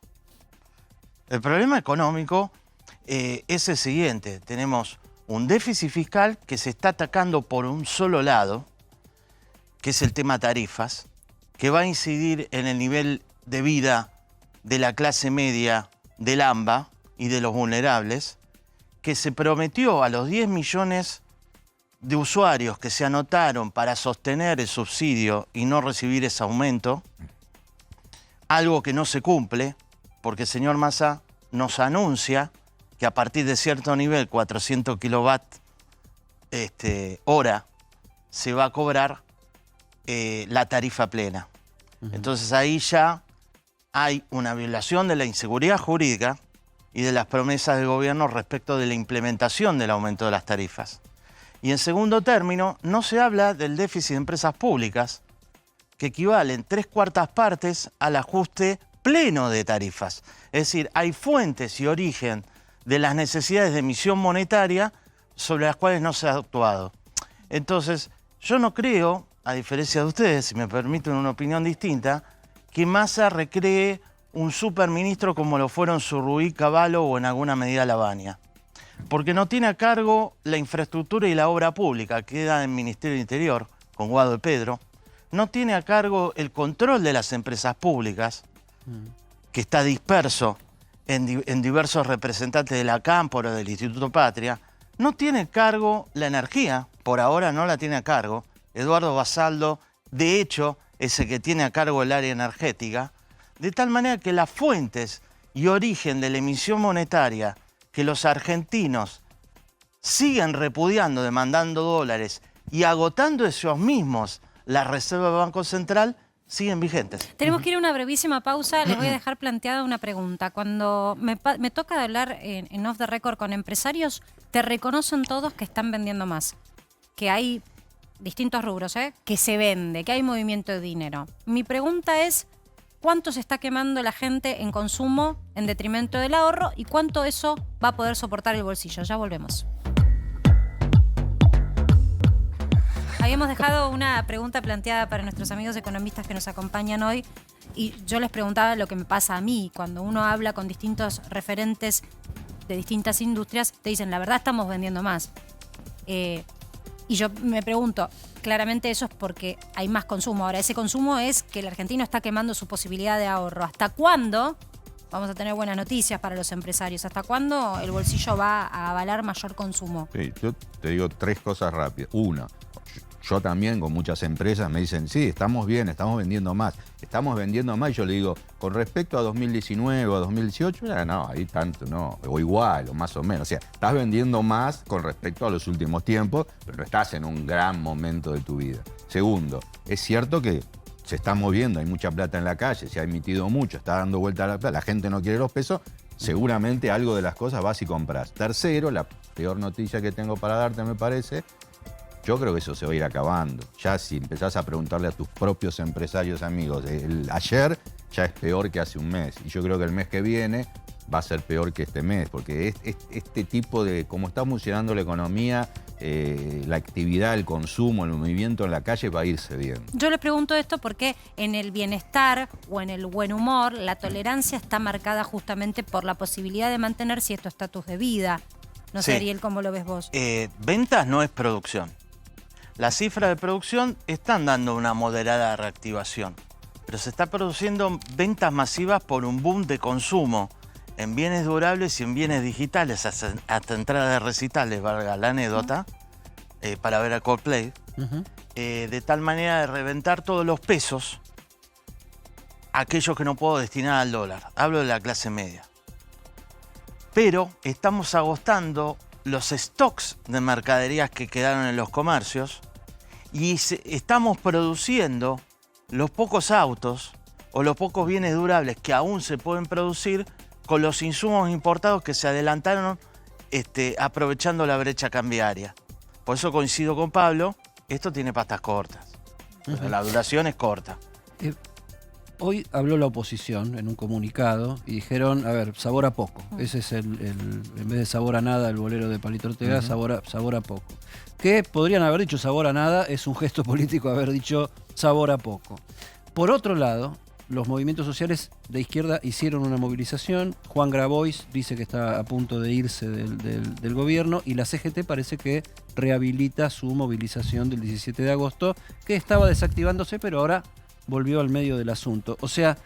El problema económico es el siguiente. Tenemos un déficit fiscal que se está atacando por un solo lado, que es el tema tarifas, que va a incidir en el nivel de vida de la clase media, del AMBA y de los vulnerables, que se prometió a los 10 millones de usuarios que se anotaron para sostener el subsidio y no recibir ese aumento, algo que no se cumple, porque el señor Massa nos anuncia que a partir de cierto nivel, 400 kilowatt hora, se va a cobrar la tarifa plena. Entonces ahí ya hay una violación de la inseguridad jurídica y de las promesas del gobierno respecto de la implementación del aumento de las tarifas. Y en segundo término, no se habla del déficit de empresas públicas, que equivalen 3/4 partes al ajuste pleno de tarifas. Es decir, hay fuentes y origen de las necesidades de emisión monetaria sobre las cuales no se ha actuado. Entonces, yo no creo, a diferencia de ustedes, si me permiten una opinión distinta, que Massa recree un superministro como lo fueron Surruí, Cavallo o en alguna medida Lavagna. Porque no tiene a cargo la infraestructura y la obra pública, queda en el Ministerio del Interior, con Guado de Pedro. No tiene a cargo el control de las empresas públicas, que está disperso en diversos representantes de la Cámpora o del Instituto Patria. No tiene a cargo la energía, por ahora no la tiene a cargo. Eduardo Basaldo, de hecho, es el que tiene a cargo el área energética, de tal manera que las fuentes y origen de la emisión monetaria que los argentinos siguen repudiando, demandando dólares y agotando ellos mismos la reserva del Banco Central, siguen vigentes. Tenemos que ir a una brevísima pausa. Les voy a dejar planteada una pregunta. Cuando me toca hablar en Off the Record con empresarios, te reconocen todos que están vendiendo más, que hay distintos rubros, que se vende, que hay movimiento de dinero. Mi pregunta es, ¿cuánto se está quemando la gente en consumo en detrimento del ahorro y cuánto eso va a poder soportar el bolsillo? Ya volvemos. Habíamos dejado una pregunta planteada para nuestros amigos economistas que nos acompañan hoy y yo les preguntaba lo que me pasa a mí. Cuando uno habla con distintos referentes de distintas industrias, te dicen, la verdad estamos vendiendo más. Y yo me pregunto, claramente eso es porque hay más consumo. Ahora, ese consumo es que el argentino está quemando su posibilidad de ahorro. ¿Hasta cuándo vamos a tener buenas noticias para los empresarios? ¿Hasta cuándo el bolsillo va a avalar mayor consumo? Sí, yo te digo 3 cosas rápidas. Una, yo también con muchas empresas me dicen, sí, estamos bien, estamos vendiendo más. Estamos vendiendo más, y yo le digo, con respecto a 2019 o a 2018, no, ahí tanto no, o igual, o más o menos. O sea, estás vendiendo más con respecto a los últimos tiempos, pero no estás en un gran momento de tu vida. Segundo, es cierto que se está moviendo, hay mucha plata en la calle, se ha emitido mucho, está dando vuelta a la plata, la gente no quiere los pesos, seguramente algo de las cosas vas y compras. Tercero, la peor noticia que tengo para darte, me parece, yo creo que eso se va a ir acabando. Ya si empezás a preguntarle a tus propios empresarios amigos, ayer ya es peor que hace un mes. Y yo creo que el mes que viene va a ser peor que este mes, porque este tipo de, como está funcionando la economía, la actividad, el consumo, el movimiento en la calle va a irse bien. Yo les pregunto esto porque en el bienestar o en el buen humor, la tolerancia está marcada justamente por la posibilidad de mantener cierto estatus de vida. No sé, Ariel, ¿cómo lo ves vos? Ventas no es producción. Las cifras de producción están dando una moderada reactivación, pero se está produciendo ventas masivas por un boom de consumo en bienes durables y en bienes digitales, hasta entrada de recitales, valga la anécdota, para ver a Coldplay, de tal manera de reventar todos los pesos, aquellos que no puedo destinar al dólar. Hablo de la clase media. Pero estamos agotando los stocks de mercaderías que quedaron en los comercios y estamos produciendo los pocos autos o los pocos bienes durables que aún se pueden producir con los insumos importados que se adelantaron aprovechando la brecha cambiaria. Por eso coincido con Pablo, esto tiene patas cortas. La duración es corta. Hoy habló la oposición en un comunicado y dijeron, a ver, sabor a poco. Ese es en vez de sabor a nada, el bolero de Palito Ortega, sabor a poco. Que podrían haber dicho sabor a nada, es un gesto político haber dicho sabor a poco. Por otro lado, los movimientos sociales de izquierda hicieron una movilización. Juan Grabois dice que está a punto de irse del gobierno y la CGT parece que rehabilita su movilización del 17 de agosto, que estaba desactivándose, pero ahora volvió al medio del asunto. O sea,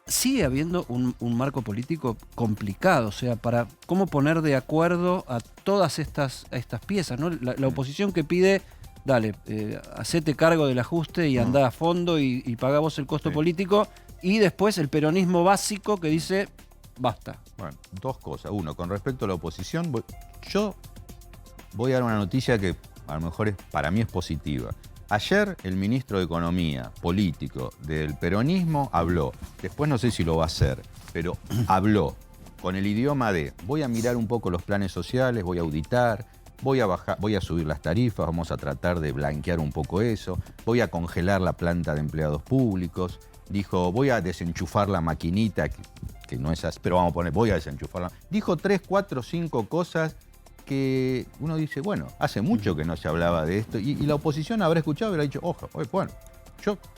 sigue habiendo un marco político complicado, o sea, para cómo poner de acuerdo a todas estas piezas, ¿no? La oposición que pide, dale, hacete cargo del ajuste y andá a fondo y pagá vos el costo político, y después el peronismo básico que dice, basta. Bueno, dos cosas. Uno, con respecto a la oposición, yo voy a dar una noticia que a lo mejor para mí es positiva. Ayer el ministro de Economía, político del peronismo, habló. Después no sé si lo va a hacer, pero habló con el idioma de voy a mirar un poco los planes sociales, voy a auditar, voy a subir las tarifas, vamos a tratar de blanquear un poco eso, voy a congelar la planta de empleados públicos. Dijo, voy a desenchufar la maquinita, que no es así, pero vamos a poner, voy a desenchufarla. Dijo 3, 4, 5 cosas que uno dice, bueno, hace mucho que no se hablaba de esto, y la oposición habrá escuchado y habrá dicho, ojo, bueno,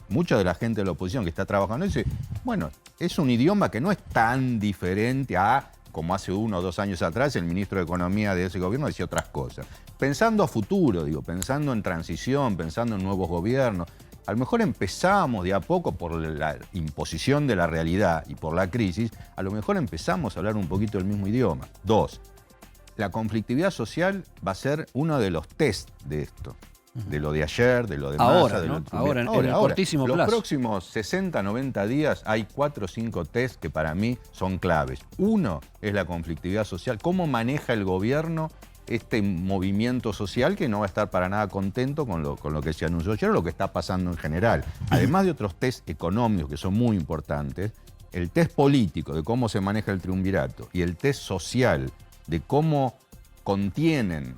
mucha de la gente de la oposición que está trabajando dice, bueno, es un idioma que no es tan diferente a como hace 1 o 2 años atrás el ministro de Economía de ese gobierno decía otras cosas. Pensando a futuro, pensando en transición, pensando en nuevos gobiernos, a lo mejor empezamos de a poco por la imposición de la realidad y por la crisis, a lo mejor empezamos a hablar un poquito el mismo idioma. 2, la conflictividad social va a ser uno de los test de esto. De lo de ayer, de lo de Massa, de lo de ahora, en el cortísimo plazo. Los próximos 60, 90 días hay 4 o 5 test que para mí son claves. Uno es la conflictividad social. ¿Cómo maneja el gobierno este movimiento social que no va a estar para nada contento con lo que se anunció ayer o lo que está pasando en general? Además de otros test económicos que son muy importantes, el test político de cómo se maneja el triunvirato y el test social de cómo contienen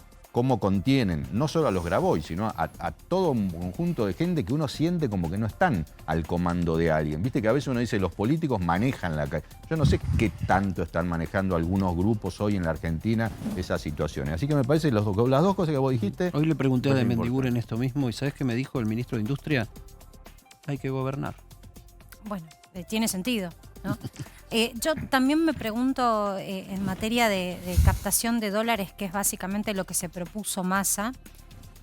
no solo a los Grabois, sino a todo un conjunto de gente que uno siente como que no están al comando de alguien. Viste que a veces uno dice, los políticos manejan la calle. Yo no sé qué tanto están manejando algunos grupos hoy en la Argentina esas situaciones. Así que me parece las dos cosas que vos dijiste. Hoy le pregunté a De Mendiguren esto mismo, y ¿sabés qué me dijo el ministro de Industria? Hay que gobernar. Bueno, tiene sentido, ¿no? Yo también me pregunto en materia de captación de dólares, que es básicamente lo que se propuso Massa,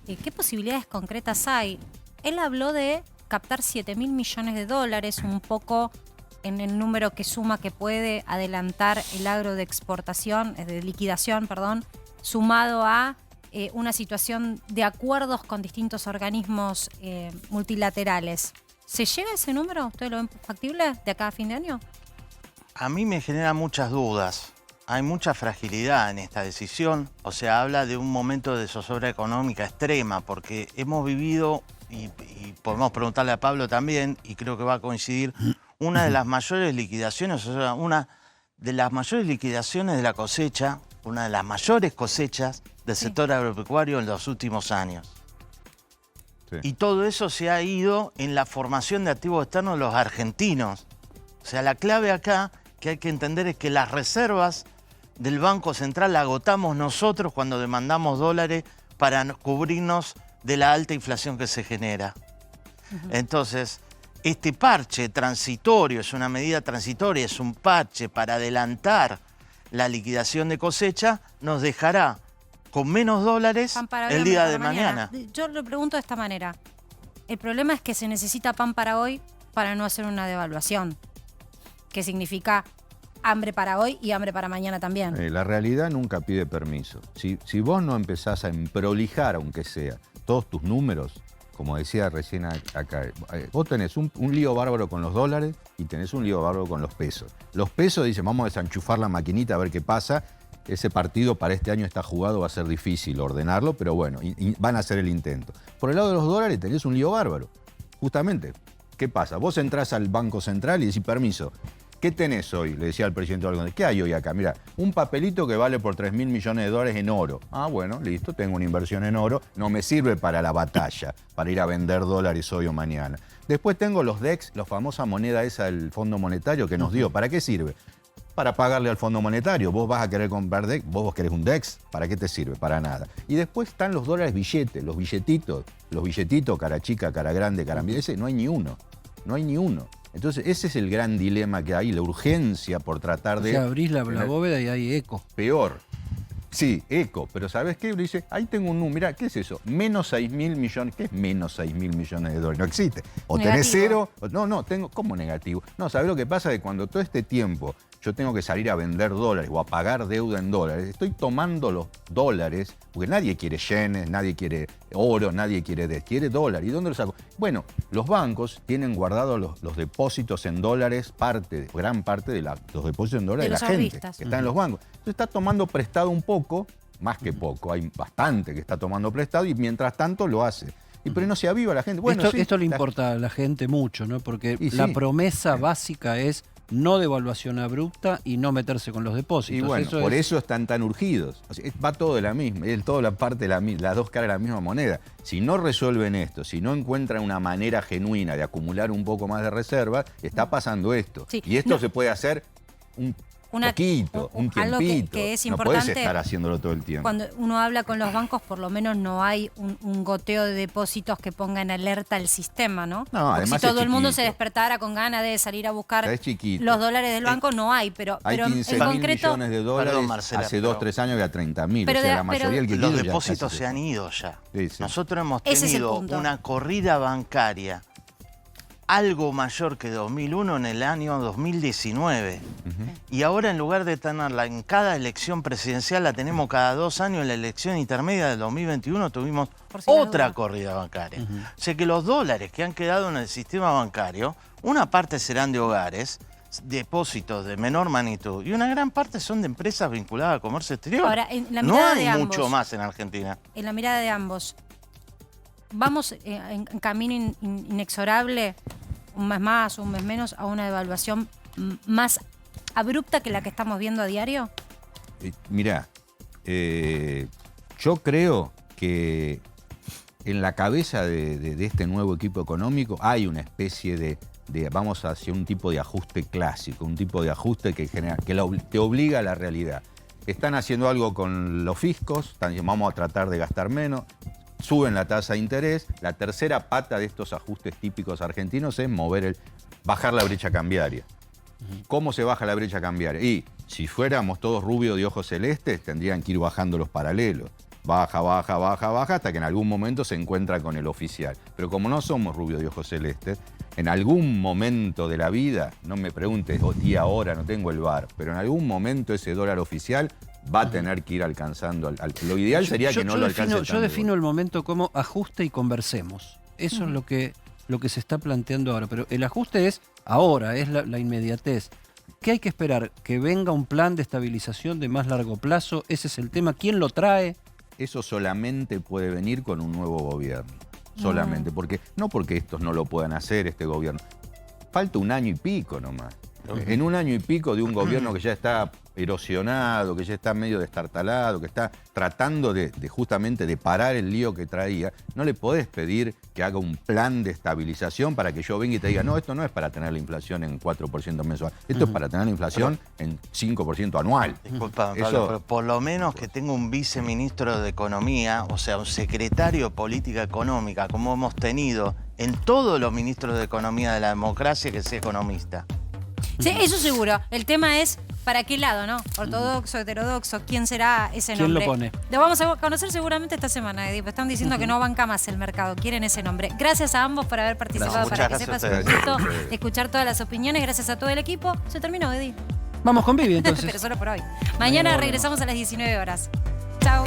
¿qué posibilidades concretas hay? Él habló de captar 7.000 millones de dólares, un poco en el número que suma que puede adelantar el agro de exportación, de liquidación, perdón, sumado a una situación de acuerdos con distintos organismos multilaterales. ¿Se llega a ese número? ¿Ustedes lo ven factible de acá a fin de año? A mí me genera muchas dudas. Hay mucha fragilidad en esta decisión. O sea, habla de un momento de zozobra económica extrema, porque hemos vivido, y podemos preguntarle a Pablo también, y creo que va a coincidir, una de las mayores liquidaciones, o sea, una de las mayores liquidaciones de la cosecha, una de las mayores cosechas del sector agropecuario en los últimos años. Sí. Y todo eso se ha ido en la formación de activos externos de los argentinos. O sea, la clave acá que hay que entender es que las reservas del Banco Central las agotamos nosotros cuando demandamos dólares para cubrirnos de la alta inflación que se genera. Entonces, este parche transitorio, es una medida transitoria, es un parche para adelantar la liquidación de cosecha, nos dejará con menos dólares el día de mañana. Yo lo pregunto de esta manera. El problema es que se necesita pan para hoy para no hacer una devaluación, que significa hambre para hoy y hambre para mañana también. La realidad nunca pide permiso. Si vos no empezás a prolijar, aunque sea, todos tus números, como decía recién acá, vos tenés un lío bárbaro con los dólares y tenés un lío bárbaro con los pesos. Los pesos dicen, vamos a desenchufar la maquinita a ver qué pasa. Ese partido para este año está jugado, va a ser difícil ordenarlo, pero bueno, van a hacer el intento. Por el lado de los dólares tenés un lío bárbaro. Justamente, ¿qué pasa? Vos entrás al Banco Central y decís, permiso, ¿Qué tenés hoy? Le decía al presidente Algonés. ¿Qué hay hoy acá? Mira, un papelito que vale por 3.000 millones de dólares en oro. Ah, bueno, listo, tengo una inversión en oro. No me sirve para la batalla, para ir a vender dólares hoy o mañana. Después tengo los DEX, la famosa moneda esa del Fondo Monetario que nos dio. ¿Para qué sirve? Para pagarle al Fondo Monetario. Vos vas a querer comprar DEX, vos querés un DEX. ¿Para qué te sirve? Para nada. Y después están los dólares billetes, los billetitos, cara chica, cara grande, cara media. Ese no hay ni uno. No hay ni uno. Entonces, ese es el gran dilema que hay, la urgencia por tratar de... O sea, abrís la bóveda y hay eco. Peor. Sí, eco. Pero ¿sabes qué? Le dice, ahí tengo un número. Mirá, ¿qué es eso? Menos 6.000 millones. ¿Qué es menos 6.000 millones de dólares? No existe. O tenés cero... No, tengo... ¿Cómo negativo? No, ¿sabés lo que pasa? Que cuando todo este tiempo yo tengo que salir a vender dólares o a pagar deuda en dólares, estoy tomando los dólares, porque nadie quiere yenes, nadie quiere oro, nadie quiere dólar. ¿Y dónde los saco? Bueno, los bancos tienen guardados los depósitos en dólares, gran parte de los depósitos en dólares de la gente que está en los bancos. Entonces está tomando prestado un poco, más que poco, hay bastante que está tomando prestado y mientras tanto lo hace. Pero no se aviva la gente. Bueno, esto le importa a la gente mucho, ¿no? Porque la promesa básica es no devaluación abrupta y no meterse con los depósitos. Y bueno, por eso están tan urgidos. O sea, va todo de la misma, es toda la parte de las dos caras de la misma moneda. Si no resuelven esto, si no encuentran una manera genuina de acumular un poco más de reservas, está pasando esto. Sí. Y esto se puede hacer un tiempito. Algo que es importante. No puedes estar haciéndolo todo el tiempo. Cuando uno habla con los bancos, por lo menos no hay un goteo de depósitos que ponga en alerta el sistema, ¿no? No, además si todo el mundo se despertara con ganas de salir a buscar los dólares del banco, no hay. Pero hay 15.000 millones de dólares. Perdón, Marcela, hace 2-3 años que a 30.000. O sea, la mayoría del que los depósitos se han ido ya. Sí. Nosotros hemos tenido una corrida bancaria algo mayor que 2001 en el año 2019. Y ahora en lugar de tenerla en cada elección presidencial, la tenemos cada 2 años. En la elección intermedia del 2021 tuvimos otra corrida bancaria. O sea que los dólares que han quedado en el sistema bancario, una parte serán de hogares, depósitos de menor magnitud, y una gran parte son de empresas vinculadas al comercio exterior. Ahora, en la no mirada hay de mucho ambos, más en Argentina. En la mirada de ambos, ¿vamos en camino inexorable, un mes más o un mes menos, a una devaluación más abrupta que la que estamos viendo a diario? Mirá, yo creo que en la cabeza de este nuevo equipo económico hay una especie de vamos hacia un tipo de ajuste clásico, un tipo de ajuste que te obliga a la realidad. Están haciendo algo con los fiscos, vamos a tratar de gastar menos, suben la tasa de interés. La tercera pata de estos ajustes típicos argentinos es bajar la brecha cambiaria. ¿Cómo se baja la brecha cambiaria? Y si fuéramos todos rubios de ojos celestes, tendrían que ir bajando los paralelos. Baja, baja, baja, baja, hasta que en algún momento se encuentra con el oficial. Pero como no somos rubios de ojos celestes, en algún momento de la vida, no me preguntes, tía, ahora no tengo el bar, pero en algún momento ese dólar oficial va a tener que ir alcanzando. Lo ideal sería que no lo alcance. Yo defino el momento como ajuste y conversemos. Eso es lo que se está planteando ahora. Pero el ajuste es ahora, es la inmediatez. ¿Qué hay que esperar? ¿Que venga un plan de estabilización de más largo plazo? Ese es el tema. ¿Quién lo trae? Eso solamente puede venir con un nuevo gobierno. Solamente. No porque estos no lo puedan hacer, este gobierno. Falta 1 año y pico nomás. En 1 año y pico de un gobierno que ya está erosionado, que ya está medio destartalado, que está tratando justamente de parar el lío que traía, no le podés pedir que haga un plan de estabilización para que yo venga y te diga, no, esto no es para tener la inflación en 4% mensual, esto es para tener la inflación en 5% anual. Disculpa, Pablo, pero por lo menos que tenga un viceministro de Economía, o sea, un secretario de Política Económica, como hemos tenido en todos los ministros de Economía de la democracia, que sea economista. Sí, eso seguro. El tema es para qué lado, ¿no? Ortodoxo, heterodoxo, ¿quién será ese nombre? ¿Quién lo pone? Lo vamos a conocer seguramente esta semana, Edipo. Están diciendo que no banca más el mercado, quieren ese nombre. Gracias a ambos por haber participado, para que sepas un gusto escuchar todas las opiniones. Gracias a todo el equipo. Se terminó, Edi. Vamos con Vivi, entonces. Pero solo por hoy. Mañana regresamos a las 19 horas. Chao.